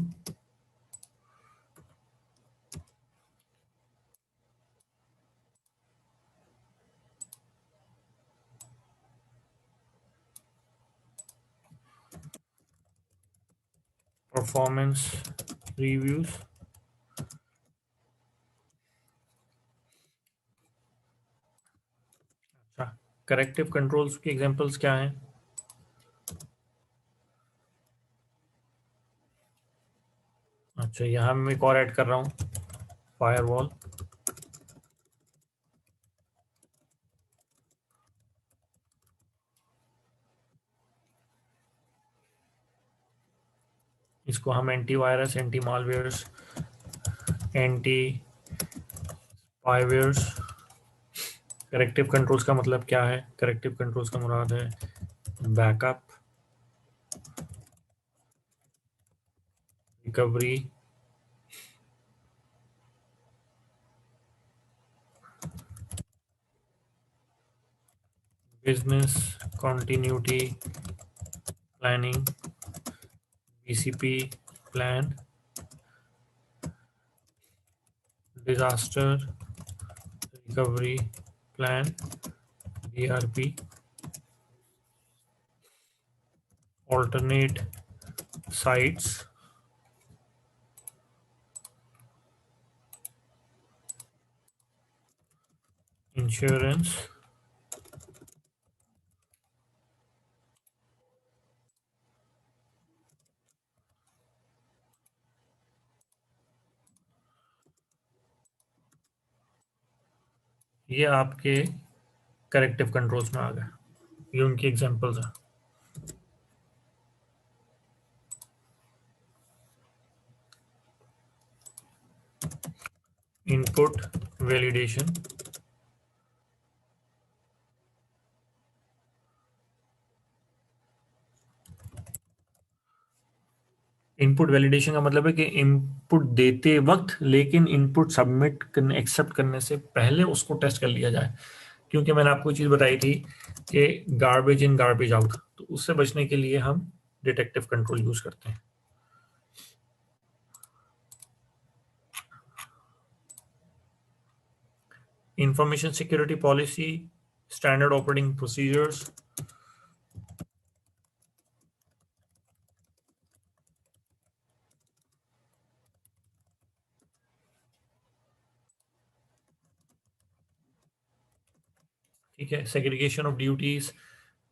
performance reviews, अच्छा करेक्टिव कंट्रोल्स के एग्जांपल्स क्या हैं? अच्छा यहाँ मैं एक और ऐड कर रहा हूँ, फायरवॉल। इसको हम antivirus, anti malwares, anti spywares. Corrective controls का मतलब क्या है? करेक्टिव कंट्रोल्स का मुराद है backup, recovery, business continuity planning, BCP plan, disaster recovery plan, DRP, alternate sites, insurance, ये आपके करेक्टिव कंट्रोल्स में आ गए। ये उनकी एग्जांपल्स हैं। इनपुट वैलिडेशन, इनपुट वैलिडेशन का मतलब है कि इनपुट देते वक्त, लेकिन इनपुट सबमिट करने, एक्सेप्ट करने से पहले उसको टेस्ट कर लिया जाए। क्योंकि मैंने आपको चीज़ बताई थी कि गार्बेज इन गार्बेज आउट, तो उससे बचने के लिए हम डिटेक्टिव कंट्रोल यूज करते हैं। Information security policy, standard operating procedures, ठीक है। Segregation of duties,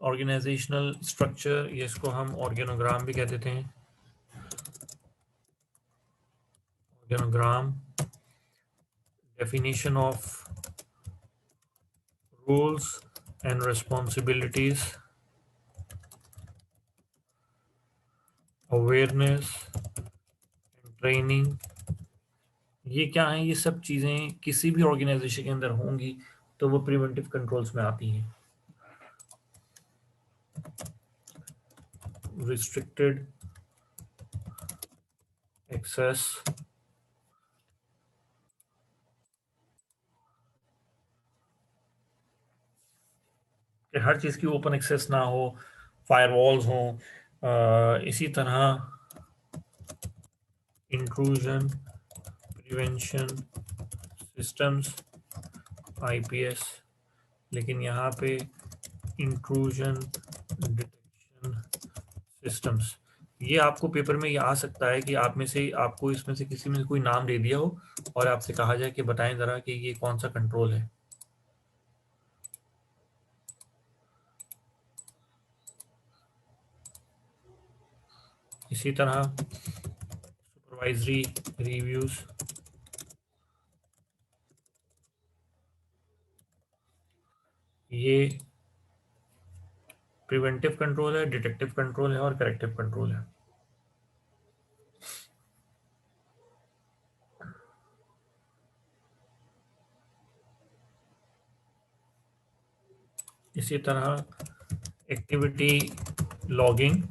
organisational structure, ये इसको हम ऑर्गेनोग्राम भी कह देते हैं। Organogram, definition of rules and responsibilities, awareness, training. ये क्या है? ये सब चीज़ें किसी भी ऑर्गेनाइजेशन के अंदर होंगी तो वो प्रिवेंटिव कंट्रोल्स में आती हैं। रिस्ट्रिक्टेड एक्सेस, कि हर चीज़ की ओपन एक्सेस ना हो, फायरवॉल्स हों। इसी तरह इंट्रूजन प्रिवेंशन सिस्टम्स, IPS, लेकिन यहाँ पे इंट्रूजन डिटेक्शन सिस्टम्स। ये आपको पेपर में ये आ सकता है कि आप में से, आपको इसमें से किसी में कोई नाम दे दिया हो और आपसे कहा जाए कि बताएं ज़रा कि ये कौन सा कंट्रोल है। इसी तरह सुपरवाइजरी रिव्यूज, ये प्रिवेंटिव कंट्रोल है, डिटेक्टिव कंट्रोल है और करेक्टिव कंट्रोल है। इसी तरह एक्टिविटी लॉगिंग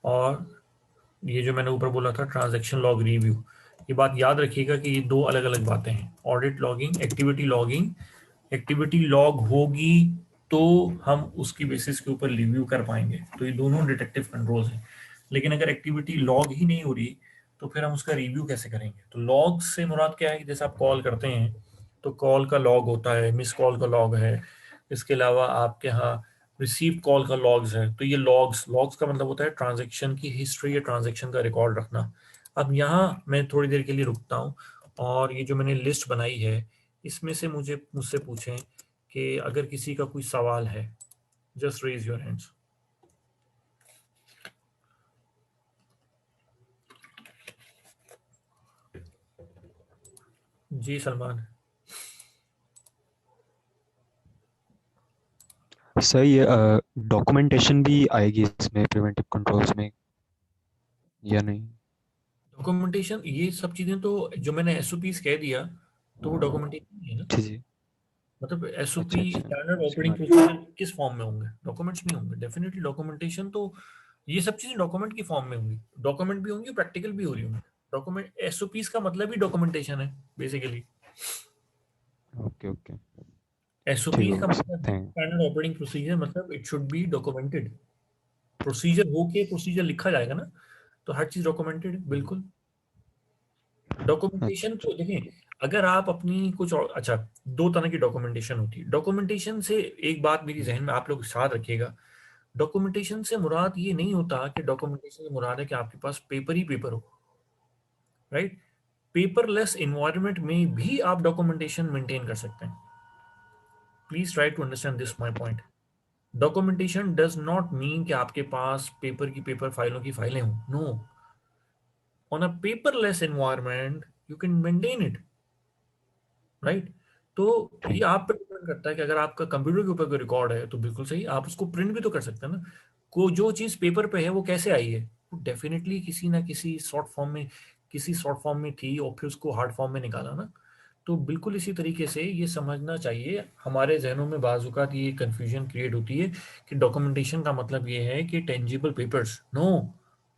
और ये जो मैंने ऊपर बोला था ट्रांजैक्शन लॉग रिव्यू, ये बात याद रखिएगा कि ये दो अलग अलग बातें हैं। Audit logging, activity logging, activity log होगी तो हम उसकी बेसिस के ऊपर रिव्यू कर पाएंगे, तो ये दोनों डिटेक्टिव कंट्रोल्स हैं। लेकिन अगर एक्टिविटी लॉग ही नहीं हो रही तो फिर हम उसका रिव्यू कैसे करेंगे? तो लॉग से मुराद क्या है कि जैसे आप कॉल करते हैं तो कॉल का लॉग होता है, मिस कॉल का लॉग है। इसके अलावा आपके यहाँ रिसीव कॉल का लॉग्स है, तो ये लॉग्स का मतलब होता है ट्रांजैक्शन की हिस्ट्री या ट्रांजैक्शन का रिकॉर्ड रखना। अब यहाँ मैं थोड़ी देर के लिए रुकता हूँ और ये जो मैंने लिस्ट बनाई है इसमें से मुझसे पूछें कि अगर किसी का कोई सवाल है, जस्ट रेज योर हैंड्स। जी सलमान। सर ये डॉक्यूमेंटेशन भी आएगी इसमें प्रिवेंटिव कंट्रोल्स में या नहीं? डॉक्यूमेंटेशन ये सब चीजें तो जो मैंने एसओपीज कह दिया तो वो डॉक्यूमेंटेशन नहीं है ना। जी जी। मतलब एसओपी अच्छा स्टैंडर्ड ऑपरेटिंग समझ प्रोसीजर किस फॉर्म में होंगे? डॉक्यूमेंट्स में होंगे डेफिनेटली। डॉक्यूमेंटेशन तो ये सब चीजें डॉक्यूमेंट की फॉर्म में होंगी, डॉक्यूमेंट भी होंगी, प्रैक्टिकल भी हो रही होंगी। डॉक्यूमेंट एसओपीज का मतलब ही डॉक्यूमेंटेशन है बेसिकली। ओके ओके एसओपीज ठीक का है मतलब थैंक स्टैंडर्ड ऑपरेटिंग प्रोसीजर, मतलब it should be documented. Procedure होके प्रोसीजर लिखा जाएगा ना, तो हर चीज डॉक्यूमेंटेड है बिल्कुल। डॉक्यूमेंटेशन तो देखें, अगर आप अपनी कुछ अच्छा, दो तरह की डॉक्यूमेंटेशन होती है। डॉक्यूमेंटेशन से एक बात मेरी जहन में आप लोग याद रखिएगा, डॉक्यूमेंटेशन से मुराद ये नहीं होता कि डॉक्यूमेंटेशन से मुराद है कि आपके पास पेपर ही पेपर हो, राइट। पेपरलेस इन्वायरमेंट में भी आप डॉक्यूमेंटेशन मेंटेन कर सकते हैं। Please try to understand this my point. Documentation does not mean कि आपके पास पेपर की पेपर फाइलों की फाइलें हों, no. On a paperless environment you can maintain it, right. तो ये आप पर डिपेंड करता है कि अगर आपका कंप्यूटर के ऊपर कोई रिकॉर्ड है तो बिल्कुल सही, आप उसको प्रिंट भी तो कर सकते हैं ना। को जो चीज पेपर पे है वो कैसे आई है? वो डेफिनेटली किसी ना किसी शॉर्ट फॉर्म में थी और फिर उसको हार्ड फॉर्म में निकाला ना। तो बिल्कुल इसी तरीके से ये समझना चाहिए। हमारे जहनों में बाजुकात ये कंफ्यूजन क्रिएट होती है कि डॉक्यूमेंटेशन का मतलब ये है कि टेंजिबल पेपर्स, नो।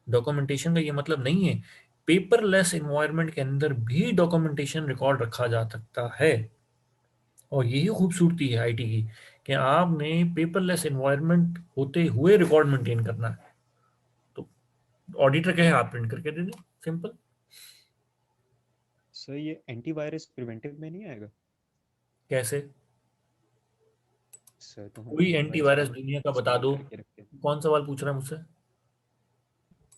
डॉक्यूमेंटेशन का ये मतलब नहीं है। पेपरलेस एनवायरनमेंट के अंदर भी डॉक्यूमेंटेशन रिकॉर्ड रखा जा सकता है, और यही खूबसूरती है आईटी की कि आपने पेपरलेस एनवायरनमेंट होते हुए रिकॉर्ड मेंटेन करना है। तो ऑडिटर कहे आप प्रिंट करके दे दें, सिंपल। सर ये एंटीवायरस प्रिवेंटिव में नहीं आएगा? कैसे? सर तो हम कोई एंटीवायरस को दुनिया का बता इंस्टॉल दो। करके रखते हैं। कौन सवाल पूछ रहा है मुझसे?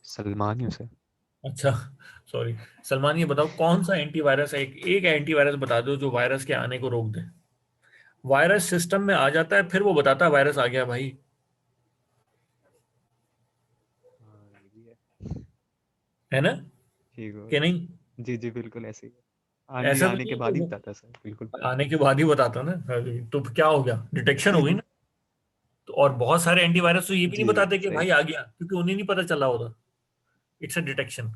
सलमान ही सर। अच्छा सॉरी सलमान, ये बताओ कौन सा एंटीवायरस है, एक एंटीवायरस बता दो जो वायरस के आने को रोक दे। वायरस सिस्टम में आ जाता है फिर वो बताता है वायरस आ गया भाई, हाँ ये भी है। है ना ठीक हो कि नहीं? जी जी बिल्कुल ऐसे ही ऐसा तो आने नहीं के है बाद कि ही वो बताता है सर बिल्कुल। आने के बाद ही बताता ना, तो क्या हो गया, डिटेक्शन हो गई ना। तो और बहुत सारे एंटीवायरस तो ये भी नहीं जी बताते कि सही। भाई आ गया, क्योंकि उन्हें नहीं पता चला होता। It's a detection.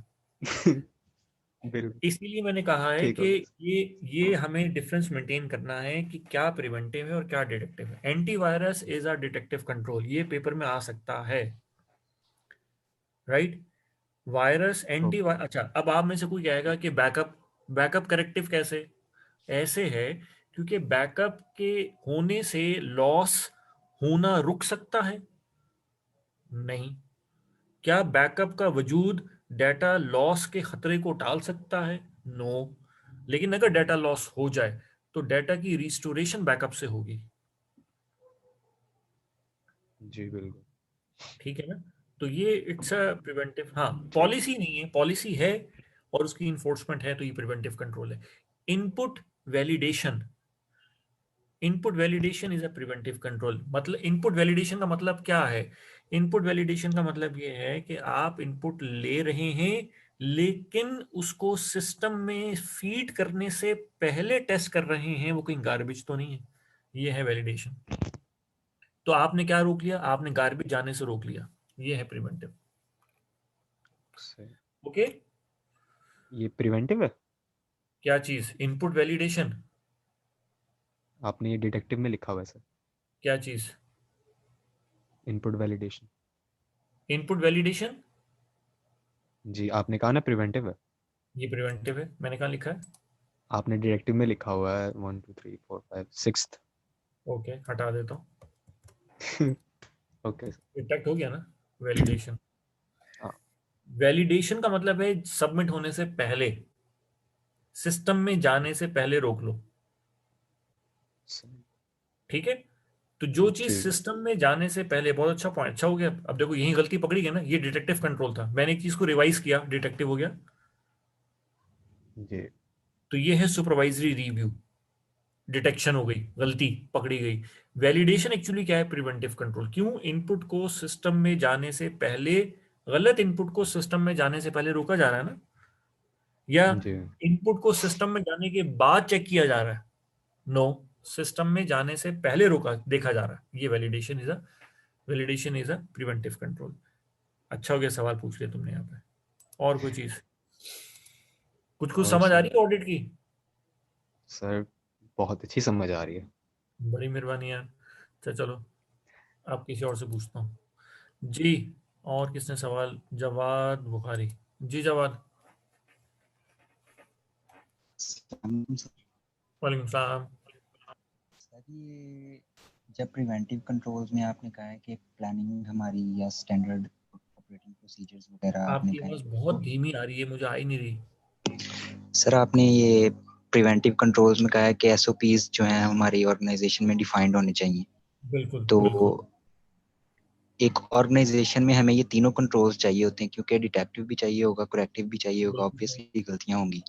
बिल्कुल इसीलिए मैंने कहा है ठीक कि हो गया। ये हमें डिफरेंस मेंटेन करना है कि क्या प्रिवेंटिव है और क्या डिटेक्टिव है। Antivirus is a detective control, ये पेपर में आ सकता है, राइट। वायरस एंटी ओके अच्छा, अब आप में से कोई कहेगा कि बैकअप बैकअप करेक्टिव कैसे? ऐसे है क्योंकि बैकअप के होने से लॉस होना रुक सकता है? नहीं। क्या बैकअप का वजूद डेटा लॉस के खतरे को टाल सकता है? नो। लेकिन अगर डेटा लॉस हो जाए तो डेटा की रिस्टोरेशन बैकअप से होगी, जी बिल्कुल ठीक है ना। तो ये इट्स अ प्रिवेंटिव, हाँ ठीक। पॉलिसी नहीं है, पॉलिसी है और उसकी इन्फोर्समेंट है, तो ये प्रिवेंटिव कंट्रोल है। Input validation, input validation is a preventive control. मतलब इनपुट वैलिडेशन का मतलब क्या है? इनपुट वैलिडेशन का मतलब ये है कि आप इनपुट ले रहे हैं लेकिन उसको सिस्टम में फीड करने से पहले टेस्ट कर रहे हैं वो कहीं गार्बेज तो नहीं है। ये है वैलिडेशन। तो आपने क्या रोक लिया? आपने गार्बेज जाने से रोक लिया, ये है प्रिवेंटिव। सही। ओके। ये प्रिवेंटिव है? क्या चीज? Input validation. आपने ये डिटेक्टिव में लिखा हुआ है सर, क्या चीज? Input validation. इनपुट वैलिडेशन जी आपने कहा ना प्रिवेंटिव है, ये प्रिवेंटिव है, मैंने कहा लिखा है। आपने डिटेक्टिव में लिखा हुआ है 1 2 3 4 5 6th। ओके हटा देता हूँ। ओके डिटेक्ट हो गया ना वैलिडेशन। हाँ वैलिडेशन का मतलब है सबमिट होने से पहले, सिस्टम में जाने से पहले रोक लो, सही। ठीक है। तो जो चीज जी सिस्टम में जाने से पहले, बहुत अच्छा पॉइंट, अच्छा हो गया। अब देखो यही गलती पकड़ी गई ना, ये डिटेक्टिव कंट्रोल था, मैंने एक चीज को रिवाइज किया, डिटेक्टिव हो गया। जी तो ये है सुपरवाइजरी रिव्यू, डिटेक्शन हो गई, गलती पकड़ी गई। वैलिडेशन एक्चुअली क्या है? Preventive control. क्यों? इनपुट को सिस्टम में जाने से पहले, गलत इनपुट को सिस्टम में जाने से पहले रोका जा रहा है ना, या जी इनपुट को सिस्टम में जाने के बाद चेक किया जा रहा है? नो, सिस्टम में जाने से पहले रोका, देखा जा रहा है। ये validation is a preventive control. अच्छा हो गया सवाल पूछ लिया तुमने यहाँ पे। और कोई चीज कुछ कुछ और समझ आ सर, रही है ऑडिट की? सर बहुत अच्छी समझ आ रही है। बड़ी मेहरबानी यार। अच्छा चलो, आप किसी और से पूछता हूँ जी। और किसने सवाल? जवाद बुखारी जी। जवाद, वालेकुम सलाम। सर ये जब प्रिवेंटिव कंट्रोल्स में आपने कहा है कि प्लानिंग हमारी या स्टैंडर्ड ऑपरेटिंग प्रोसीजर्स वगैरह आपने आपकी कहा आवाज है, बहुत धीमी आ रही है, मुझे आ ही नहीं रही। सर आपने ये प्रिवेंटिव कंट्रोल्स में कहा है कि एसओपीज जो हैं हमारी ऑर्गेनाइजेशन में डिफाइंड होने चाहिए। बिल्कुल तो बिल्कुल एक ऑर्गेनाइजेशन में हमें ये तीनों कंट्रोल्स चाहिए होते हैं, क्योंकि डिटेक्टिव भी चाहिए होगा, करेक्टिव भी चाहिए होगा, बिल्कुल ऑब्वियसली गलतियां होंगी।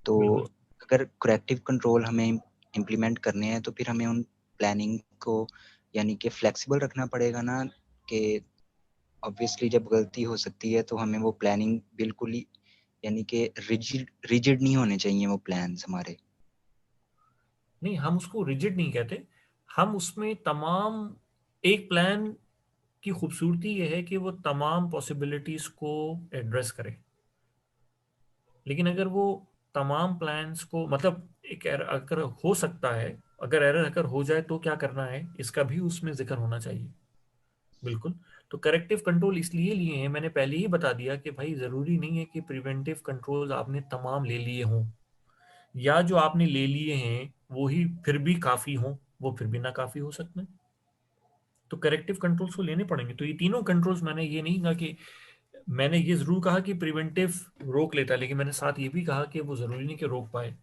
तो बिल्कुल। अगर करेक्टिव कंट्रोल हमें इम्प्लीमेंट करने हैं तो फिर हमें उन प्लानिंग को यानी कि फ्लेक्सिबल रखना पड़ेगा ना, कि ऑब्वियसली जब गलती हो सकती है तो हमें वो प्लानिंग बिल्कुल ही यानी कि रिजिड नहीं होने चाहिए वो प्लान्स हमारे। नहीं, हम उसको रिजिड नहीं कहते, हम उसमें तमाम, एक प्लान की खूबसूरती यह है कि वो तमाम पॉसिबिलिटीज को एड्रेस करे। लेकिन अगर वो तमाम प्लान्स को, मतलब एक अगर हो सकता है, अगर एरर अगर हो जाए तो क्या करना है, इसका भी उसमें जिक्र होना चाहिए। बिल्कुल। तो करेक्टिव कंट्रोल इसलिए लिए हैं, मैंने पहले ही बता दिया कि भाई जरूरी नहीं है कि प्रिवेंटिव कंट्रोल्स आपने तमाम ले लिए हों, या जो आपने ले लिए हैं वो ही फिर भी काफी हों, वो फिर भी ना काफी हो सकते हैं। तो करेक्टिव कंट्रोल्स को लेने पड़ेंगे। तो ये तीनों कंट्रोल्स, मैंने ये नहीं कहा कि, मैंने ये जरूर कहा कि प्रिवेंटिव रोक लेता है, लेकिन मैंने साथ ये भी कहा कि वो जरूरी नहीं कि रोक पाए।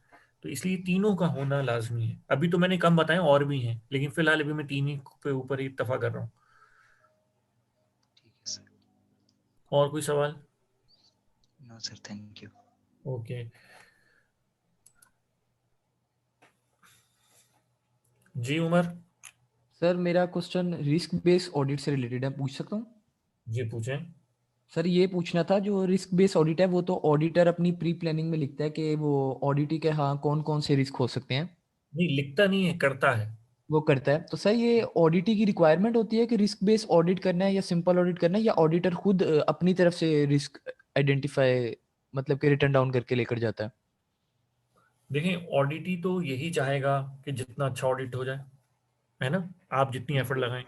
तो इसलिए तीनों का होना लाजमी है। अभी तो मैंने कम बताए, और भी हैं, लेकिन फिलहाल अभी मैं तीन ही पे ऊपर ही इत्तफा कर रहा हूँ। ठीक है सर। और कोई सवाल? No sir, thank you. Okay जी। उमर सर मेरा क्वेश्चन रिस्क बेस्ड ऑडिट से रिलेटेड है, पूछ सकता हूँ? जी पूछें। सर ये पूछना था, जो रिस्क बेस्ड ऑडिट है वो तो ऑडिटर अपनी प्री प्लानिंग में लिखता है कि वो ऑडिट के हाँ कौन कौन से रिस्क हो सकते हैं, नहीं, लिखता नहीं है, करता है। वो करता है। तो सर ये ऑडिटी की रिक्वायरमेंट होती है कि रिस्क बेस्ड ऑडिट करना है या सिंपल ऑडिट करना है, या ऑडिटर खुद अपनी तरफ से रिस्क आइडेंटिफाई मतलब कि रिटर्न डाउन करके लेकर जाता है? देखें, ऑडिटी तो यही चाहेगा कि जितना अच्छा ऑडिट हो जाए, है ना, आप जितनी एफर्ट लगाएं।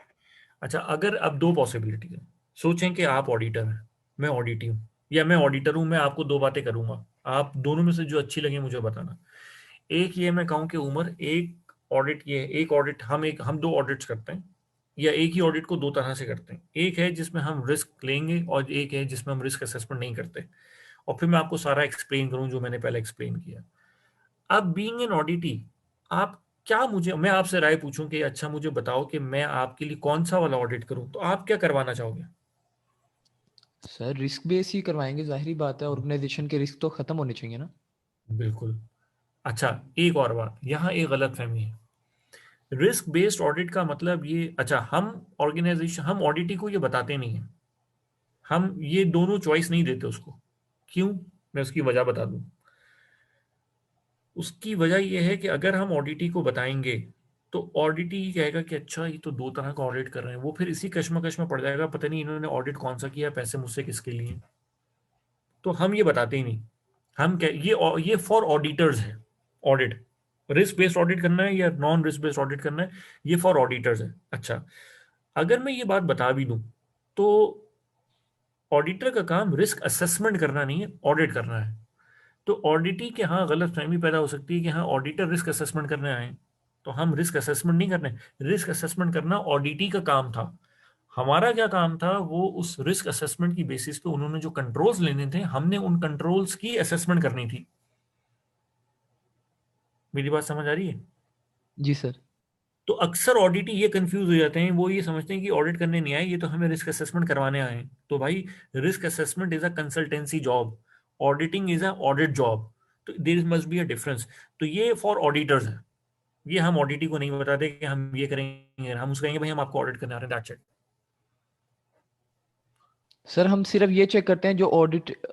अच्छा, अगर अब दो पॉसिबिलिटी है, सोचें कि आप ऑडिटर हैं, मैं ऑडिटी हूँ, या मैं ऑडिटर हूँ, मैं आपको दो बातें करूंगा, आप दोनों में से जो अच्छी लगे मुझे बताना। एक ये मैं कहूँ कि उमर, एक ऑडिट ये है, एक ऑडिट हम दो ऑडिट्स करते हैं, या एक ही ऑडिट को दो तरह से करते हैं। एक है जिसमें हम रिस्क लेंगे, और एक है जिसमें हम रिस्क असेसमेंट नहीं करते। और फिर मैं आपको सारा एक्सप्लेन करूँ जो मैंने पहले एक्सप्लेन किया। अब बीइंग एन ऑडिटी, आप क्या, मुझे, मैं आपसे राय पूछूं कि अच्छा मुझे बताओ कि मैं आपके लिए कौन सा वाला ऑडिट करूं, तो आप क्या करवाना चाहोगे? सर रिस्क बेस ही करवाएंगे, जाहिर बात है, ऑर्गेनाइजेशन के रिस्क तो खत्म होने चाहिए ना। बिल्कुल। अच्छा, एक और बात, यहाँ एक गलत फहमी है। रिस्क बेस्ड ऑडिट का मतलब ये, अच्छा, हम ऑडिटी को ये बताते नहीं है, हम ये दोनों चॉइस नहीं देते उसको। क्यों? मैं उसकी वजह बता दूं। उसकी वजह यह है कि अगर हम ऑडिटी को बताएंगे तो ऑडिटी ही कहेगा कि अच्छा ये तो दो तरह का ऑडिट कर रहे हैं, वो फिर इसी कश्मकश में पड़ जाएगा, पता नहीं इन्होंने ऑडिट कौन सा किया, पैसे मुझसे किसके लिए। तो हम ये बताते ही नहीं। हम क्या, ये फॉर ऑडिटर्स है ऑडिट। रिस्क बेस्ड ऑडिट करना है या नॉन रिस्क बेस्ड ऑडिट करना है, ये फॉर ऑडिटर्स है। अच्छा, अगर मैं ये बात बता भी दूं तो ऑडिटर का काम रिस्क असेसमेंट करना नहीं है, ऑडिट करना है। तो ऑडिटी के यहाँ गलत फहमी पैदा हो सकती है कि हाँ ऑडिटर रिस्क असेसमेंट करने आए, तो हम रिस्क असेसमेंट नहीं करने। रिस्क असेसमेंट करना ऑडिटी का काम था। हमारा क्या काम था, वो उस रिस्क असेसमेंट की बेसिस पे उन्होंने जो कंट्रोल्स लेने थे, हमने उन कंट्रोल्स की असेसमेंट करनी थी। मेरी बात समझ आ रही है? जी सर। तो अक्सर ऑडिटी ये कंफ्यूज हो जाते हैं, वो ये समझते हैं कि ऑडिट करने नहीं आए, ये तो हमें रिस्क असेसमेंट करवाने आए हैं। तो भाई risk assessment is a consultancy job, auditing is a audit job, तो there must be a difference. तो ये फॉर ऑडिटर्स है, ये हम ऑडिटी को नहीं बताते कि हम ये करेंगे, हम उसको कहेंगे भाई हम आपको ऑडिट करने आ रहे हैं, दैट्स इट। सर हम सिर्फ ये चेक करते हैं जो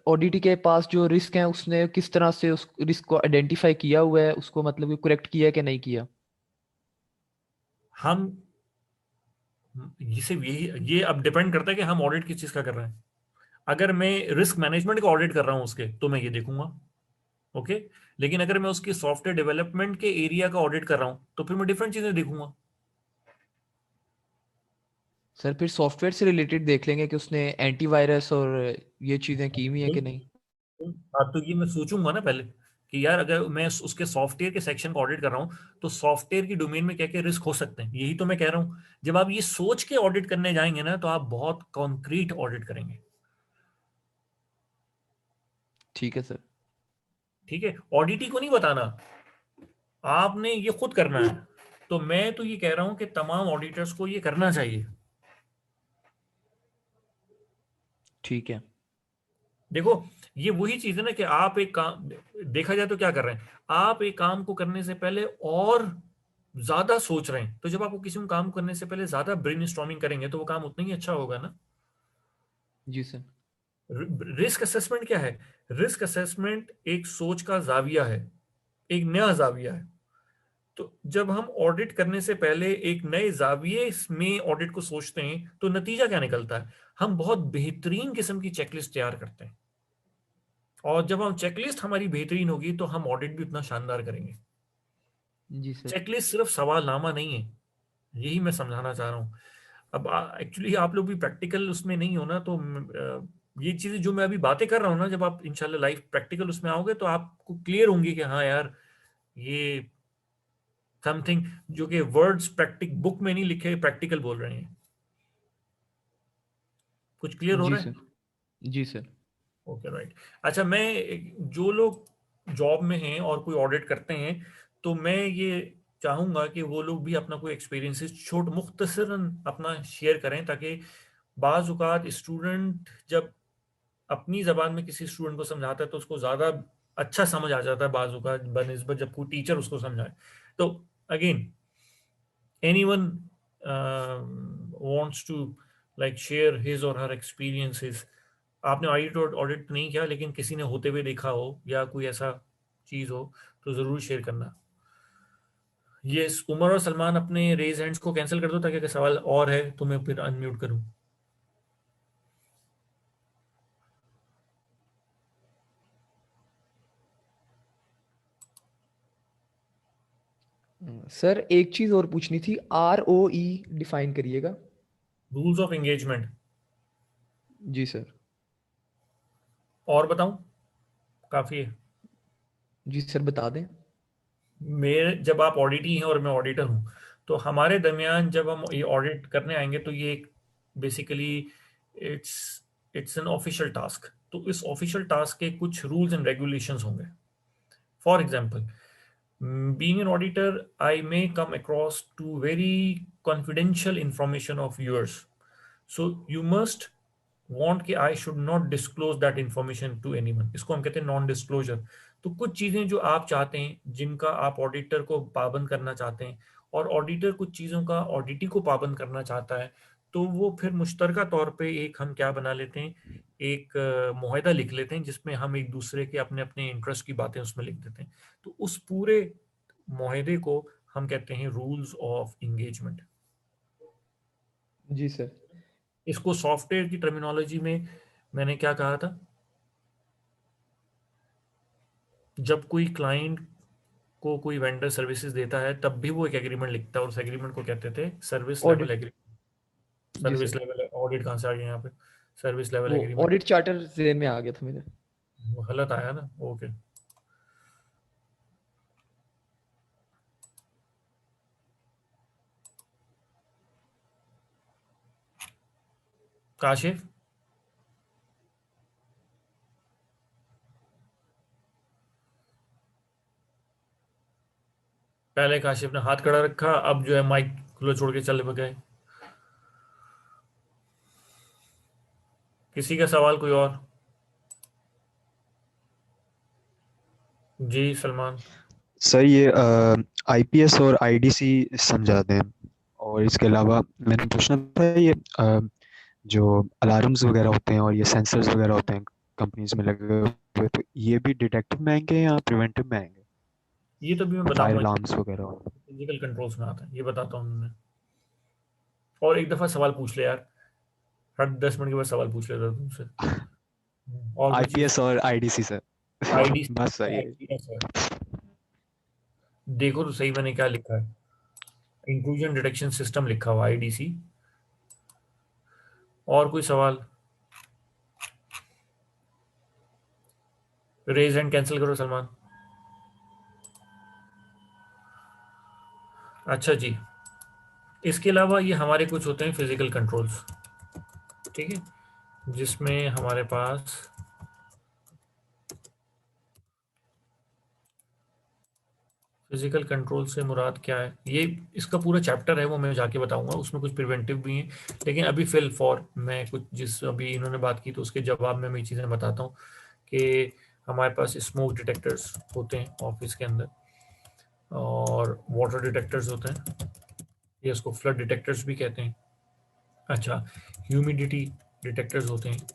ऑडिट के पास जो रिस्क है उसने किस तरह से उस रिस्क को आइडेंटिफाई किया हुआ है, उसको मतलब कि करेक्ट किया है कि नहीं किया। हम ये अब डिपेंड करता है कि हम ऑडिट किस चीज का कर रहे हैं। अगर मैं रिस्क मैनेजमेंट का ऑडिट कर रहा हूं उसके, तो मैं ये देखूंगा, ओके। लेकिन अगर मैं उसकी सॉफ्टवेयर डेवलपमेंट के एरिया का ऑडिट कर रहा हूं, तो फिर मैं डिफरेंट चीजें देखूंगा। सर फिर सॉफ्टवेयर से रिलेटेड देख लेंगे कि उसने एंटीवायरस और ये चीजें की हुई हैं कि नहीं। हाँ, तो ये मैं सोचूंगा ना पहले कि यार अगर मैं उसके सॉफ्टवेयर के सेक्शन को ऑडिट कर रहा हूँ, तो सॉफ्टवेयर की डोमेन में क्या क्या रिस्क हो सकते हैं, यही तो मैं कह रहा हूँ। जब आप ये सोच के ऑडिट करने जाएंगे ना, तो आप बहुत कॉन्क्रीट ऑडिट करेंगे। ठीक है सर। ठीक है, ऑडिटी को नहीं बताना, आपने ये खुद करना है। तो मैं तो ये कह रहा हूं कि तमाम ऑडिटर्स को ये करना चाहिए। ठीक है। देखो, ये वही चीज है ना कि आप एक काम, देखा जाए तो क्या कर रहे हैं, आप एक काम को करने से पहले और ज्यादा सोच रहे हैं। तो जब आपको किसी काम करने से पहले ज्यादा ब्रेनस्टॉर्मिंग करेंगे, तो वो काम उतना ही अच्छा होगा ना। जी सर। रिस्क असेसमेंट क्या है? रिस्क असेसमेंट एक सोच का जाविया है, एक नया जाविया है। तो जब हम ऑडिट करने से पहले एक नए जाविये में ऑडिट को सोचते हैं, तो नतीजा क्या निकलता है? हम बहुत बेहतरीन किस्म की चेकलिस्ट तैयार करते हैं, और जब हम चेकलिस्ट हमारी बेहतरीन होगी, तो हम ऑडिट भी उतना शानदार करेंगे। जी सर। चेकलिस्ट सिर्फ सवालनामा नहीं है, यही मैं समझाना चाह रहा हूँ। अब एक्चुअली आप लोग भी प्रैक्टिकल उसमें नहीं हो ना, तो ये चीजें जो मैं अभी बातें कर रहा हूँ ना, जब आप इंशाल्लाह लाइफ प्रैक्टिकल उसमें आओगे, तो आपको क्लियर होंगे कि हाँ यार, ये समथिंग जो कि वर्ड्स प्रैक्टिक बुक में नहीं लिखे, प्रैक्टिकल बोल रहे हैं। कुछ क्लियर हो जी रहा है? सर। जी सर। Okay, right. अच्छा, जो लोग जॉब में हैं और कोई ऑडिट करते हैं, तो मैं ये चाहूंगा कि वो लोग भी अपना कोई एक्सपीरियंसेस मुख्तसरन अपना शेयर करें, ताकि बाज़ औक़ात स्टूडेंट जब अपनी ज़बान में किसी स्टूडेंट को समझाता है, तो उसको ज़्यादा अच्छा समझ आ जाता है बाज़ औक़ात बनिस्बत जब कोई टीचर उसको समझाए। तो again, anyone wants to like share his or her experiences? आपने ऑडिट नहीं किया, लेकिन किसी ने होते हुए देखा हो, या कोई ऐसा चीज हो, तो जरूर शेयर करना। ये उमर और सलमान, अपने रेज हैंड्स को कैंसिल कर दो, ताकि अगर सवाल और है तो मैं फिर अनम्यूट करूं। सर एक चीज और पूछनी थी, ROE डिफाइन करिएगा। Rules of engagement. जी सर। और बताऊं? काफी है। जी सर बता दें। मेरे जब आप ऑडिटी हैं और मैं ऑडिटर हूं, तो हमारे दरमियान जब हम ये ऑडिट करने आएंगे, तो ये basically it's it's an official task. तो इस ऑफिशियल टास्क के कुछ रूल्स एंड रेगुलेशंस होंगे। For example, being an auditor, I may come across to very confidential information of yours, so you must want कि I should not disclose that information to anyone. इसको हम कहते हैं non disclosure. तो कुछ चीजें जो आप चाहते हैं, जिनका आप ऑडिटर को पाबंद करना चाहते हैं, और ऑडिटर कुछ चीजों का ऑडिटी को पाबंद करना चाहता है, तो वो फिर मुश्तरका तौर पे एक हम क्या बना लेते हैं, एक मुआहदा लिख लेते हैं, जिसमें हम एक दूसरे के अपने अपने इंटरेस्ट की बातें उसमें लिख देते हैं। तो उस पूरे मुआहदे को हम कहते हैं रूल्स ऑफ एंगेजमेंट। जी सर। इसको सॉफ्टवेयर की टर्मिनोलॉजी में मैंने क्या कहा था, जब कोई क्लाइंट को कोई वेंडर सर्विसेज देता है, तब भी वो एक एग्रीमेंट लिखता है, और उस एग्रीमेंट को कहते थे सर्विस लेवल ऑडिट। एग्रीमेंट। जी सर्विस सर। लेवल ऑडिट कहाँ से आ गया यहाँ पे? सर्विस लेवल वो एग्रीमेंट। ऑडिट चार्टर जेन में आ गया था मेरे। वो गलत आया ना, ओके। काशिफ, पहले काशिफ ने हाथ खड़ा रखा, अब जो है माइक खुला छोड़ के चले गए। किसी का सवाल कोई और? जी सलमान। सर ये आईपीएस और आईडीसी समझा दें, और इसके अलावा मैंने पूछना था ये जो अलार्म्स वगैरह होते हैं और ये सेंसर्स वगैरह होते हैं कंपनीज में लगे हुए, तो ये भी डिटेक्टिव में आएंगे या प्रिवेंटिव में आएंगे? ये तो भी मैं फायर बताऊंगा, अलार्म्स वगैरह। फिजिकल कंट्रोल्स में आता है, ये बताता हूँ मैं। और एक दफा सवाल पूछ ले यार, हर 10 मिनट के बाद सवाल पूछ लेता तुमसे। और कुछ आईपीएस और आईडीसी सर। आईडी बस सही है। देखो तो सही मैंने क्या लिखा है, इंट्रूजन डिटेक्शन सिस्टम लिखा हुआ आईडीसी। और कोई सवाल? रेज एंड कैंसिल करो सलमान। अच्छा जी, इसके अलावा ये हमारे कुछ होते हैं फिजिकल कंट्रोल्स, ठीक है, जिसमें हमारे पास फिजिकल कंट्रोल से मुराद क्या है, ये इसका पूरा चैप्टर है, वो मैं जाके बताऊंगा। उसमें कुछ प्रिवेंटिव भी हैं, लेकिन अभी फिल फॉर मैं कुछ जिस अभी इन्होंने बात की तो उसके जवाब में मैं ये चीज़ें बताता हूँ कि हमारे पास स्मोक डिटेक्टर्स होते हैं ऑफिस के अंदर, और वाटर डिटेक्टर्स होते हैं, ये इसको फ्लड डिटेक्टर्स भी कहते हैं। अच्छा, ह्यूमिडिटी डिटेक्टर्स होते हैं,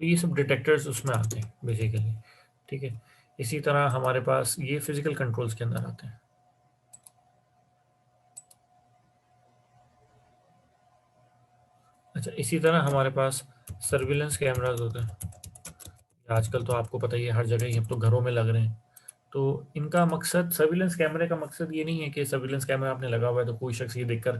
तो ये सब डिटेक्टर्स उसमें आते हैं बेसिकली, ठीक है। इसी तरह हमारे पास ये फिजिकल कंट्रोल्स के अंदर आते हैं। अच्छा, इसी तरह हमारे पास सर्विलेंस कैमराज होते हैं, आजकल तो आपको पता ही है हर जगह ही, अब तो घरों में लग रहे हैं। तो इनका मकसद, सर्विलेंस कैमरे का मकसद ये नहीं है कि सर्विलेंस कैमरा आपने लगा हुआ है तो कोई शख्स ये देखकर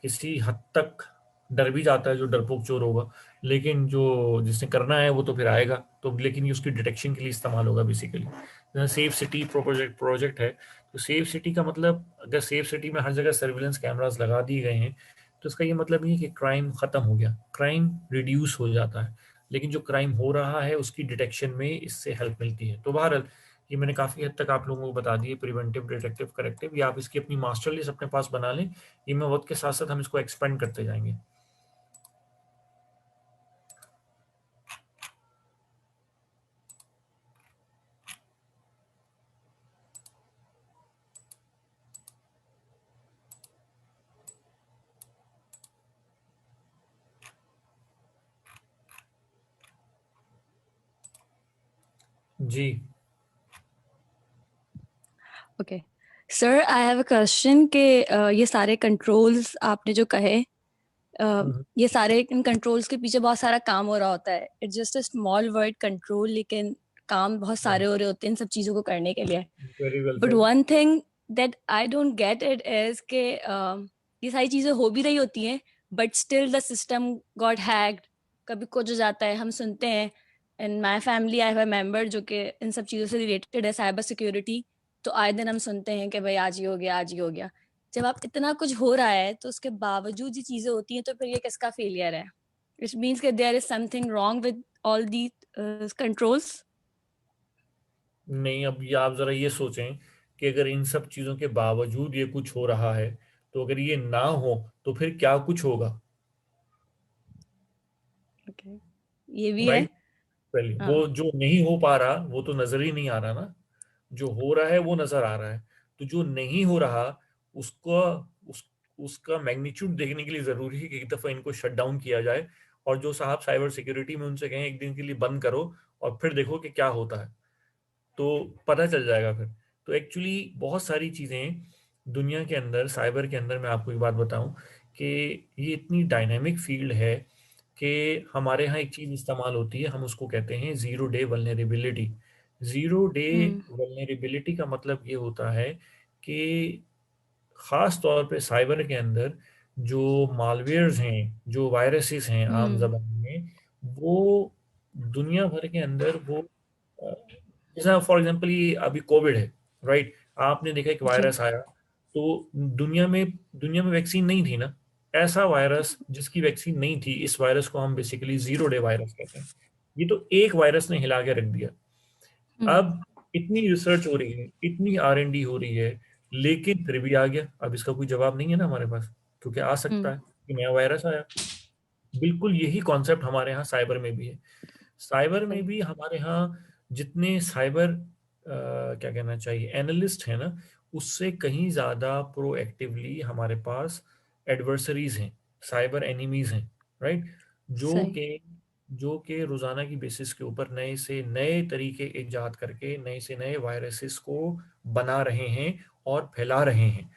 किसी हद तक डर भी जाता है जो डरपोक चोर होगा, लेकिन जो जिसने करना है वो तो फिर आएगा, तो लेकिन ये उसकी डिटेक्शन के लिए इस्तेमाल होगा बेसिकली। सेफ सिटी प्रोजेक्ट है, तो सेफ सिटी का मतलब, अगर सेफ सिटी में हर जगह सर्विलेंस कैमरास लगा दिए गए हैं तो इसका ये मतलब नहीं है कि क्राइम खत्म हो गया, क्राइम रिड्यूस हो जाता है, लेकिन जो क्राइम हो रहा है उसकी डिटेक्शन में इससे हेल्प मिलती है। तो बहरहाल ये मैंने काफ़ी हद तक आप लोगों को बता दिए, प्रिवेंटिव, डिटेक्टिव, करेक्टिव, या आप इसकी अपनी मास्टर लिस्ट अपने पास बना लें, ये मैं वक्त के साथ साथ हम इसको एक्सपेंड करते जाएंगे। जी okay sir, I have a question कि ये सारे कंट्रोल्स आपने जो कहे, ये सारे इन कंट्रोल्स के पीछे बहुत सारा काम हो रहा होता है। It's just a small word control, लेकिन काम बहुत सारे हो रहे होते हैं इन सब चीज़ों को करने के लिए। But one thing that I don't get it is के ये सारी चीज़ें हो भी रही होती हैं but still the system got hacked, कभी कुछ हो जाता है। हम सुनते हैं in my family, I have a member जो कि इन सब चीज़ों से रिलेटेड है, साइबर सिक्योरिटी, तो आए दिन हम सुनते हैं कि भाई आज ये हो गया, आज ये हो गया। जब आप इतना कुछ हो रहा है तो उसके बावजूद ये चीजें होती हैं, तो फिर ये किसका फेलियर है? इट मींस कि there is something wrong with all the controls. नहीं, अब ये आप जरा ये सोचें कि अगर इन सब चीजों के बावजूद ये कुछ हो रहा है, तो अगर ये ना हो तो फिर क्या कुछ होगा? ओके, ये भी है। राइट, पहले वो जो नहीं हो पा रहा वो तो नजर ही नहीं आ रहा ना, जो हो रहा है वो नजर आ रहा है। तो जो नहीं हो रहा उसका उसका मैग्नीट्यूड देखने के लिए जरूरी है कि एक दफा इनको शट डाउन किया जाए, और जो साहब साइबर सिक्योरिटी में उनसे कहें एक दिन के लिए बंद करो और फिर देखो कि क्या होता है, तो पता चल जाएगा फिर। तो एक्चुअली बहुत सारी चीजें दुनिया के अंदर, साइबर के अंदर, मैं आपको एक बात बताऊं कि ये इतनी डायनामिक फील्ड है कि हमारे यहाँ एक चीज इस्तेमाल होती है, हम उसको कहते हैं zero day vulnerability. Zero day vulnerability का मतलब ये होता है कि खास तौर पे साइबर के अंदर जो मालवेयर्स हैं, जो वायरसेस हैं आम जबान में, वो दुनिया भर के अंदर वो जैसा फॉर एग्जांपल ये अभी कोविड है, राइट, आपने देखा एक वायरस आया, तो दुनिया में वैक्सीन नहीं थी ना, ऐसा वायरस जिसकी वैक्सीन नहीं थी, इस वायरस को हम बेसिकली जीरो डे वायरस कहते हैं। ये तो एक वायरस ने हिला के रख दिया। अब इतनी रिसर्च हो रही है, इतनी R&D हो रही है, लेकिन फिर भी आ गया। अब इसका कोई जवाब नहीं है ना हमारे पास, क्योंकि आ सकता है कि नया वायरस आया। बिल्कुल यही कॉन्सेप्ट हमारे यहाँ साइबर में भी है। साइबर में भी हमारे यहाँ जितने साइबर क्या कहना चाहिए एनालिस्ट है ना, उससे कहीं ज्यादा प्रोएक्टिवली हमारे पास एडवर्सरीज हैं, साइबर एनिमीज हैं, राइट, जो सही। के जो के रोजाना की बेसिस के ऊपर नए से नए तरीके इजाद करके नए से नए वायरसेस को बना रहे हैं और फैला रहे हैं।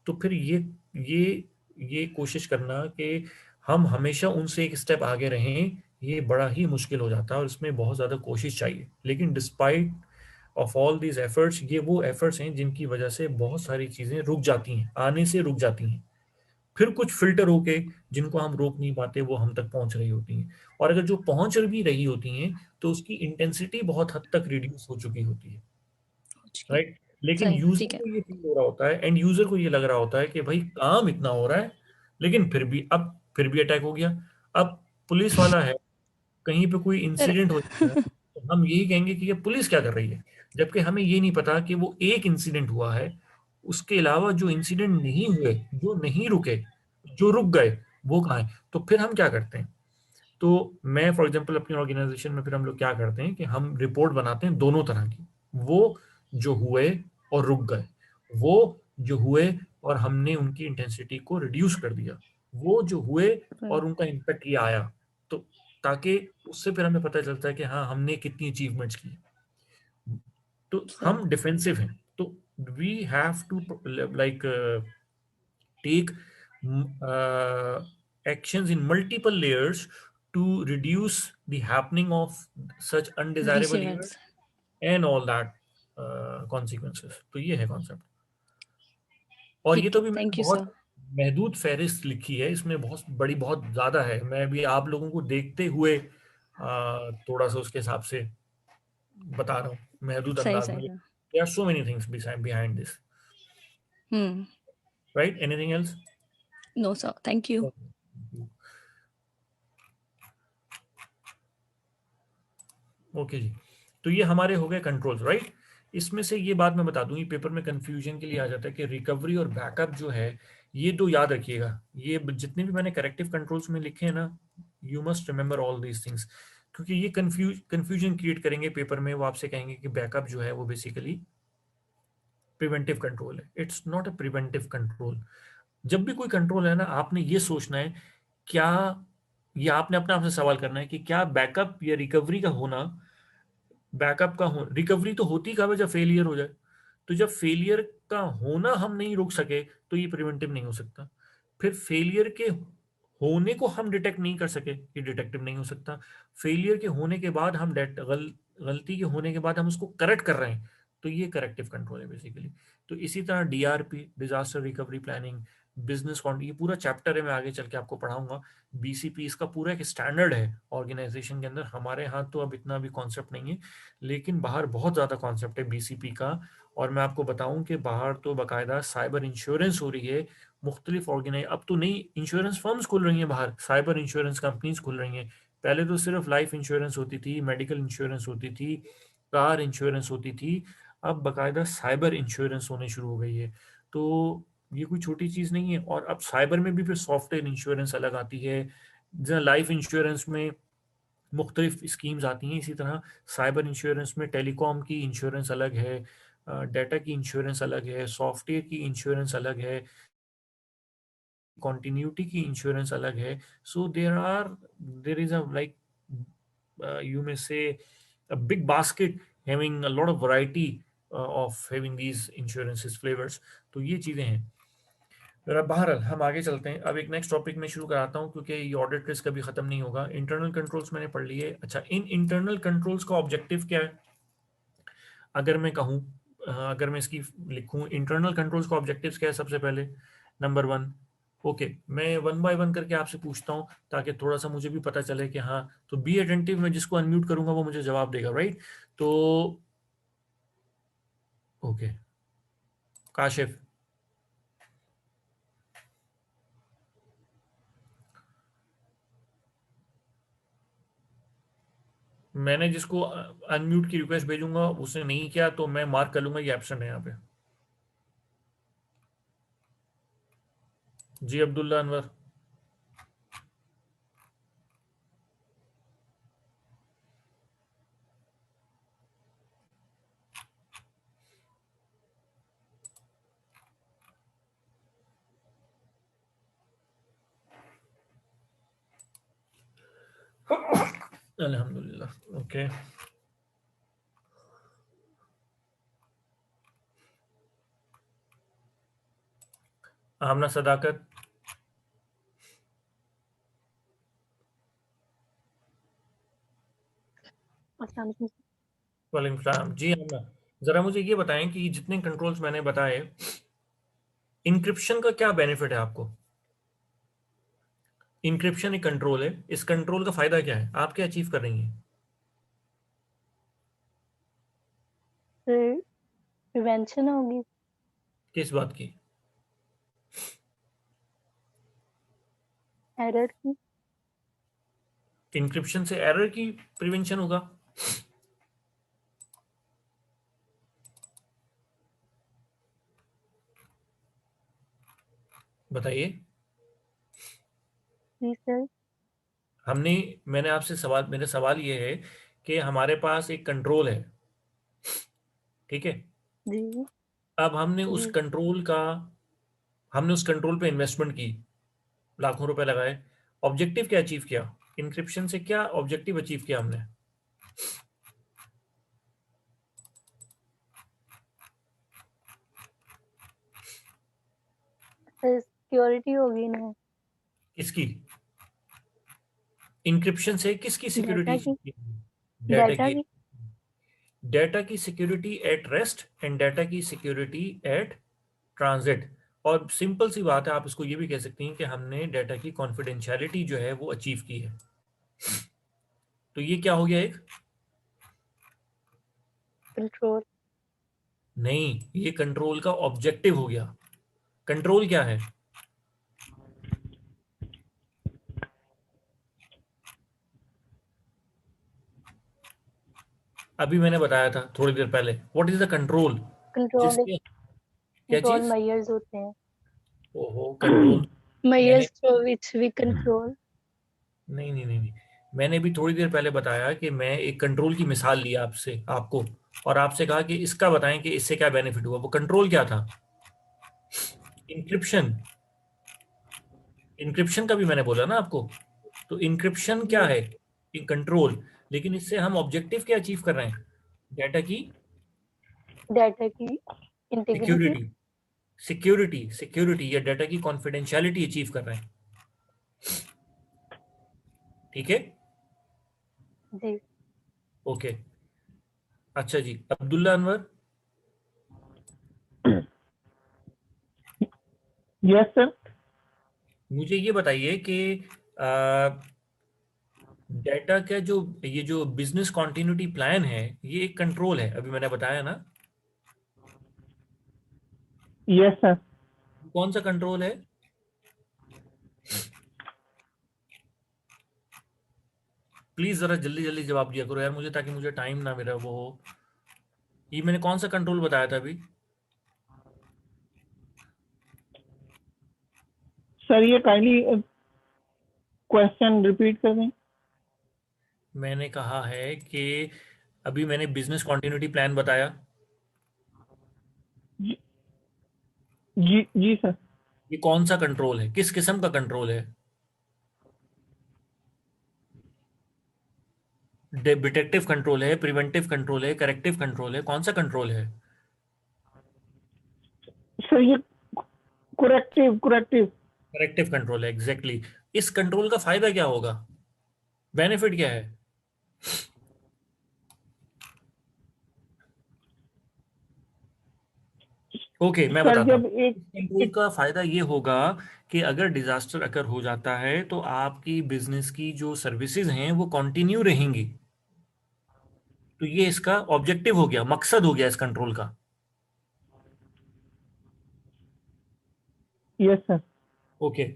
तो फिर ये कोशिश करना कि हम हमेशा उनसे एक स्टेप आगे रहें, ये बड़ा ही मुश्किल हो जाता है और इसमें बहुत ज़्यादा कोशिश चाहिए। लेकिन despite of all these efforts, ये वो एफर्ट्स हैं जिनकी वजह से बहुत सारी चीज़ें रुक जाती हैं, आने से रुक जाती हैं। फिर कुछ फिल्टर होके जिनको हम रोक नहीं पाते वो हम तक पहुंच रही होती हैं, और अगर जो पहुंच भी रही होती हैं तो उसकी इंटेंसिटी बहुत हद तक रिड्यूस हो चुकी होती है, राइट। लेकिन सही, यूजर ठीक है। को ये फील हो रहा होता है, एंड यूजर को ये लग रहा होता है कि भाई काम इतना हो रहा है, लेकिन फिर भी अटैक हो गया। अब पुलिस वाला है, कहीं पे कोई सर इंसिडेंट हो जाता है तो हम यही कहेंगे कि ये पुलिस क्या कर रही है, जबकि हमें ये नहीं पता कि वो एक इंसिडेंट हुआ है, उसके अलावा जो इंसिडेंट नहीं हुए, जो नहीं रुके, जो रुक गए, वो कहाँ है। तो फिर हम क्या करते हैं, तो मैं फॉर एग्जांपल अपनी ऑर्गेनाइजेशन में फिर हम लोग क्या करते हैं कि हम रिपोर्ट बनाते हैं दोनों तरह की, वो जो हुए और रुक गए, वो जो हुए और हमने उनकी इंटेंसिटी को रिड्यूस कर दिया, वो जो हुए और उनका इम्पैक्ट ये आया, तो ताकि उससे फिर हमें पता चलता है कि हाँ हमने कितनी अचीवमेंट्स की। तो हम डिफेंसिव हैं, तो we have to like take actions in multiple layers to reduce the happening of such these undesirable events events. and all that consequences। तो ये है कॉन्सेप्ट, और ये ठीक तो है, भी मैंने थैंक यू बहुत सर। महदूद फहरिस्त लिखी है, इसमें बहुत बड़ी बहुत ज्यादा है। मैं भी आप लोगों को देखते हुए थोड़ा सा उसके हिसाब से बता रहा हूँ महदूद सही अंदाज में। सही sir. There are so many things behind this, right? Anything else? No sir, thank you. Okay जी, तो ये हमारे हो गए कंट्रोल्स, राइट। इसमें से ये बात मैं बता दूं, ये पेपर में कंफ्यूजन के लिए आ जाता है कि रिकवरी और बैकअप जो है, ये दो याद रखिएगा। ये जितने भी मैंने करेक्टिव कंट्रोल्स में लिखे हैं ना, you must remember all these things, क्योंकि ये कंफ्यूजन क्रिएट करेंगे पेपर में। वो आपसे कहेंगे कि बैकअप जो है वो बेसिकली प्रिवेंटिव कंट्रोल है। It's not a preventive control. जब भी कोई कंट्रोल है ना, आपने ये सोचना है क्या, ये आपने अपने आप से सवाल करना है कि क्या बैकअप या रिकवरी का होना, बैकअप का हो, रिकवरी तो होती कब है, जब फेलियर हो जाए। तो जब फेलियर का होना हम नहीं रोक सके तो ये प्रिवेंटिव नहीं हो सकता। फिर फेलियर के होने को हम डिटेक्ट नहीं कर सके, ये डिटेक्टिव नहीं हो सकता। फेलियर के होने के बाद हम गलती के होने के बाद हम उसको करेक्ट कर रहे हैं, तो ये करेक्टिव कंट्रोल है बेसिकली। तो इसी तरह DRP, disaster recovery planning, business कॉन्ड, ये पूरा चैप्टर है, मैं आगे चल के आपको पढ़ाऊंगा। BCP इसका पूरा एक स्टैंडर्ड है ऑर्गेनाइजेशन के अंदर। हमारे यहाँ तो अब इतना भी कॉन्सेप्ट नहीं है, लेकिन बाहर बहुत ज़्यादा कॉन्सेप्ट है BCP का। और मैं आपको बताऊं कि बाहर तो बाकायदा साइबर इंश्योरेंस हो रही है, मुख्तलिफ ऑर्गेनाइज, अब तो नई इंश्योरेंस फर्म्स खुल रही हैं बाहर, साइबर इंश्योरेंस कंपनीज खुल रही हैं। पहले तो सिर्फ लाइफ इंश्योरेंस होती थी, मेडिकल इंश्योरेंस होती थी, कार इंश्योरेंस होती थी, अब बाकायदा साइबर इंश्योरेंस होने शुरू हो गई है। तो ये कोई छोटी चीज़ नहीं है। और अब साइबर में भी फिर सॉफ्टवेयर इंश्योरेंस अलग आती है, जहाँ लाइफ इंश्योरेंस में मुख्तलिफ स्कीम्स आती हैं, इसी तरह साइबर इंश्योरेंस में टेलीकॉम की इंश्योरेंस अलग है, डाटा की इंश्योरेंस अलग है, सॉफ्टवेयर की इंश्योरेंस अलग है, continuity की इंश्योरेंस अलग है। सो there is a like you may say a big basket having a lot of variety of having these insurances flavors। तो ये चीजें हैं। जरा बहरहाल हम आगे चलते हैं। अब एक नेक्स्ट टॉपिक में शुरू कराता हूँ, क्योंकि ये ऑडिट रिस्क कभी खत्म नहीं होगा। इंटरनल कंट्रोल्स मैंने पढ़ लिए। अच्छा, इन इंटरनल कंट्रोल्स का ऑब्जेक्टिव क्या है, अगर मैं कहूँ, अगर मैं इसकी लिखूँ इंटरनल कंट्रोल्स का ऑब्जेक्टिव्स क्या है, सबसे पहले नंबर 1। ओके, मैं वन बाय वन करके आपसे पूछता हूँ ताकि थोड़ा सा मुझे भी पता चले कि हाँ। तो बी अटेंटिव, मैं जिसको अनम्यूट करूंगा वो मुझे जवाब देगा, राइट। तो ओके, काशिफ, मैंने जिसको अनम्यूट की रिक्वेस्ट भेजूंगा उसने नहीं किया तो मैं मार्क कर लूंगा ये एब्सेंट है यहाँ पे। जी अब्दुल्ला अनवर। अल्हम्दुलिल्लाह। ओके आमना सदाकत। वालेकुम सलाम। जी आमना, जरा मुझे ये बताएं कि जितने कंट्रोल्स मैंने बताए, इंक्रिप्शन का क्या बेनिफिट है आपको? इंक्रिप्शन एक कंट्रोल है, इस कंट्रोल का फायदा क्या है? आप क्या अचीव कर रही हैं? प्रिवेंशन होगी। किस बात की? एरर की। इंक्रिप्शन से एरर की प्रिवेंशन होगा? बताइए। जी सर। मैंने आपसे सवाल, मेरा सवाल ये है कि हमारे पास एक कंट्रोल है, ठीक है? जी अब हमने जी उस कंट्रोल पे इन्वेस्टमेंट की, लाखों रुपए लगाए, ऑब्जेक्टिव क्या अचीव किया? इंक्रिप्शन से क्या ऑब्जेक्टिव अचीव किया हमने? सिक्योरिटी होगी ना। किसकी? इंक्रिप्शन से किसकी डाटा सिक्योरिटी? की। डाटा डाटा की। की। डाटा की security at rest and data की सिक्योरिटी एट ट्रांजिट। और सिंपल सी बात है, आप इसको ये भी कह सकती हैं कि हमने डाटा की कॉन्फिडेंशियलिटी जो है वो अचीव की है। तो ये क्या हो गया? एक कंट्रोल। नहीं, ये कंट्रोल का ऑब्जेक्टिव हो गया। कंट्रोल क्या है? अभी मैंने बताया था थोड़ी देर पहले, what is the control? Control जिसके क्या कंट्रोल चीज? मेजर्स होते हैं। ओहो, कंट्रोल। मैंने measures through which we control. नहीं नहीं नहीं नहीं, मैंने भी थोड़ी देर पहले बताया कि मैं एक कंट्रोल की मिसाल ली आपसे, आपको, और आपसे कहा कि इसका बताएं कि इससे क्या बेनिफिट हुआ। वो कंट्रोल क्या था? इंक्रिप्शन। इंक्रिप्शन का भी मैंने बोला ना आपको। तो इंक्रिप्शन क्या है? कंट्रोल। लेकिन इससे हम ऑब्जेक्टिव क्या अचीव कर रहे हैं? डाटा की डाटा की इंटीग्रिटी। सिक्योरिटी। सिक्योरिटी या डाटा की कॉन्फिडेंशियलिटी अचीव कर रहे हैं, ठीक है? जी ओके। अच्छा जी, अब्दुल्ला अनवर। Yes sir. मुझे ये बताइए कि डाटा का ये जो बिजनेस कॉन्टिन्यूटी प्लान है, ये एक कंट्रोल है, अभी मैंने बताया ना। Yes sir. कौन सा कंट्रोल है? प्लीज जरा जल्दी जल्दी जवाब दिया करो यार मुझे, ताकि मुझे टाइम ना मेरा वो हो। ये मैंने कौन सा कंट्रोल बताया था अभी? सर ये काइंडली क्वेश्चन रिपीट कर दें। मैंने कहा है कि अभी मैंने बिजनेस कॉन्टिन्यूटी प्लान बताया। जी जी सर। ये कौन सा कंट्रोल है? किस किस्म का कंट्रोल है? डिटेक्टिव कंट्रोल है, प्रिवेंटिव कंट्रोल है, करेक्टिव कंट्रोल है? कौन सा कंट्रोल है? सर ये करेक्टिव करेक्टिव करेक्टिव कंट्रोल है, एग्जैक्टली। इस कंट्रोल का फायदा क्या होगा? बेनिफिट क्या है? ओके, मैं सर बताता जब हूँ। इस कंट्रोल का फायदा ये होगा कि अगर डिजास्टर अगर हो जाता है तो आपकी बिजनेस की जो सर्विसेज हैं वो कंटिन्यू रहेंगी। तो ये इसका ऑब्जेक्टिव हो गया, मकसद हो गया इस कंट्रोल का। Yes sir. ओके,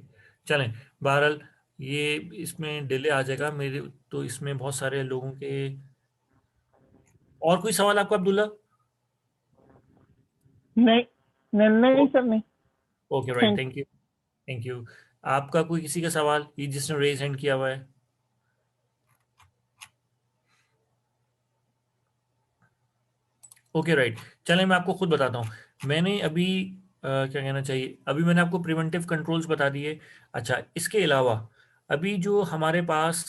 चलें। बहरहाल ये इसमें डिले आ जाएगा मेरे, तो इसमें बहुत सारे लोगों के और कोई सवाल आपका अब्दुल्ला? नहीं नहीं सर नहीं। Okay right, thank you thank you. आपका कोई किसी का सवाल, ये जिसने रेज हैंड किया हुआ है? ओके राइट, चलें मैं आपको खुद बताता हूँ। मैंने अभी क्या कहना चाहिए, अभी मैंने आपको प्रिवेंटिव कंट्रोल्स बता दिए। अच्छा, इसके अलावा अभी जो हमारे पास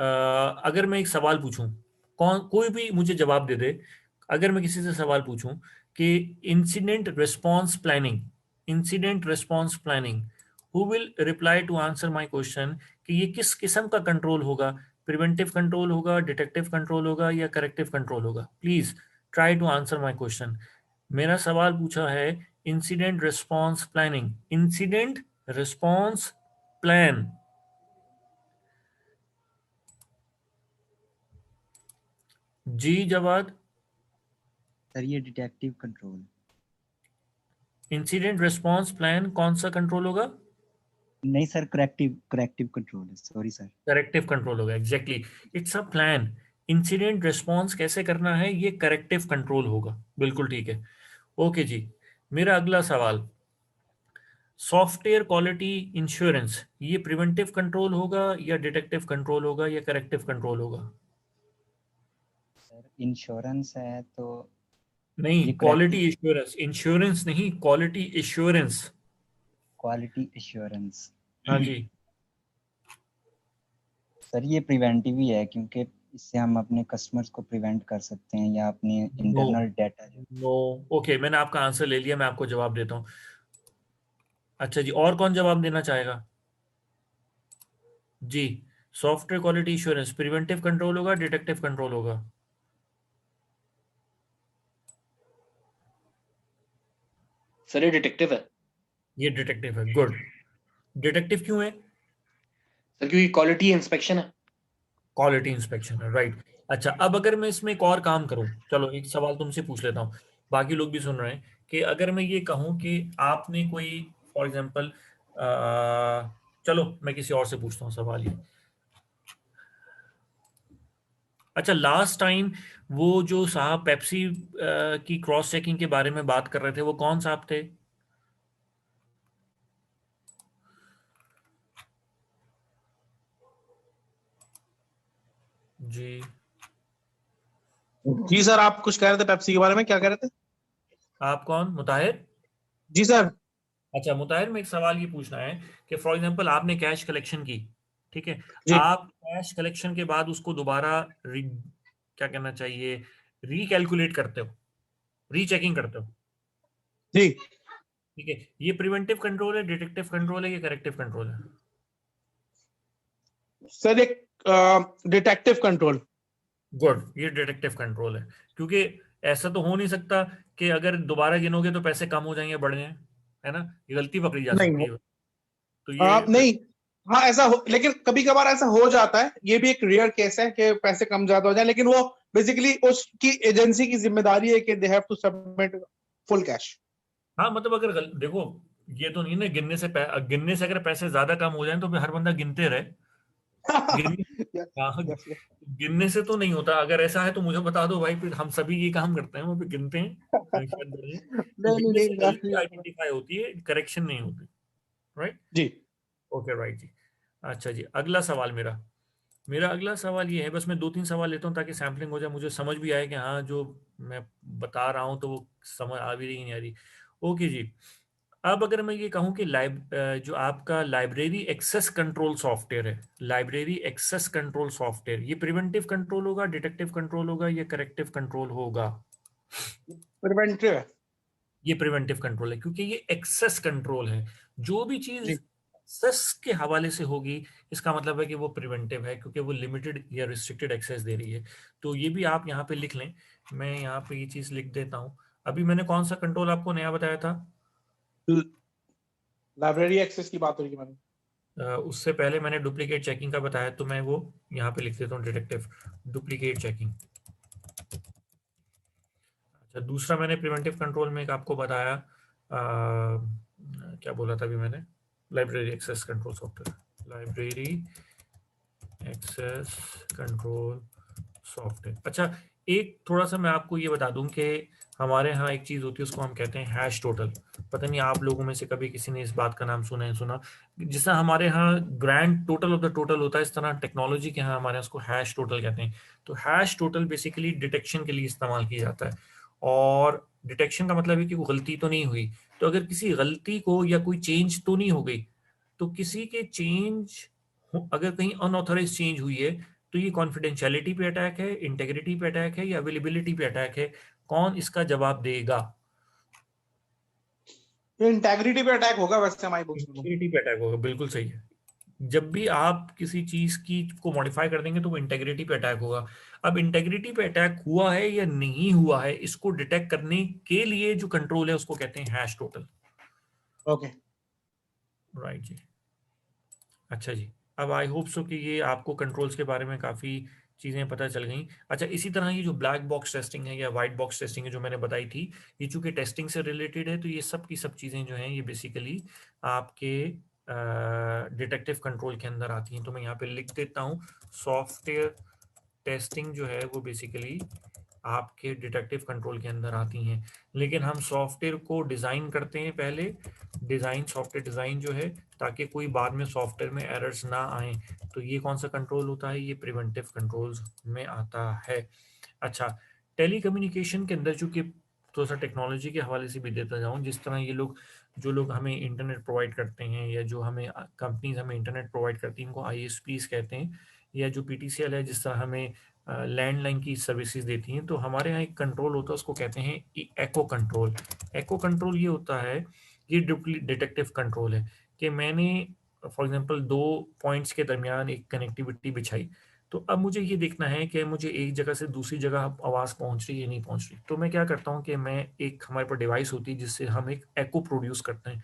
अगर मैं एक सवाल पूछूं, कोई भी मुझे जवाब दे दे, अगर मैं किसी से सवाल पूछूं कि incident response planning, who will reply to answer my question कि ये किस किस्म का कंट्रोल होगा, प्रिवेंटिव कंट्रोल होगा, डिटेक्टिव कंट्रोल होगा या करेक्टिव कंट्रोल होगा? Please try to answer my question. मेरा सवाल पूछा है incident response planning, incident response plan. जी जवाद। सर ये detective control. Incident response plan कौन सा कंट्रोल होगा? नहीं सर, करेक्टिव कंट्रोल है, सॉरी सर। करेक्टिव कंट्रोल होगा, exactly, it's a plan. Incident response कैसे करना है, ये करेक्टिव कंट्रोल होगा, बिल्कुल ठीक है। ओके जी, मेरा अगला सवाल, सॉफ्टवेयर क्वालिटी इंश्योरेंस, ये प्रिवेंटिव कंट्रोल होगा या डिटेक्टिव कंट्रोल होगा या करेक्टिव कंट्रोल होगा? सर इंश्योरेंस है तो नहीं, क्वालिटी एश्योरेंस, इंश्योरेंस नहीं, क्वालिटी एश्योरेंस। क्वालिटी एश्योरेंस, हाँ जी सर ये प्रिवेंटिव ही है, क्योंकि इससे हम अपने कस्टमर्स को प्रिवेंट कर सकते हैं या अपने इंटरनल डाटा। नो ओके, मैंने आपका आंसर ले लिया, मैं आपको जवाब देता हूँ। अच्छा जी, और कौन जवाब देना चाहेगा? जी, software quality insurance preventive control होगा, डिटेक्टिव कंट्रोल होगा? सर ये डिटेक्टिव है। ये डिटेक्टिव है, गुड। डिटेक्टिव क्यों है? सर क्योंकि क्वालिटी इंस्पेक्शन है। क्वालिटी इंस्पेक्शन है, राइट। अच्छा, अब अगर मैं इसमें एक और काम करूं, चलो एक सवाल तुमसे पूछ लेता हूं, बाकी लोग भी सुन रहे हैं, कि अगर मैं ये कहूं कि आपने कोई फॉर एग्जांपल, चलो मैं किसी और से पूछता हूं सवाल ये। अच्छा, लास्ट टाइम वो जो साहब पेप्सी की क्रॉस चेकिंग के बारे में बात कर रहे थे, वो कौन साहब थे? जी जी सर, आप कुछ कह रहे थे पेप्सी के बारे में, क्या कह रहे थे? आप कौन? मुताहिर? जी सर। अच्छा मुताहिर, में एक सवाल ये पूछना है कि फॉर एग्जांपल आपने कैश कलेक्शन की, ठीक है, जी। आप कैश कलेक्शन के बाद उसको दोबारा क्या कहना चाहिए, रिकैलकुलेट करते हो, रीचेकिंग करते हो, जी ठीक है, ये प्रिवेंटिव कंट्रोल है, डिटेक्टिव कंट्रोल है, ये करेक्टिव कंट्रोल है? सर एक डिटेक्टिव कंट्रोल। गुड, ये डिटेक्टिव कंट्रोल है, क्योंकि ऐसा तो हो नहीं सकता कि अगर दोबारा गिनोगे तो पैसे कम हो जाएंगे, बढ़ जाए, है ना, ये गलती पकड़ी जा सकती है, तो ये नहीं, हाँ ऐसा हो, लेकिन कभी कभार ऐसा हो जाता है, ये भी एक रेयर केस है कि पैसे कम ज्यादा हो जाए, लेकिन वो बेसिकली उसकी एजेंसी की जिम्मेदारी है कि they have to submit full cash. हाँ मतलब अगर देखो, ये तो नहीं ना गिनने से अगर पैसे ज्यादा कम हो जाए तो फिर हर बंदा गिनते रहे, हाँ, गिनने से तो नहीं होता। अगर ऐसा है तो मुझे बता दो भाई, फिर हम सभी ये काम करते हैं, वो भी गिनते हैं, शायद बढ़ जाए। तो गिनने से गलती आइडेंटिफाई होती है, करेक्शन नहीं होती, राइट जी। ओके राइट जी। अच्छा जी, अगला सवाल मेरा अगला सवाल ये है, बस मैं 2-3 सवाल लेता हूँ ताकि सैम्पलिंग हो जाए, मुझे समझ भी आए कि हाँ जो मैं बता रहा हूँ तो वो समझ आ भी रही नहीं आ रही। ओके जी, अब अगर मैं ये कहूँ कि जो आपका लाइब्रेरी एक्सेस कंट्रोल सॉफ्टवेयर है, लाइब्रेरी एक्सेस कंट्रोल सॉफ्टवेयर, ये प्रिवेंटिव कंट्रोल होगा, डिटेक्टिव कंट्रोल होगा, ये करेक्टिव कंट्रोल होगा? प्रिवेंटिव है। ये प्रिवेंटिव कंट्रोल है, क्योंकि ये एक्सेस कंट्रोल है, जो भी चीज एक्सेस के हवाले से होगी इसका मतलब है कि वो प्रिवेंटिव है, क्योंकि वो लिमिटेड या रिस्ट्रिक्टेड एक्सेस दे रही है। तो ये भी आप यहाँ पे लिख लें, मैं यहाँ पे ये चीज लिख देता हूँ। अभी मैंने कौन सा कंट्रोल आपको नया बताया था? लाइब्रेरी एक्सेस की बात हो रही है मैंने। उससे पहले मैंने डुप्लीकेट चेकिंग का बताया, तो मैं वो यहाँ पे लिख देता हूँ, डिटेक्टिव डुप्लीकेट चेकिंग। अच्छा, दूसरा मैंने प्रिवेंटिव कंट्रोल में एक आपको बताया, क्या बोला था अभी मैंने, library access control software, library access control software. अच्छा, एक थोड़ा सा मैं आपको ये बता दूं कि हमारे यहाँ एक चीज होती है, उसको हम कहते हैं हैश टोटल। पता नहीं आप लोगों में से कभी किसी ने इस बात का नाम सुना है? सुना? जिस तरह हमारे यहाँ grand total of the total होता है, इस तरह टेक्नोलॉजी के यहाँ हमारे यहाँ उसको हैश टोटल कहते हैं। तो हैश टोटल बेसिकली डिटेक्शन के लिए इस्तेमाल किया जाता है, और डिटेक्शन का मतलब है कि कोई गलती तो नहीं हुई। तो अगर किसी गलती को या कोई चेंज तो नहीं हो गई, तो किसी के चेंज अगर कहीं अनऑथराइज चेंज हुई है, तो ये कॉन्फिडेंशियलिटी पे अटैक है, इंटेग्रिटी पे अटैक है, या अवेलेबिलिटी पे अटैक है? कौन इसका जवाब देगा? इंटेग्रिटी पे अटैक होगा वैसे हमारी बुक्स में। इंटेग्रिटी पे अटैक होगा, बिल्कुल सही है। जब भी आप किसी चीज की को मॉडिफाई कर देंगे तो वो इंटेग्रिटी पे अटैक होगा। अब इंटेग्रिटी पे अटैक हुआ है या नहीं हुआ है, इसको डिटेक्ट करने के लिए जो कंट्रोल है उसको कहते हैं हैश टोटल। ओके, राइट जी। अच्छा जी, अब आई होप सो कि ये आपको कंट्रोल्स के बारे में काफ़ी चीज़ें पता चल गई। अच्छा, इसी तरह ये जो ब्लैक बॉक्स टेस्टिंग है या वाइट बॉक्स टेस्टिंग है जो मैंने बताई थी, ये चूंकि टेस्टिंग से रिलेटेड है, तो ये सब की सब चीज़ें जो हैं ये बेसिकली आपके डिटेक्टिव कंट्रोल के अंदर आती हैं। तो मैं यहाँ पे लिख देता हूँ, सॉफ्टवेयर टेस्टिंग जो है वो बेसिकली आपके डिटेक्टिव कंट्रोल के अंदर आती हैं। लेकिन हम सॉफ्टवेयर को डिज़ाइन करते हैं पहले, डिज़ाइन, सॉफ्टवेयर डिज़ाइन जो है, ताकि कोई बाद में सॉफ्टवेयर में एरर्स ना आए। तो ये कौन सा कंट्रोल होता है? ये प्रिवेंटिव कंट्रोल्स में आता है। अच्छा, टेलीकम्युनिकेशन के अंदर चूंकि थोड़ा सा टेक्नोलॉजी के हवाले से भी देता जाऊँ, जिस तरह ये लोग जो लोग हमें इंटरनेट प्रोवाइड करते हैं या जो हमें कंपनीज हमें इंटरनेट प्रोवाइड करती हैं, इनको ISPs कहते हैं, या जो PTCL है जिस तरह हमें लैंडलाइन की सर्विसेज देती हैं, तो हमारे यहाँ एक कंट्रोल होता है, उसको कहते हैं एको कंट्रोल। एको कंट्रोल ये होता है, ये डिटेक्टिव कंट्रोल है कि मैंने फॉर एग्जांपल 2 पॉइंट्स के दरमियान एक कनेक्टिविटी बिछाई, तो अब मुझे ये देखना है कि मुझे एक जगह से दूसरी जगह आवाज़ पहुंच रही है नहीं पहुंच रही। तो मैं क्या करता हूँ कि मैं एक हमारे पास डिवाइस होती है जिससे हम एक एको प्रोड्यूस करते हैं।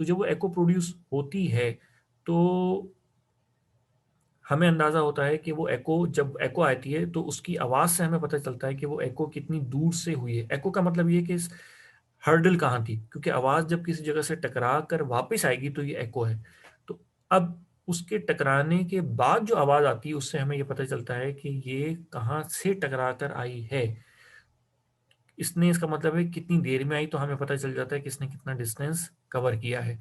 तो जब वो एको प्रोड्यूस होती है तो हमें अंदाजा होता है कि वो एको, जब एको आती है तो उसकी आवाज से हमें पता चलता है कि वो एको कितनी दूर से हुई है। एको का मतलब ये कि हर्डल कहाँ थी, क्योंकि आवाज जब किसी जगह से टकरा कर वापस आएगी तो ये एको है। तो अब उसके टकराने के बाद जो आवाज आती है उससे हमें ये पता चलता है कि ये कहाँ से टकरा कर आई है। इसने, इसका मतलब है कितनी देर में आई, तो हमें पता चल जाता है कि इसने कितना डिस्टेंस कवर किया है।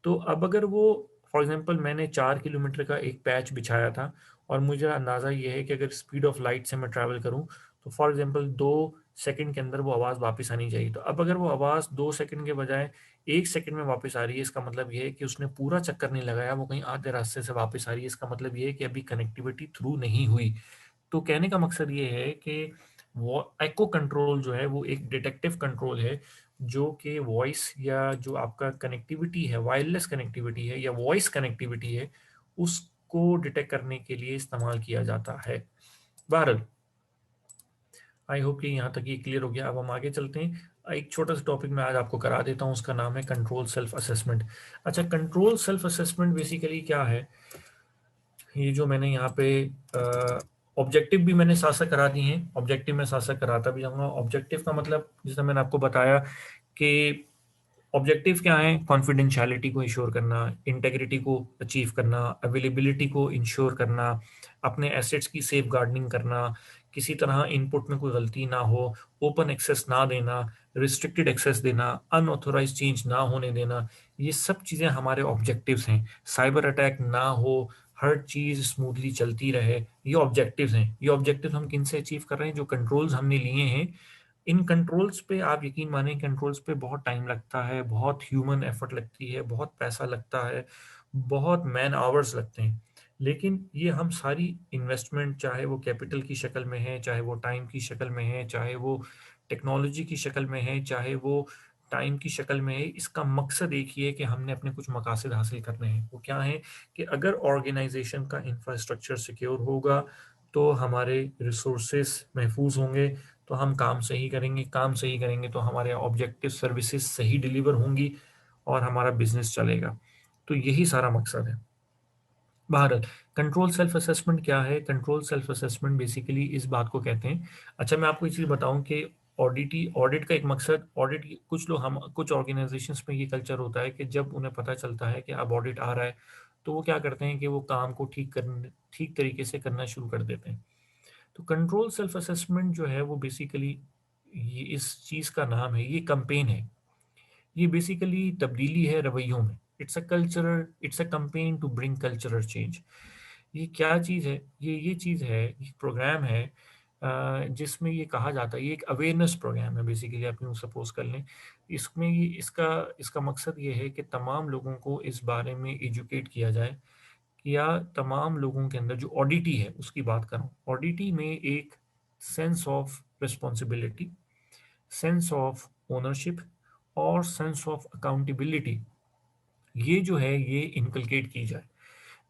तो अब अगर वो फॉर एग्जांपल मैंने 4 किलोमीटर का एक पैच बिछाया था और मुझे अंदाज़ा ये है कि अगर स्पीड ऑफ लाइट से मैं ट्रैवल करूं तो फॉर एग्जांपल 2 सेकंड के अंदर वो आवाज़ वापस आनी चाहिए। तो अब अगर वो आवाज़ 2 सेकंड के बजाय 1 सेकंड में वापस आ रही है, इसका मतलब ये है कि उसने पूरा चक्कर नहीं लगाया, वो कहीं आधे रास्ते से वापस आ रही है। इसका मतलब ये है कि अभी कनेक्टिविटी थ्रू नहीं हुई। तो कहने का मकसद ये है कि वो एको कंट्रोल जो है वो एक डिटेक्टिव कंट्रोल है, जो कि वॉइस या जो आपका कनेक्टिविटी है, वायरलेस कनेक्टिविटी है या वॉइस कनेक्टिविटी है, उसको डिटेक्ट करने के लिए इस्तेमाल किया जाता है। बहरहाल आई होप कि यहाँ तक ये क्लियर हो गया। अब हम आगे चलते हैं। एक छोटा सा टॉपिक मैं आज आपको करा देता हूँ, उसका नाम है कंट्रोल सेल्फ असेसमेंट। अच्छा, कंट्रोल सेल्फ असेसमेंट बेसिकली क्या है? ये जो मैंने यहाँ पे ऑब्जेक्टिव भी मैंने साथ साथ करा दी हैं, ऑब्जेक्टिव में साथ साथ कराता भी जाऊंगा। ऑब्जेक्टिव का मतलब जैसे मैंने आपको बताया कि ऑब्जेक्टिव क्या है? कॉन्फिडेंशियलिटी को इंश्योर करना, इंटेग्रिटी को अचीव करना, अवेलेबिलिटी को इंश्योर करना, अपने एसेट्स की सेफ गार्डनिंग करना, किसी तरह इनपुट में कोई गलती ना हो, ओपन एक्सेस ना देना, रिस्ट्रिक्टेड एक्सेस देना, अनऑथोराइज चेंज ना होने देना, ये सब चीज़ें हमारे ऑब्जेक्टिव्स हैं। साइबर अटैक ना हो, हर चीज़ स्मूथली चलती रहे, ये ऑब्जेक्टिव्स हैं। ये ऑब्जेक्टिव हम किन से अचीव कर रहे हैं? जो कंट्रोल्स हमने लिए हैं, इन कंट्रोल्स पे आप यकीन माने, कंट्रोल्स पे बहुत टाइम लगता है, बहुत ह्यूमन एफर्ट लगती है, बहुत पैसा लगता है, बहुत मैन आवर्स लगते हैं। लेकिन ये हम सारी इन्वेस्टमेंट, चाहे वो कैपिटल की शक्ल में है, चाहे वो टाइम की शक्ल में है, चाहे वो टेक्नोलॉजी की शक्ल में है, चाहे वो टाइम की शक्ल में है, इसका मकसद एक ही है कि हमने अपने कुछ मकासद हासिल करने हैं। वो क्या है कि अगर ऑर्गेनाइजेशन का इंफ्रास्ट्रक्चर सिक्योर होगा तो हमारे रिसोर्सेस महफूज होंगे, तो हम काम सही करेंगे, काम सही करेंगे तो हमारे ऑब्जेक्टिव सर्विसेज सही डिलीवर होंगी और हमारा बिजनेस चलेगा। तो यही सारा मकसद है। बहरहाल, कंट्रोल सेल्फ असेसमेंट क्या है? कंट्रोल सेल्फ असेसमेंट बेसिकली इस बात को कहते हैं। अच्छा, मैं आपको एक चीज़ बताऊं कि ऑडिट का एक मकसद, ऑडिट कुछ ऑर्गेनाइजेशंस में ये कल्चर होता है कि जब उन्हें पता चलता है कि अब ऑडिट आ रहा है तो वो क्या करते हैं कि वो काम को ठीक तरीके से करना शुरू कर देते हैं। तो कंट्रोल सेल्फ असेसमेंट जो है वो बेसिकली ये इस चीज़ का नाम है, ये कैंपेन है, ये बेसिकली तब्दीली है रवैयों में। It's a campaign to bring cultural change. ये क्या चीज़ है? ये चीज़ है, ये प्रोग्राम है जिसमें ये कहा जाता है, ये एक अवेयरनेस प्रोग्राम है बेसिकली, आप यूँ सपोज कर लें। इसमें ये इसका मकसद ये है कि तमाम लोगों को इस बारे में एजुकेट किया जाए, या तमाम लोगों के अंदर जो ऑडिटी है उसकी बात कर रहा हूँ। ऑडिटी में एक sense of responsibility, sense of ownership और सेंस ऑफ अकाउंटेबिलिटी, ये जो है ये इनकलकेट की जाए।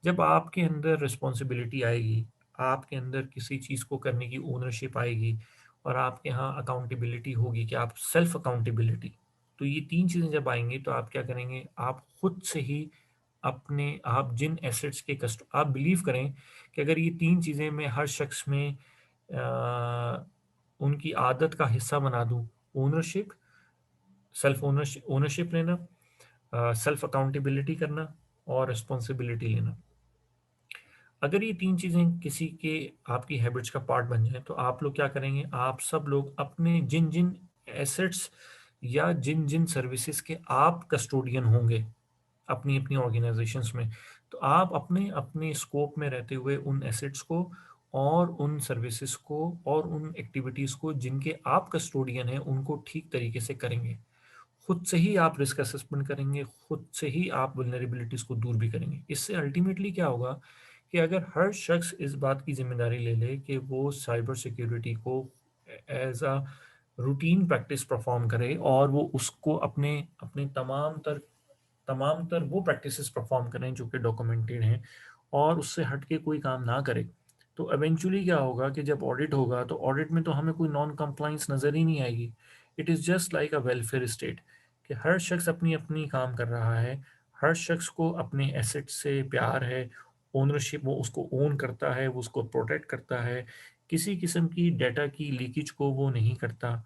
जब आपके अंदर रिस्पॉन्सिबिलिटी आएगी, आपके अंदर किसी चीज़ को करने की ओनरशिप आएगी, और आपके यहाँ अकाउंटेबिलिटी होगी कि आप सेल्फ अकाउंटेबिलिटी, तो ये 3 चीज़ें जब आएंगी तो आप क्या करेंगे, आप खुद से ही अपने आप जिन एसेट्स के आप बिलीव करें कि अगर ये 3 चीज़ें मैं हर शख्स में उनकी आदत का हिस्सा बना दूँ, ओनरशिप, सेल्फ ओनरशिप लेना, सेल्फ अकाउंटेबिलिटी करना और रिस्पॉन्सिबिलिटी लेना, अगर ये 3 चीज़ें किसी के आपकी हैबिट्स का पार्ट बन जाए तो आप लोग क्या करेंगे, आप सब लोग अपने जिन जिन एसेट्स या जिन जिन सर्विसेज के आप कस्टोडियन होंगे अपनी अपनी ऑर्गेनाइजेशंस में, तो आप अपने अपने स्कोप में रहते हुए उन एसेट्स को और उन सर्विसेज को और उन एक्टिविटीज़ को जिनके आप कस्टोडियन हैं उनको ठीक तरीके से करेंगे। खुद से ही आप रिस्क असेसमेंट करेंगे, खुद से ही आप वल्नरेबिलिटीज़ को दूर भी करेंगे। इससे अल्टीमेटली क्या होगा कि अगर हर शख्स इस बात की जिम्मेदारी ले ले कि वो साइबर सिक्योरिटी को as a routine practice perform करे और वो उसको अपने अपने तमाम तर वो प्रैक्टिसेस परफॉर्म करें जो कि डॉक्यूमेंटेड हैं, और उससे हट के कोई काम ना करे, तो एवेंचुअली क्या होगा कि जब ऑडिट होगा तो ऑडिट में तो हमें कोई नॉन कंप्लाइंस नज़र ही नहीं आएगी। It is just like a welfare state कि हर शख्स अपनी अपनी काम कर रहा है, हर शख्स को अपने एसेट से प्यार है, ओनरशिप, वो उसको ओन करता है, वो उसको प्रोटेक्ट करता है, किसी किस्म की डाटा की लीकेज को वो नहीं करता।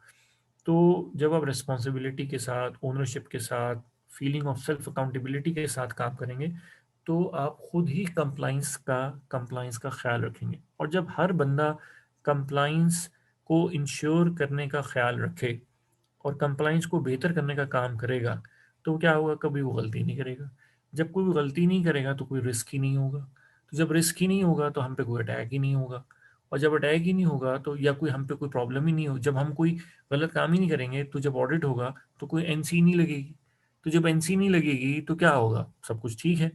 तो जब आप रिस्पॉन्सिबिलिटी के साथ, ओनरशिप के साथ, फीलिंग ऑफ सेल्फ अकाउंटेबिलिटी के साथ काम करेंगे तो आप खुद ही कंप्लाइंस का ख्याल रखेंगे। और जब हर बंदा कंप्लाइंस को इंश्योर करने का ख्याल रखे और कंप्लाइंस को बेहतर करने का काम करेगा तो क्या होगा, कभी वो गलती नहीं करेगा। जब कोई गलती नहीं करेगा तो कोई रिस्क ही नहीं होगा, तो जब रिस्क ही नहीं होगा तो हम पे कोई अटैक ही नहीं होगा, और जब अटैक ही नहीं होगा तो या कोई हम पे कोई प्रॉब्लम ही नहीं हो, जब हम कोई गलत काम ही नहीं करेंगे तो जब ऑडिट होगा तो कोई एनसी नहीं लगेगी, तो जब एनसी नहीं लगेगी तो क्या होगा, सब कुछ ठीक है,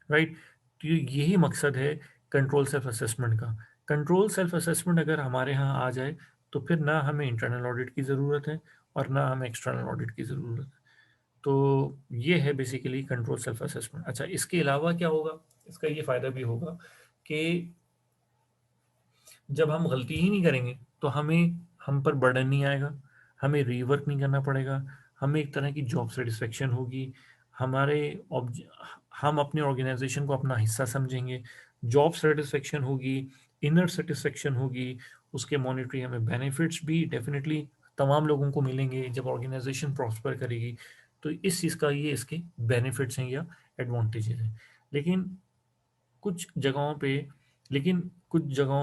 राइट। तो यही मकसद है कंट्रोल सेल्फ असेसमेंट का। कंट्रोल सेल्फ असेसमेंट अगर हमारे यहाँ आ जाए तो फिर ना हमें इंटरनल ऑडिट की ज़रूरत है और ना हमें एक्सटर्नल ऑडिट की ज़रूरत है। तो ये है बेसिकली कंट्रोल सेल्फ असेसमेंट। अच्छा, इसके अलावा क्या होगा, इसका ये फ़ायदा भी होगा कि जब हम गलती ही नहीं करेंगे तो हम पर बर्डन नहीं आएगा, हमें रीवर्क नहीं करना पड़ेगा, हमें एक तरह की जॉब सेटिस्फेक्शन होगी, हम अपने ऑर्गेनाइजेशन को अपना हिस्सा समझेंगे, जॉब सेटिस्फेक्शन होगी, इनर सेटिस्फेक्शन होगी, उसके मॉनिटरी हमें बेनिफिट्स भी डेफिनेटली तमाम लोगों को मिलेंगे जब ऑर्गेनाइजेशन प्रॉस्पर करेगी। तो इस चीज़ का ये इसके बेनिफिट्स हैं या एडवांटेजेस हैं। लेकिन कुछ जगहों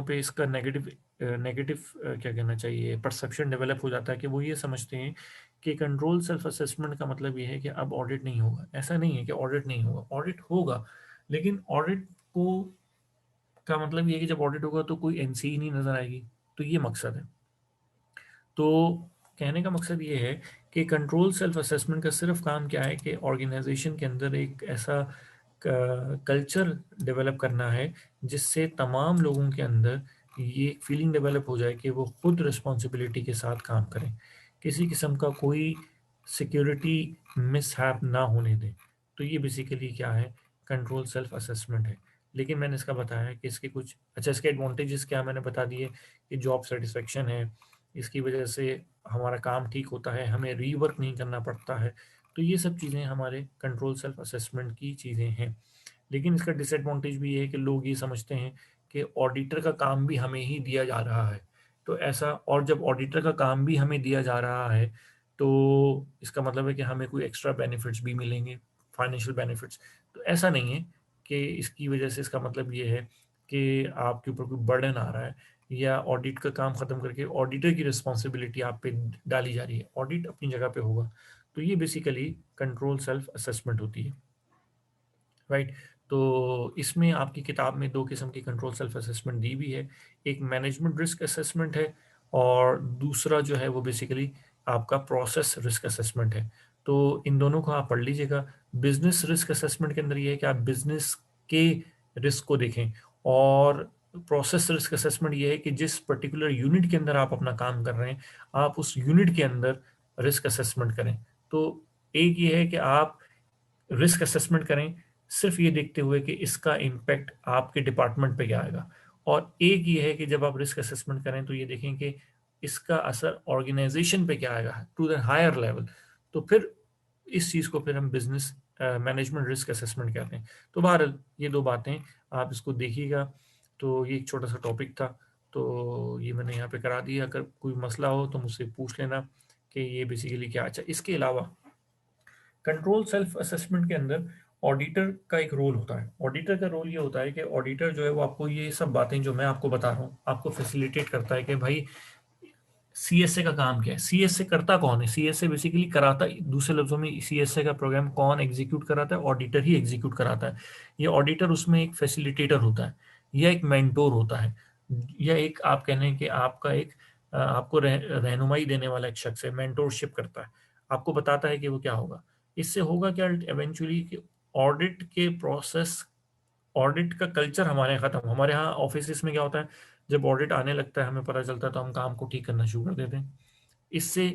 पे इसका नेगेटिव क्या कहना चाहिए, परसेप्शन डेवलप हो जाता है कि वो ये समझते हैं कि कंट्रोल सेल्फ असेसमेंट का मतलब ये है कि अब ऑडिट नहीं होगा। ऐसा नहीं है कि ऑडिट नहीं होगा, ऑडिट होगा, लेकिन ऑडिट को का मतलब ये है कि जब ऑडिट होगा तो कोई एनसी ही नहीं नजर आएगी। तो ये मकसद है। तो कहने का मकसद ये है कि कंट्रोल सेल्फ असेसमेंट का सिर्फ काम क्या है कि ऑर्गेनाइजेशन के अंदर एक ऐसा कल्चर डेवलप करना है जिससे तमाम लोगों के अंदर ये फीलिंग डेवलप हो जाए कि वो खुद रिस्पॉन्सिबिलिटी के साथ काम करें, किसी किस्म का कोई सिक्योरिटी मिसहैप ना होने दें। तो ये बेसिकली क्या है, कंट्रोल सेल्फ असेसमेंट है। लेकिन मैंने इसका बताया कि इसके कुछ इसके एडवांटेजेस क्या मैंने बता दिए कि जॉब सेटिस्फेक्शन है, इसकी वजह से हमारा काम ठीक होता है, हमें रीवर्क नहीं करना पड़ता है। तो ये सब चीज़ें हमारे कंट्रोल सेल्फ असेसमेंट की चीज़ें हैं। लेकिन इसका डिसएडवांटेज भी ये है कि लोग ये समझते हैं कि ऑडिटर का काम भी हमें ही दिया जा रहा है, तो ऐसा, और जब ऑडिटर का काम भी हमें दिया जा रहा है तो इसका मतलब है कि हमें कोई एक्स्ट्रा बेनिफिट्स भी मिलेंगे, फाइनेंशियल बेनिफिट्स। तो ऐसा नहीं है कि इसकी वजह से इसका मतलब ये है कि आपके ऊपर कोई बर्डन आ रहा है। या ऑडिट का काम खत्म करके ऑडिटर की रिस्पॉन्सिबिलिटी आप पे डाली जा रही है, ऑडिट अपनी जगह पे होगा। तो ये बेसिकली कंट्रोल सेल्फ असेसमेंट होती है, राइट। तो इसमें आपकी किताब में 2 किस्म की कंट्रोल सेल्फ असेसमेंट दी भी है, एक मैनेजमेंट रिस्क असेसमेंट है और दूसरा जो है वो बेसिकली आपका प्रोसेस रिस्क असेसमेंट है। तो इन दोनों को आप पढ़ लीजिएगा। बिजनेस रिस्क असेसमेंट के अंदर ये है कि आप बिजनेस के रिस्क को देखें, और प्रोसेस रिस्क असेसमेंट ये है कि जिस पर्टिकुलर यूनिट के अंदर आप अपना काम कर रहे हैं, आप उस यूनिट के अंदर रिस्क असेसमेंट करें। तो एक ये है कि आप रिस्क असेसमेंट करें सिर्फ ये देखते हुए कि इसका इम्पैक्ट आपके डिपार्टमेंट पे क्या आएगा, और एक ये है कि जब आप रिस्क असेसमेंट करें तो ये देखें कि इसका असर ऑर्गेनाइजेशन पे क्या आएगा टू द हायर लेवल। तो फिर इस चीज़ को फिर हम बिजनेस मैनेजमेंट रिस्क असेसमेंट कहते हैं। तो बहरहाल ये 2 बातें आप इसको देखिएगा। तो ये एक छोटा सा टॉपिक था, तो ये मैंने यहाँ पे करा दिया। अगर कोई मसला हो तो मुझसे पूछ लेना कि ये बेसिकली क्या। अच्छा, इसके अलावा कंट्रोल सेल्फ असेसमेंट के अंदर ऑडिटर का एक रोल होता है। ऑडिटर का रोल ये होता है कि ऑडिटर जो है वो आपको ये सब बातें जो मैं आपको बता रहा हूँ आपको फैसिलिटेट करता है कि भाई सीएसए का काम क्या है, सीएसए करता कौन है। सीएसए बेसिकली कराता, दूसरे लफ्जों में सीएसए का प्रोग्राम कौन एग्जीक्यूट कराता है, ऑडिटर ही एग्जीक्यूट कराता है। ये ऑडिटर उसमें एक फैसिलिटेटर होता है, या एक मेंटोर होता है, या एक आप कह लें कि आपका एक आपको रहनुमाई देने वाला एक शख्स है, मेंटोरशिप करता है, आपको बताता है कि वो क्या होगा। इससे होगा क्या इवेंचुअली कि ऑडिट के प्रोसेस, ऑडिट का कल्चर हमारे यहाँ खत्म। हमारे यहाँ ऑफिस में क्या होता है, जब ऑडिट आने लगता है हमें पता चलता है तो हम काम को ठीक करना शुरू कर देते हैं। इससे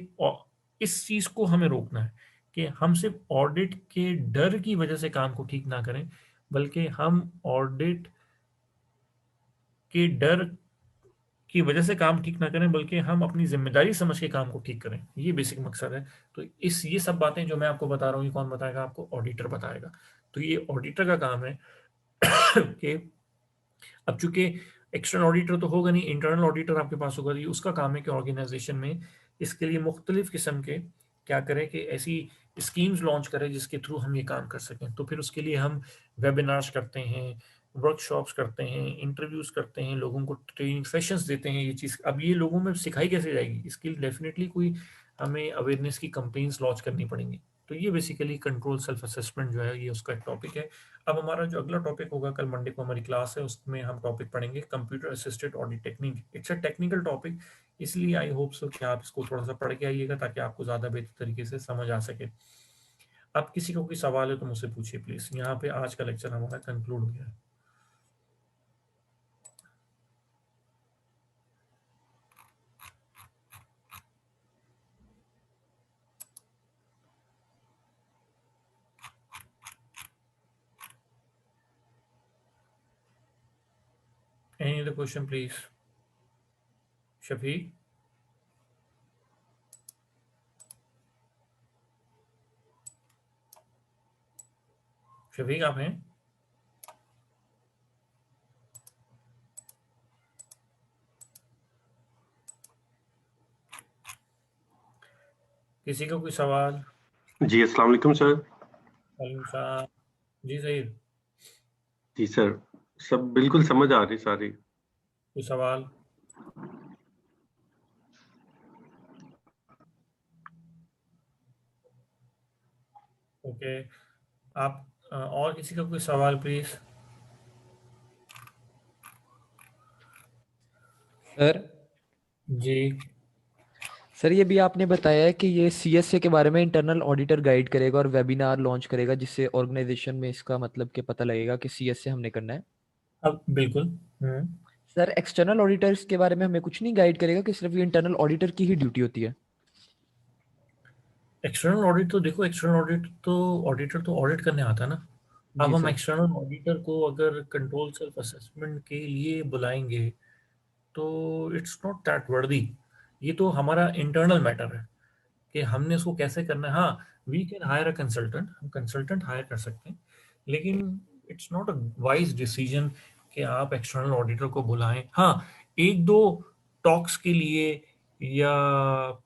इस चीज को हमें रोकना है कि हम सिर्फ ऑडिट के डर की वजह से काम को ठीक ना करें, बल्कि हम ऑडिट के डर की वजह से काम ठीक ना करें, बल्कि हम अपनी जिम्मेदारी समझ के काम को ठीक करें। ये बेसिक मकसद है। तो ये सब बातें जो मैं आपको बता रहा हूँ, ये कौन बताएगा आपको, ऑडिटर बताएगा। तो ये ऑडिटर का काम है कि अब चूंकि एक्सटर्नल ऑडिटर तो होगा नहीं, इंटरनल ऑडिटर आपके पास होगा, ये उसका काम है कि ऑर्गेनाइजेशन में इसके लिए मुख्तलिफ किस्म के क्या करें कि ऐसी स्कीम्स लॉन्च करें जिसके थ्रू हम ये काम कर सकें। तो फिर उसके लिए हम वेबिनार्स करते हैं, वर्कशॉप्स करते हैं, इंटरव्यूज करते हैं, लोगों को ट्रेनिंग सेशंस देते हैं। ये चीज़ अब ये लोगों में सिखाई कैसे जाएगी, इसके लिए डेफिनेटली कोई हमें अवेयरनेस की कंपेन्स लॉन्च करनी पड़ेंगी। तो ये बेसिकली कंट्रोल सेल्फ असेसमेंट जो है ये उसका एक टॉपिक है। अब हमारा जो अगला टॉपिक होगा, कल मंडे को हमारी क्लास है, उसमें हम टॉपिक पढ़ेंगे computer assisted audit technique. It's a technical topic, इसलिए आई होप सो कि आप इसको थोड़ा सा पढ़ के आइएगा ताकि आपको ज़्यादा बेहतर तरीके से समझ आ सके। अब किसी को कोई सवाल है तो मुझसे पूछिए प्लीज़। यहाँ पे आज का लेक्चर हमारा कंक्लूड हो गया है। Any other question, please? Shafiq? Shafiq आप हैं? किसी का कोई सवाल? जी अस्सलाम वालेकुम सर। वालेकुम सलाम। जी सईद। जी सर, सब बिल्कुल समझ आ रही सारी। कोई सवाल? ओके, आप और किसी का कोई सवाल प्लीज? सर जी सर, ये भी आपने बताया है कि ये सीएसए के बारे में इंटरनल ऑडिटर गाइड करेगा और वेबिनार लॉन्च करेगा, जिससे ऑर्गेनाइजेशन में इसका मतलब कि पता लगेगा कि सीएसए हमने करना है। अब बिल्कुल। सर, एक्सटर्नल ऑडिटर्स के बारे में हमें कुछ नहीं गाइड करेगा कि सिर्फ ये इंटरनल ऑडिटर की ही ड्यूटी होती है? एक्सटर्नल ऑडिट तो देखो, एक्सटर्नल ऑडिट तो ऑडिटर तो ऑडिट करने आता है ना। अब हम एक्सटर्नल ऑडिटर को अगर कंट्रोल सेल्फ असेसमेंट के लिए बुलाएंगे तो इट्स नॉट दैट वर्दी। ये तो हमारा इंटरनल मैटर है कि हमने उसको कैसे करना है। हाँ, we can hire a consultant, हम कंसल्टेंट हायर कर सकते हैं, लेकिन it's not a wise decision कि आप एक्सटर्नल ऑडिटर को बुलाएं। हाँ, एक दो टॉक्स के लिए या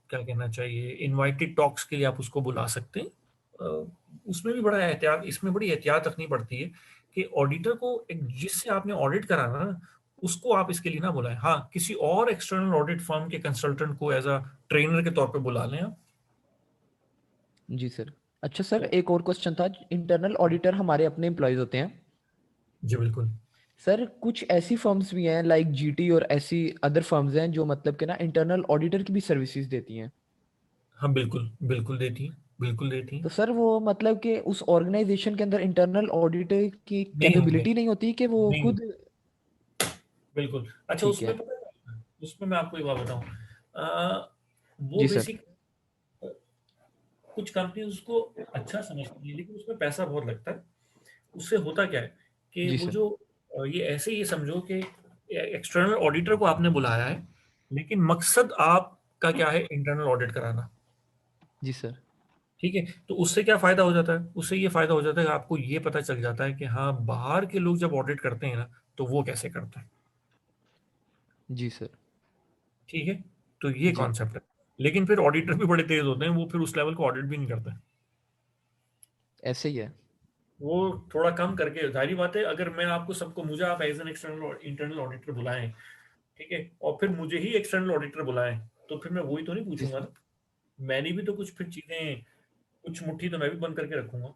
क्या कहना चाहिए, इनवाइटेड टॉक्स के लिए आप उसको बुला सकते हैं। उसमें भी बड़ा एहतियात, इसमें बड़ी एहतियात रखनी पड़ती है कि ऑडिटर को जिससे आपने ऑडिट कराना ना, उसको आप इसके लिए ना बुलाएं। हाँ, किसी और एक्सटर्नल ऑडिट फर्म के कंसल्टेंट को एज अ ट्रेनर के तौर पे बुला लें आप। जी सर। अच्छा सर, एक और क्वेश्चन था। इंटरनल ऑडिटर हमारे अपने एम्प्लॉयज होते हैं। जी बिल्कुल सर, कुछ ऐसी फर्म्स भी हैं लाइक जीटी और ऐसी अदर फर्म्स हैं जो मतलब कि ना इंटरनल ऑडिटर की भी सर्विसेज देती हैं। हाँ बिल्कुल बिल्कुल देती तो सर वो मतलब कि उस ऑर्गेनाइजेशन के अंदर इंटरनल ऑडिटर की नहीं होंगे, कैपेबिलिटी नहीं होती कि वो नहीं खुद। बिल्कुल। अच्छा, ठीक उसमें है। पता है, उसमें मैं आपको एक बात बताऊं, वो जी सर। बेसिक कुछ कंपनी उसको अच्छा समझती है लेकिन उसमें पैसा बहुत लगता है। उससे होता क्या है कि जी वो सर। जो ये ऐसे ही समझो कि एक्सटर्नल ऑडिटर को आपने बुलाया है लेकिन मकसद आपका क्या है, इंटरनल ऑडिट कराना। जी सर। ठीक है, तो उससे क्या फायदा हो जाता है, उससे ये फायदा हो जाता है कि आपको ये पता चल जाता है कि हाँ, बाहर के लोग जब ऑडिट करते हैं ना तो वो कैसे करते हैं। जी सर। ठीक है, तो ये जी कॉन्सेप्ट है। लेकिन फिर ऑडिटर भी बड़े तेज होते हैं, वो फिर उस लेवल को ऑडिट भी नहीं करते। ऐसे ही है। वो थोड़ा कम करके, जाहिर बात है, अगर मैं आपको सबको, मुझे आप as an external internal auditor बुलाएं, ठीक है, और फिर मुझे ही एक्सटर्नल ऑडिटर बुलाएं, तो फिर मैं वही तो नहीं जी पूछूंगा सर। ना। मैंने भी तो कुछ फिर चीजें, कुछ मुट्ठी तो मैं भी बंद करके रखूंगा।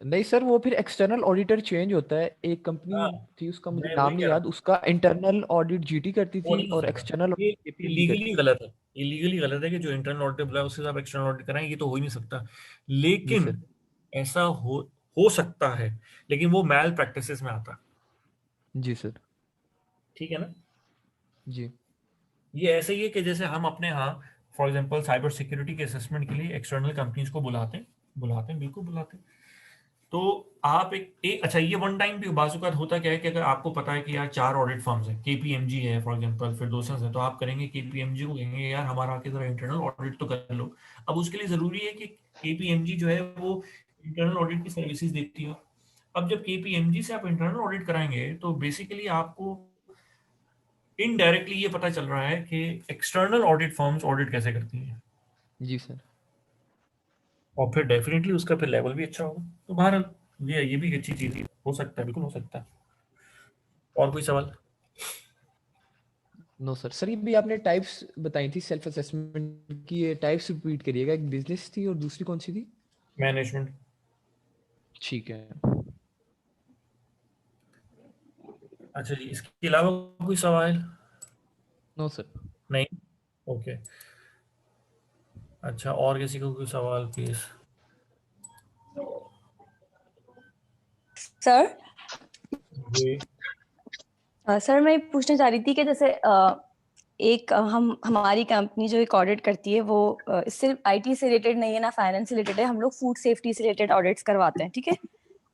नहीं सर, वो फिर एक्सटर्नल ऑडिटर चेंज होता है। एक कंपनी हाँ, थी, उसका मुझे मैं नाम वही नहीं कह रहा याद, हूँ, उसका इंटरनल ऑडिट जीटी करती वो थी नहीं हो और सकता। एक्सटर्नल ये केपीएमजी लीगली करती थी। गलत है, ये लीगली गलत है कि जो इंटरनल ऑडिटर बुलाए उससे आप एक्सटर्नल ऑडिट कराएं, ये तो हो ही नहीं सकता। जी सर। लेकिन ऐसा हो सकता है, लेकिन वो मैल प्रैक्टिसेस में आता है। जी सर। ठीक है ना। जी। ये ऐसे ही है कि जैसे हम अपने यहाँ फॉर एग्जांपल साइबर सिक्योरिटी के असेसमेंट के लिए एक्सटर्नल कंपनीज को बुलाते हैं बिल्कुल बुलाते हैं। तो आप अच्छा, ये वन टाइम भी बाजुकात होता क्या है कि अगर आपको पता है कि यार 4 ऑडिट फर्म्स हैं, केपीएमजी है फॉर एग्जांपल, फिर दूसरा है, तो आप करेंगे केपीएमजी को कहेंगे यार हमारा आके जरा इंटरनल ऑडिट तो कर लो। अब उसके लिए जरूरी है कि केपीएमजी जो है वो इंटरनल ऑडिट की सर्विसेज देती हो। अब जब केपीएमजी से आप इंटरनल ऑडिट कराएंगे तो बेसिकली आपको इनडायरेक्टली ये पता चल रहा है कि एक्सटर्नल ऑडिट फर्म्स ऑडिट कैसे करती हैं, जी सर। और फिर डेफिनेटली उसका फिर लेवल भी अच्छा होगा। तो बहरहाल ये भी एक अच्छी चीज हो सकता है, बिल्कुल हो सकता है। और कोई सवाल? No sir. सर ये भी आपने टाइप्स बताई थी सेल्फ असेसमेंट की, ये टाइप्स रिपीट करिएगा। एक बिजनेस थी और दूसरी कौन सी थी? मैनेजमेंट। ठीक है। अच्छा जी, इसके अलावा कोई सवाल? No sir. नहीं, ओके। अच्छा, और किसी को कोई सवाल प्लीज? सर जी सर मैं पूछना चाह रही थी कि जैसे एक हम हमारी कंपनी जो एक ऑडिट करती है वो सिर्फ आईटी से रिलेटेड नहीं है ना फाइनेंस से रिलेटेड है, हम लोग फूड सेफ्टी से रिलेटेड ऑडिट्स करवाते हैं, ठीक है।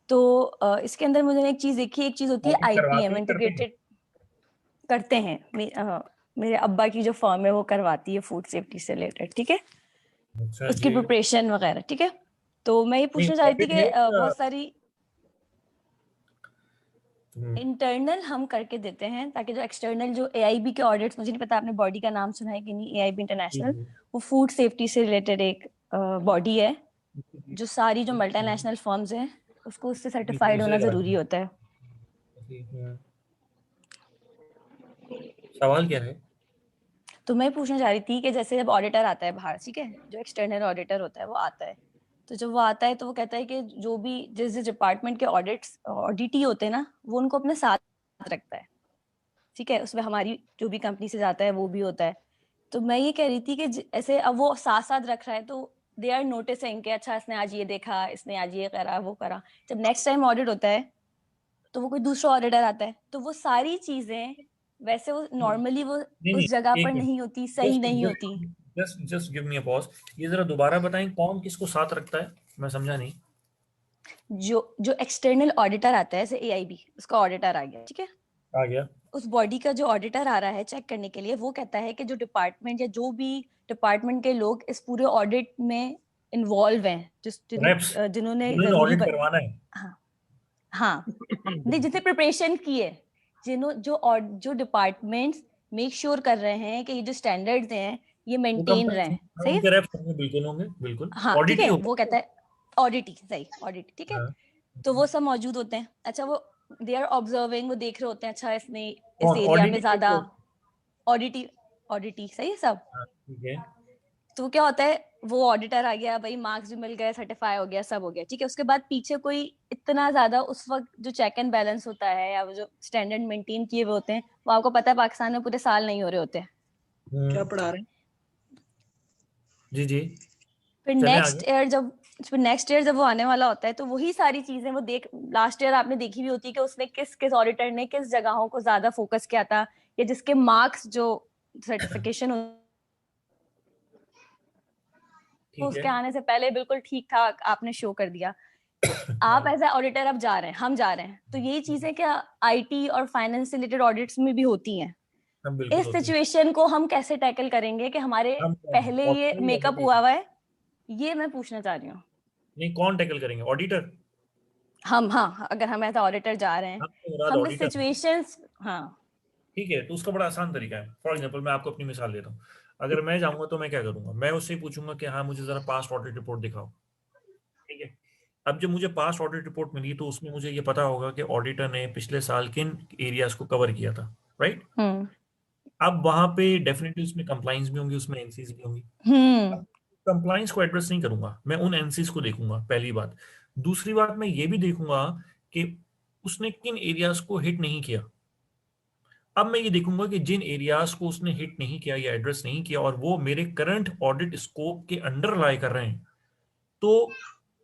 तो इसके अंदर मुझे एक चीज देखी, एक चीज होती है ऑडिट करवाते आईपीएम, हैं, करते हैं। इंटीग्रेटेड करते हैं। मेरे अब्बा की जो फर्म है वो करवाती है फूड सेफ्टी से रिलेटेड, ठीक है, अच्छा उसकी जी। प्रिपरेशन वगैरह, ठीक है। तो मैं ये नहीं, पूछना चाह रही थी ऑडिट कि है बहुत सारी हम्म, इंटरनल हम करके देते हैं ताकि जो एक्सटर्नल जो एआईबी के ऑडिट्स, मुझे नहीं पता आपने बॉडी का नाम सुना है कि नहीं, एआईबी जी, इंटरनेशनल, जी, वो फूड सेफ्टी से रिलेटेड एक बॉडी है जी, जो सारी जो जी, मल्टीनेशनल फर्म्स हैं उसको उससे जी, सर्टिफाइड उसे होना कराते जरूरी हैं। होता है। जी, सवाल क्या है? तो मैं पूछना चाह रही थी कि जैसे जब ऑडिटर आता है बाहर, ठीक है, जो एक्सटर्नल ऑडिटर होता है वो आता है, तो जब वो आता है तो वो कहता है कि जो भी जिस जिस डिपार्टमेंट के ऑडिटी होते हैं ना वो उनको अपने साथ रखता है, ठीक है, उसमें हमारी जो भी कंपनी से जाता है वो भी होता है। तो मैं ये कह रही थी कि ऐसे अब वो साथ साथ रख रहा है तो दे आर नोटिसिंग कि अच्छा इसने आज ये देखा, इसने आज ये करा वो करा। जब नेक्स्ट टाइम ऑडिट होता है तो वो कोई दूसरा ऑडिटर आता है तो वो सारी चीजें वैसे वो नॉर्मली वो नहीं उस नहीं, जगह पर एक मिनट, नहीं होती, सही जस्ट नहीं होती। Just just just give me a pause. ये जरा दोबारा बताएं, कौन किसको साथ रखता है, मैं समझा नहीं। जो जो एक्सटर्नल ऑडिटर आता है, जैसे एआईबी उसका ऑडिटर आ गया, ठीक है, आ गया। उस बॉडी का जो ऑडिटर आ रहा है चेक करने के लिए, वो कहता है कि जो डिपार्टमेंट या जो भी डिपार्टमेंट के लोग इस पूरे ऑडिट में इन्वॉल्व हैं, रेप्स जिन्होंने जिन्होंने जरूरी ऑडिट करवाना है। हाँ हाँ, नहीं जिसने प्रिपरेशन की है, जो डिपार्टमेंट्स मेक श्योर कर रहे हैं कि ये जो स्टैंडर्ड्स हैं ये वो मेंटेन रहे कंपनी हैं, सही है। उनके रेप्स होंगे, बिल्कुल होंगे, बिल्कुल हाँ ठीक ऑडिट ही है, वो होगा। कहता है ऑडिट ही सही, ऑडिट ठीक है। हाँ, तो वो सब मौजूद होते हैं। अच्छा, वो दे आर ऑब्जर्विंग, वो देख रहे होते हैं अच्छा इसने इस एरिया में ज्यादा ऑडिटी सही है सब। ठीक है। तो क्या होता है, वो ऑडिटर आ गया भाई, मार्क्स भी मिल गए, सर्टिफाई हो गया, सब हो गया, ठीक है। उसके बाद पीछे कोई इतना ज्यादा उस वक्त जो चेक एंड बैलेंस होता है या वो जो स्टैंडर्ड मेंटेन किए हुए होते हैं, वो आपको पता है पाकिस्तान में पूरे साल नहीं हो रहे होते हैं। क्या पढ़ा रहे हैं? जी जी। फिर नेक्स्ट ईयर जब वो आने वाला होता है तो वही सारी चीजें वो लास्ट ईयर आपने देखी भी होती है कि उसने किस ऑडिटर ने किस जगहों को ज्यादा फोकस किया था, या जिसके मार्क्स जो सर्टिफिकेशन उसके आने से पहले बिल्कुल ठीक ठाक आपने शो कर दिया। आप एज ए ऑडिटर अब जा रहे हैं, हम जा रहे हैं, तो यही चीजें क्या आईटी और फाइनेंस से रिलेटेड ऑडिट्स में भी होती हैं। इस सिचुएशन को हम कैसे टैकल करेंगे कि हमारे पहले ये मेकअप हुआ है, ये मैं पूछना चाह रही हूँ। नहीं, कौन टैकल करेंगे? ऑडिटर? हम, हाँ, अगर हम एज ऑडिटर जा रहे हैं, हम इस सिचुएशंस, हाँ ठीक है, तो उसका बड़ा आसान तरीका है। फॉर एग्जांपल मैं आपको अपनी मिसाल देता हूँ। अगर मैं जाऊंगा तो मैं क्या करूंगा, मैं उससे पूछूंगा कि हाँ मुझे जरा पास्ट ऑडिट रिपोर्ट दिखाओ, ठीक है। अब जब मुझे पास्ट ऑडिट रिपोर्ट मिली तो उसमें मुझे ये पता होगा कि ऑडिटर ने पिछले साल किन एरियाज को कवर किया था, राइट। अब वहां पे डेफिनेटली उसमें कंप्लाइंस भी होंगी, उसमें एनसीज भी होंगी। कंप्लाइंस को एड्रेस नहीं करूंगा, मैं उन एनसीज को देखूंगा, पहली बात। दूसरी बात, मैं ये भी देखूंगा कि उसने किन एरियाज को हिट नहीं किया। अब मैं ये देखूंगा कि जिन एरियाज को उसने हिट नहीं किया या एड्रेस नहीं किया और वो मेरे करंट ऑडिट स्कोप के अंडर लाई कर रहे हैं, तो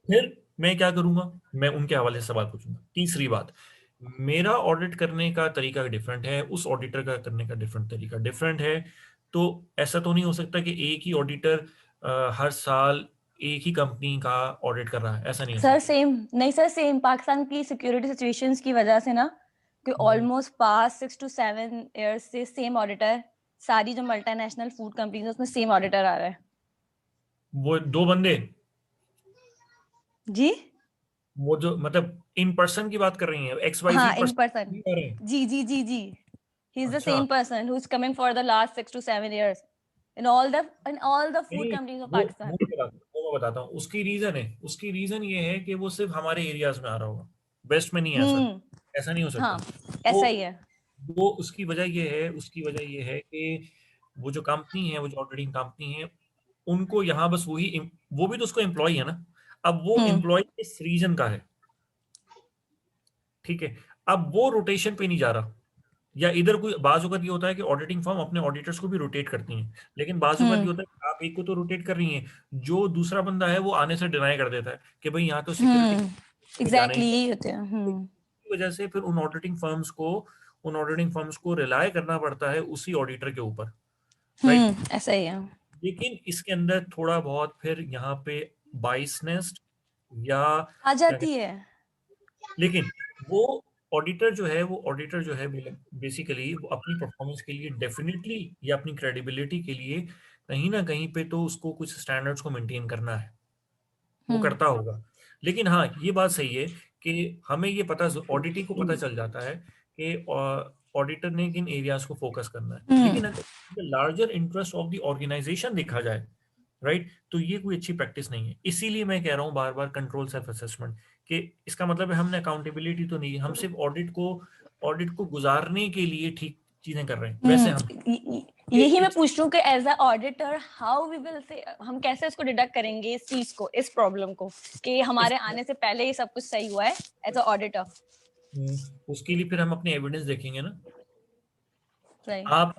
फिर मैं क्या करूंगा, मैं उनके हवाले से सवाल पूछूंगा। तीसरी बात, मेरा ऑडिट करने का तरीका डिफरेंट है, उस ऑडिटर का करने का तरीका डिफरेंट है। तो ऐसा तो नहीं हो सकता कि एक ही ऑडिटर हर साल एक ही कंपनी का ऑडिट कर रहा है, ऐसा नहीं सर। सेम पाकिस्तान की सिक्योरिटी सिचुएशंस की वजह से ना, कि ऑलमोस्ट पास 6 to 7 इयर्स से सेम ऑडिटर, सारी जो मल्टीनेशनल फूड कंपनीज उसमें सेम ऑडिटर आ रहा है। वो 2 बंदे जी, वो जो मतलब इन पर्सन की बात कर रही हैं, XYZ हाँ, इन पर्सन, जी he is the same person who's coming for the last 6 to 7 years in all the food companies of Pakistan। वो मैं बताता हूँ, उसकी रीजन ये है कि वो सिर्फ हमारे एरियाज में आ रहा होगा, वेस्ट में नहीं है। ऐसा नहीं हो सकता। हाँ, ऐसा ही है। वो उसकी वजह ये है कि वो जो कंपनी है, वो जो ऑडिटिंग कंपनी है, उनको यहाँ बस वो भी तो उसको एम्प्लॉय है ना। अब वो एम्प्लॉय इस रीजन का है, ठीक है। अब वो रोटेशन पे नहीं जा रहा, या इधर कोई बाजू का ये होता है कि ऑडिटिंग फर्म अपने ऑडिटर्स को भी रोटेट करती हैं, लेकिन बाजू का ये होता है कि आप एक को तो रोटेट कर रही हैं, जो दूसरा बंदा है वो आने से डिनाई कर देता है कि भाई यहाँ तो सिक्योरिटी एग्जैक्टली यही होते हैं। वजह से फिर उन ऑडिटिंग फर्म्स को रिलाय करना पड़ता है उसी ऑडिटर के ऊपर, राइट। ऐसा ही है। लेकिन इसके अंदर थोड़ा बहुत फिर यहाँ पे बाइसनेस या आ जाती है। लेकिन वो ऑडिटर जो है बेसिकली वो अपनी परफॉर्मेंस के लिए डेफिनेटली या अपनी क्रेडिबिलिटी के लिए कहीं ना कहीं पे तो उसको कुछ स्टैंडर्ड्स को मेंटेन करना है, वो करता होगा। लेकिन हाँ, ये बात सही है कि हमें ये ऑडिटी को पता चल जाता है कि ऑडिटर ने किन एरियाज को फोकस करना है। लेकिन अगर larger interest of the organization देखा जाए, राइट, तो ये कोई अच्छी प्रैक्टिस नहीं है। इसीलिए मैं कह रहा हूँ बार बार कंट्रोल सेल्फ असेसमेंट, कि इसका मतलब है हमने अकाउंटेबिलिटी तो नहीं है, हम सिर्फ ऑडिट को गुजारने के लिए ठीक चीजें कर रहे हैं। वैसे हम यही मैं पूछ रही हूँ कि as a auditor how we will say, हम कैसे इसको डिडक्ट करेंगे इस चीज को, इस प्रॉब्लम को, कि हमारे आने से पहले ही सब कुछ सही हुआ है एज अ ऑडिटर। उसके लिए फिर हम अपने एविडेंस देखेंगे ना। right. आप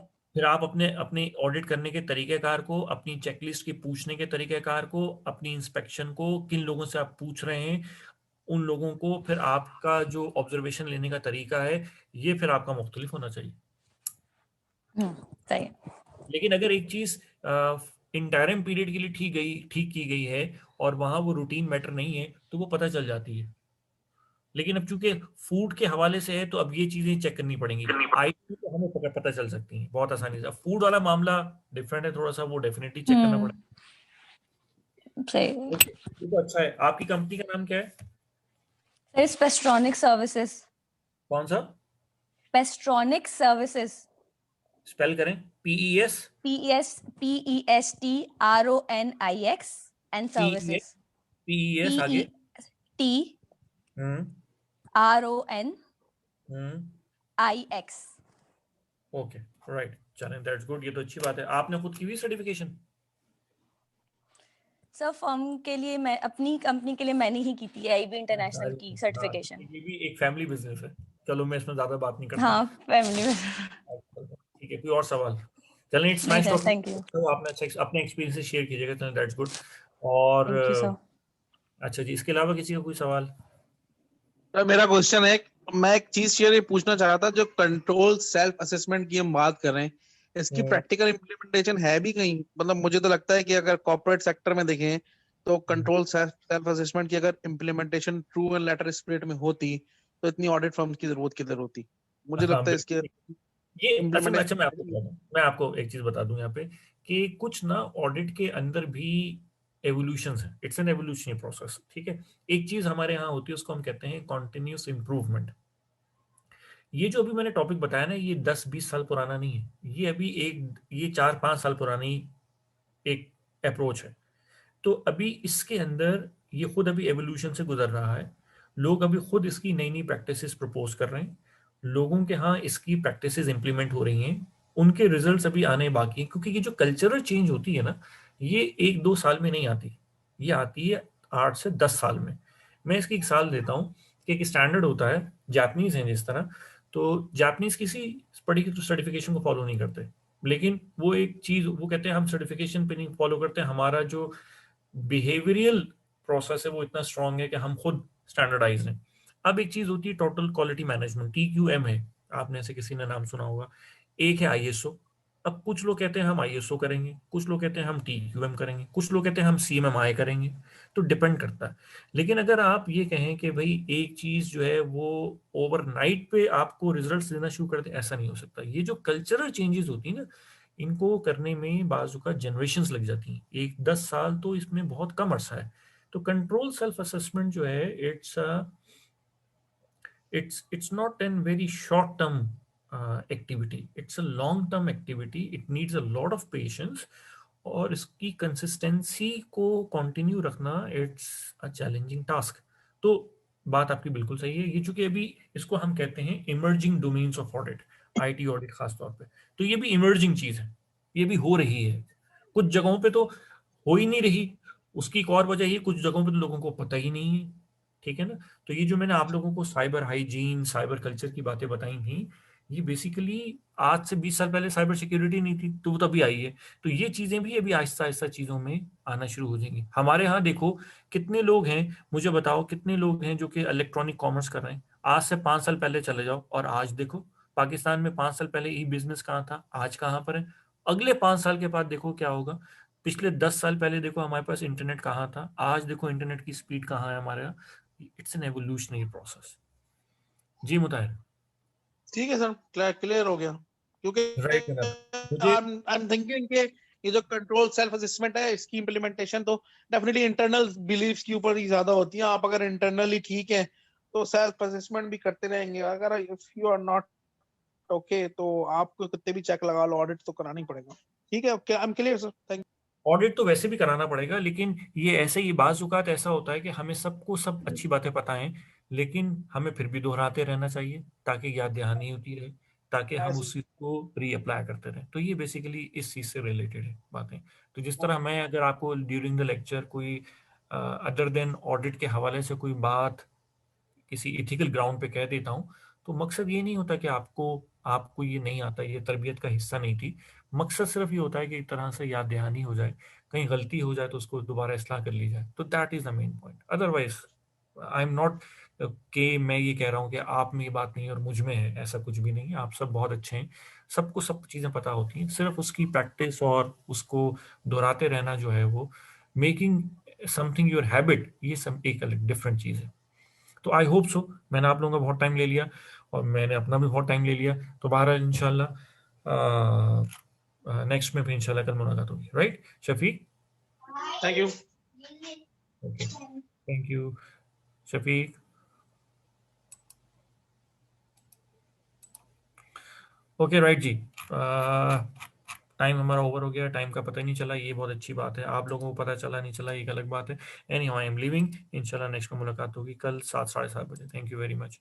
अपने ऑडिट करने के तरीकेकार को, अपनी चेकलिस्ट के पूछने के तरीकेकार को, अपनी इंस्पेक्शन को किन लोगों से आप पूछ रहे हैं, उन लोगों को, फिर आपका जो ऑब्जर्वेशन लेने का तरीका है, ये फिर आपका मुख्तलिफ होना चाहिए। सही। लेकिन अगर एक चीज इंटरम पीरियड के लिए ठीक की गई है और वहां वो रूटीन मैटर नहीं है, तो वो पता चल जाती है। लेकिन अब चूंकि फूड के हवाले से है तो अब ये चीजें चेक करनी पड़ेंगी। आईटी तो हमें पता चल सकती हैं बहुत आसानी से, फूड वाला मामला डिफरेंट है थोड़ा सा, वो डेफिनेटली चेक करना पड़ेगा। सही। तो अच्छा है। आपकी कंपनी का नाम क्या है? पेस्ट्रॉनिक सर्विसेज। कौन सा? पेस्ट्रॉनिक सर्विसेज। स्पेल करें। PES PESTRONIX and services. PES आगे TRON IX। ओके राइट, चलें, दैट्स गुड, ये तो अच्छी बात है। आपने खुद की हुई सर्टिफिकेशन? सर फर्म के लिए, मैं अपनी कंपनी के लिए मैंने ही की थी AIB इंटरनेशनल की सर्टिफिकेशन। ये भी एक फैमिली बिजनेस है, चलो मैं इसमें ज्यादा बात नहीं करता। हाँ फैमिली में। ठीक है, कोई और सवाल? चलें, it's nice talking. Thank you. तो आपने अच्छा अपने एक्सपीरियंस शेयर कीजिएगा, चलें, दैट्स गुड। और थैंक यू सर। अच्छा जी, इसके अलावा किसी का कोई सवाल? मेरा क्वेश्चन है, मैं एक चीज ये पूछना चाह रहा था, जो कंट्रोल सेल्फ असेसमेंट की हम बात कर रहे हैं, इसकी प्रैक्टिकल इम्प्लीमेंटेशन है भी कहीं? मतलब मुझे तो लगता है कि अगर कॉर्पोरेट सेक्टर में देखें तो कंट्रोल सेल्फ असेसमेंट की अगर implementation true and later spirit में होती तो इतनी ऑडिट फर्म्स की जरूरत किधर होती? मुझे लगता है इसके ये अच्छा मैं आपको एक चीज बता दूं यहाँ पे कि कुछ ना ऑडिट के अंदर भी एवोल्यूशंस है, इट्स एन एवोल्यूशनरी प्रोसेस, ठीक है। एक चीज हमारे यहाँ होती है, उसको हम कहते हैं कॉन्टिन्यूस इम्प्रूवमेंट। ये जो अभी मैंने टॉपिक बताया ना, ये 10-20 साल पुराना नहीं है, ये अभी ये 4-5 साल पुरानी एक अप्रोच है। तो अभी इसके अंदर ये खुद अभी एवोल्यूशन से गुजर रहा है। लोग अभी खुद इसकी नई नई प्रैक्टिसेस प्रपोज कर रहे हैं, लोगों के यहाँ इसकी प्रैक्टिसेस इंप्लीमेंट हो रही हैं, उनके रिजल्ट्स अभी आने बाकी हैं। क्योंकि ये जो कल्चरल चेंज होती है ना, ये 1-2 साल में नहीं आती, ये आती है 8 से 10 साल में। मैं इसकी एक साल देता हूँ कि एक स्टैंडर्ड होता है, जापानीज हैं जिस तरह, तो जापानीज किसी पर्टिकुलर सर्टिफिकेशन को फॉलो नहीं करते, लेकिन वो एक चीज वो कहते हैं हम सर्टिफिकेशन पे नहीं फॉलो करते, हमारा जो बिहेवियरियल प्रोसेस है वो इतना स्ट्रांग है कि हम खुद स्टैंडर्डाइज हैं। अब एक चीज होती है टोटल क्वालिटी मैनेजमेंट, TQM है, आपने से किसी ने नाम सुना होगा। एक है ISO। अब कुछ लोग कहते हैं हम ISO करेंगे, कुछ लोग कहते हैं हम TQM करेंगे, कुछ लोग कहते हैं हम CMMI करेंगे, तो डिपेंड करता है। लेकिन अगर आप ये कहें कि भाई एक चीज जो है वो ओवरनाइट पे आपको रिजल्ट्स देना शुरू कर दे, ऐसा नहीं हो सकता। ये जो कल्चरल चेंजेस होती है ना, इनको करने में बाजू का जनरेशंस लग जाती हैं, 1-10 साल तो इसमें बहुत कम अरसा है। तो कंट्रोल सेल्फ असेसमेंट जो है, it's not an very short term activity, it's a long term activity, it needs a lot of patience, और इसकी कंसिस्टेंसी को कंटिन्यू रखना इट्स अ चैलेंजिंग टास्क। तो बात आपकी बिल्कुल सही है, ये चूंकि अभी इसको हम कहते हैं emerging domains of audit, IT audit खास तौर पे, तो ये भी इमर्जिंग चीज है, ये भी हो रही है। कुछ जगहों पे तो हो ही नहीं रही, उसकी एक और वजह ये, कुछ जगहों पे तो लोगों को पता ही नहीं है, ठीक है ना। तो ये जो मैंने आप लोगों को साइबर हाइजीन, साइबर कल्चर की बातें बताई थी, ये बेसिकली आज से 20 साल पहले साइबर सिक्योरिटी नहीं थी, तो वो तभी आई है। तो ये चीजें भी अभी आहिस्ता आहिस्ता चीजों में आना शुरू हो जाएंगी। हमारे यहाँ देखो कितने लोग हैं, मुझे बताओ कितने लोग हैं जो कि इलेक्ट्रॉनिक कॉमर्स कर रहे हैं। आज से 5 साल पहले चले जाओ और आज देखो, पाकिस्तान में 5 साल पहले ई बिजनेस कहाँ था, आज कहाँ पर है। अगले 5 साल के बाद देखो क्या होगा। पिछले 10 साल पहले देखो हमारे पास इंटरनेट कहाँ था, आज देखो इंटरनेट की स्पीड कहाँ है हमारे यहाँ। It's an evolutionary process. जी मुताहिर। ठीक है सर, क्लियर हो गया। क्योंकि आई एम थिंकिंग कि ये जो कंट्रोल सेल्फ असेसमेंट है, इसकी इम्प्लीमेंटेशन तो डेफिनेटली इंटरनल बिलीव्स के ऊपर ही ज्यादा होती है। आप अगर इंटरनली ठीक है तो सेल्फ असेसमेंट भी करते रहेंगे, अगर if you are not okay तो आपको कितने भी चेक लगा लो, ऑडिट तो कराना ही पड़ेगा। ठीक है, okay, I am clear sir, thank you. Audit तो वैसे भी कराना पड़ेगा, लेकिन ये ऐसे ही बाज़ औक़ात ऐसा होता है कि हमें सबको सब अच्छी बातें पता हैं, लेकिन हमें फिर भी दोहराते रहना चाहिए ताकि याद दहानी होती रहे, ताकि हम उस चीज़ को रीअप्लाई करते रहें। तो ये बेसिकली इस चीज़ से रिलेटेड है बातें। तो जिस तरह मैं अगर आपको ड्यूरिंग द लेक्चर कोई अदर देन ऑडिट के हवाले से कोई बात किसी इथिकल ग्राउंड पे कह देता हूँ, तो मकसद ये नहीं होता कि आपको ये नहीं आता, ये तरबियत का हिस्सा नहीं थी। मकसद सिर्फ ये होता है कि एक तरह से याद दहानी हो जाए, कहीं गलती हो जाए तो उसको दोबारा इस्लाह कर ली जाए। तो that is the main point. Otherwise I am not कि मैं ये कह रहा हूँ कि आप में ये बात नहीं है और मुझ में है, ऐसा कुछ भी नहीं है। आप सब बहुत अच्छे हैं, सबको सब चीज़ें पता होती हैं, सिर्फ उसकी प्रैक्टिस और उसको दोहराते रहना जो है वो मेकिंग समथिंग योर हैबिट, ये सब एक अलग डिफरेंट चीज़ है। तो आई होप सो मैंने आप लोगों का बहुत टाइम ले लिया और मैंने अपना भी बहुत टाइम ले लिया। तो बहरहाल इंशाल्लाह नेक्स्ट में फिर इंशाल्लाह कल मुलाकात होगी। Right Shafiq? Thank you. Okay, thank you Shafiq. Okay right जी, टाइम हमारा ओवर हो गया, टाइम का पता ही नहीं चला, ये बहुत अच्छी बात है। आप लोगों को पता चला नहीं चला एक अलग बात है। एनीहाउ आई एम लीविंग, इंशाल्लाह नेक्स्ट में मुलाकात होगी कल 7 साढ़े 7 बजे। Thank you very much.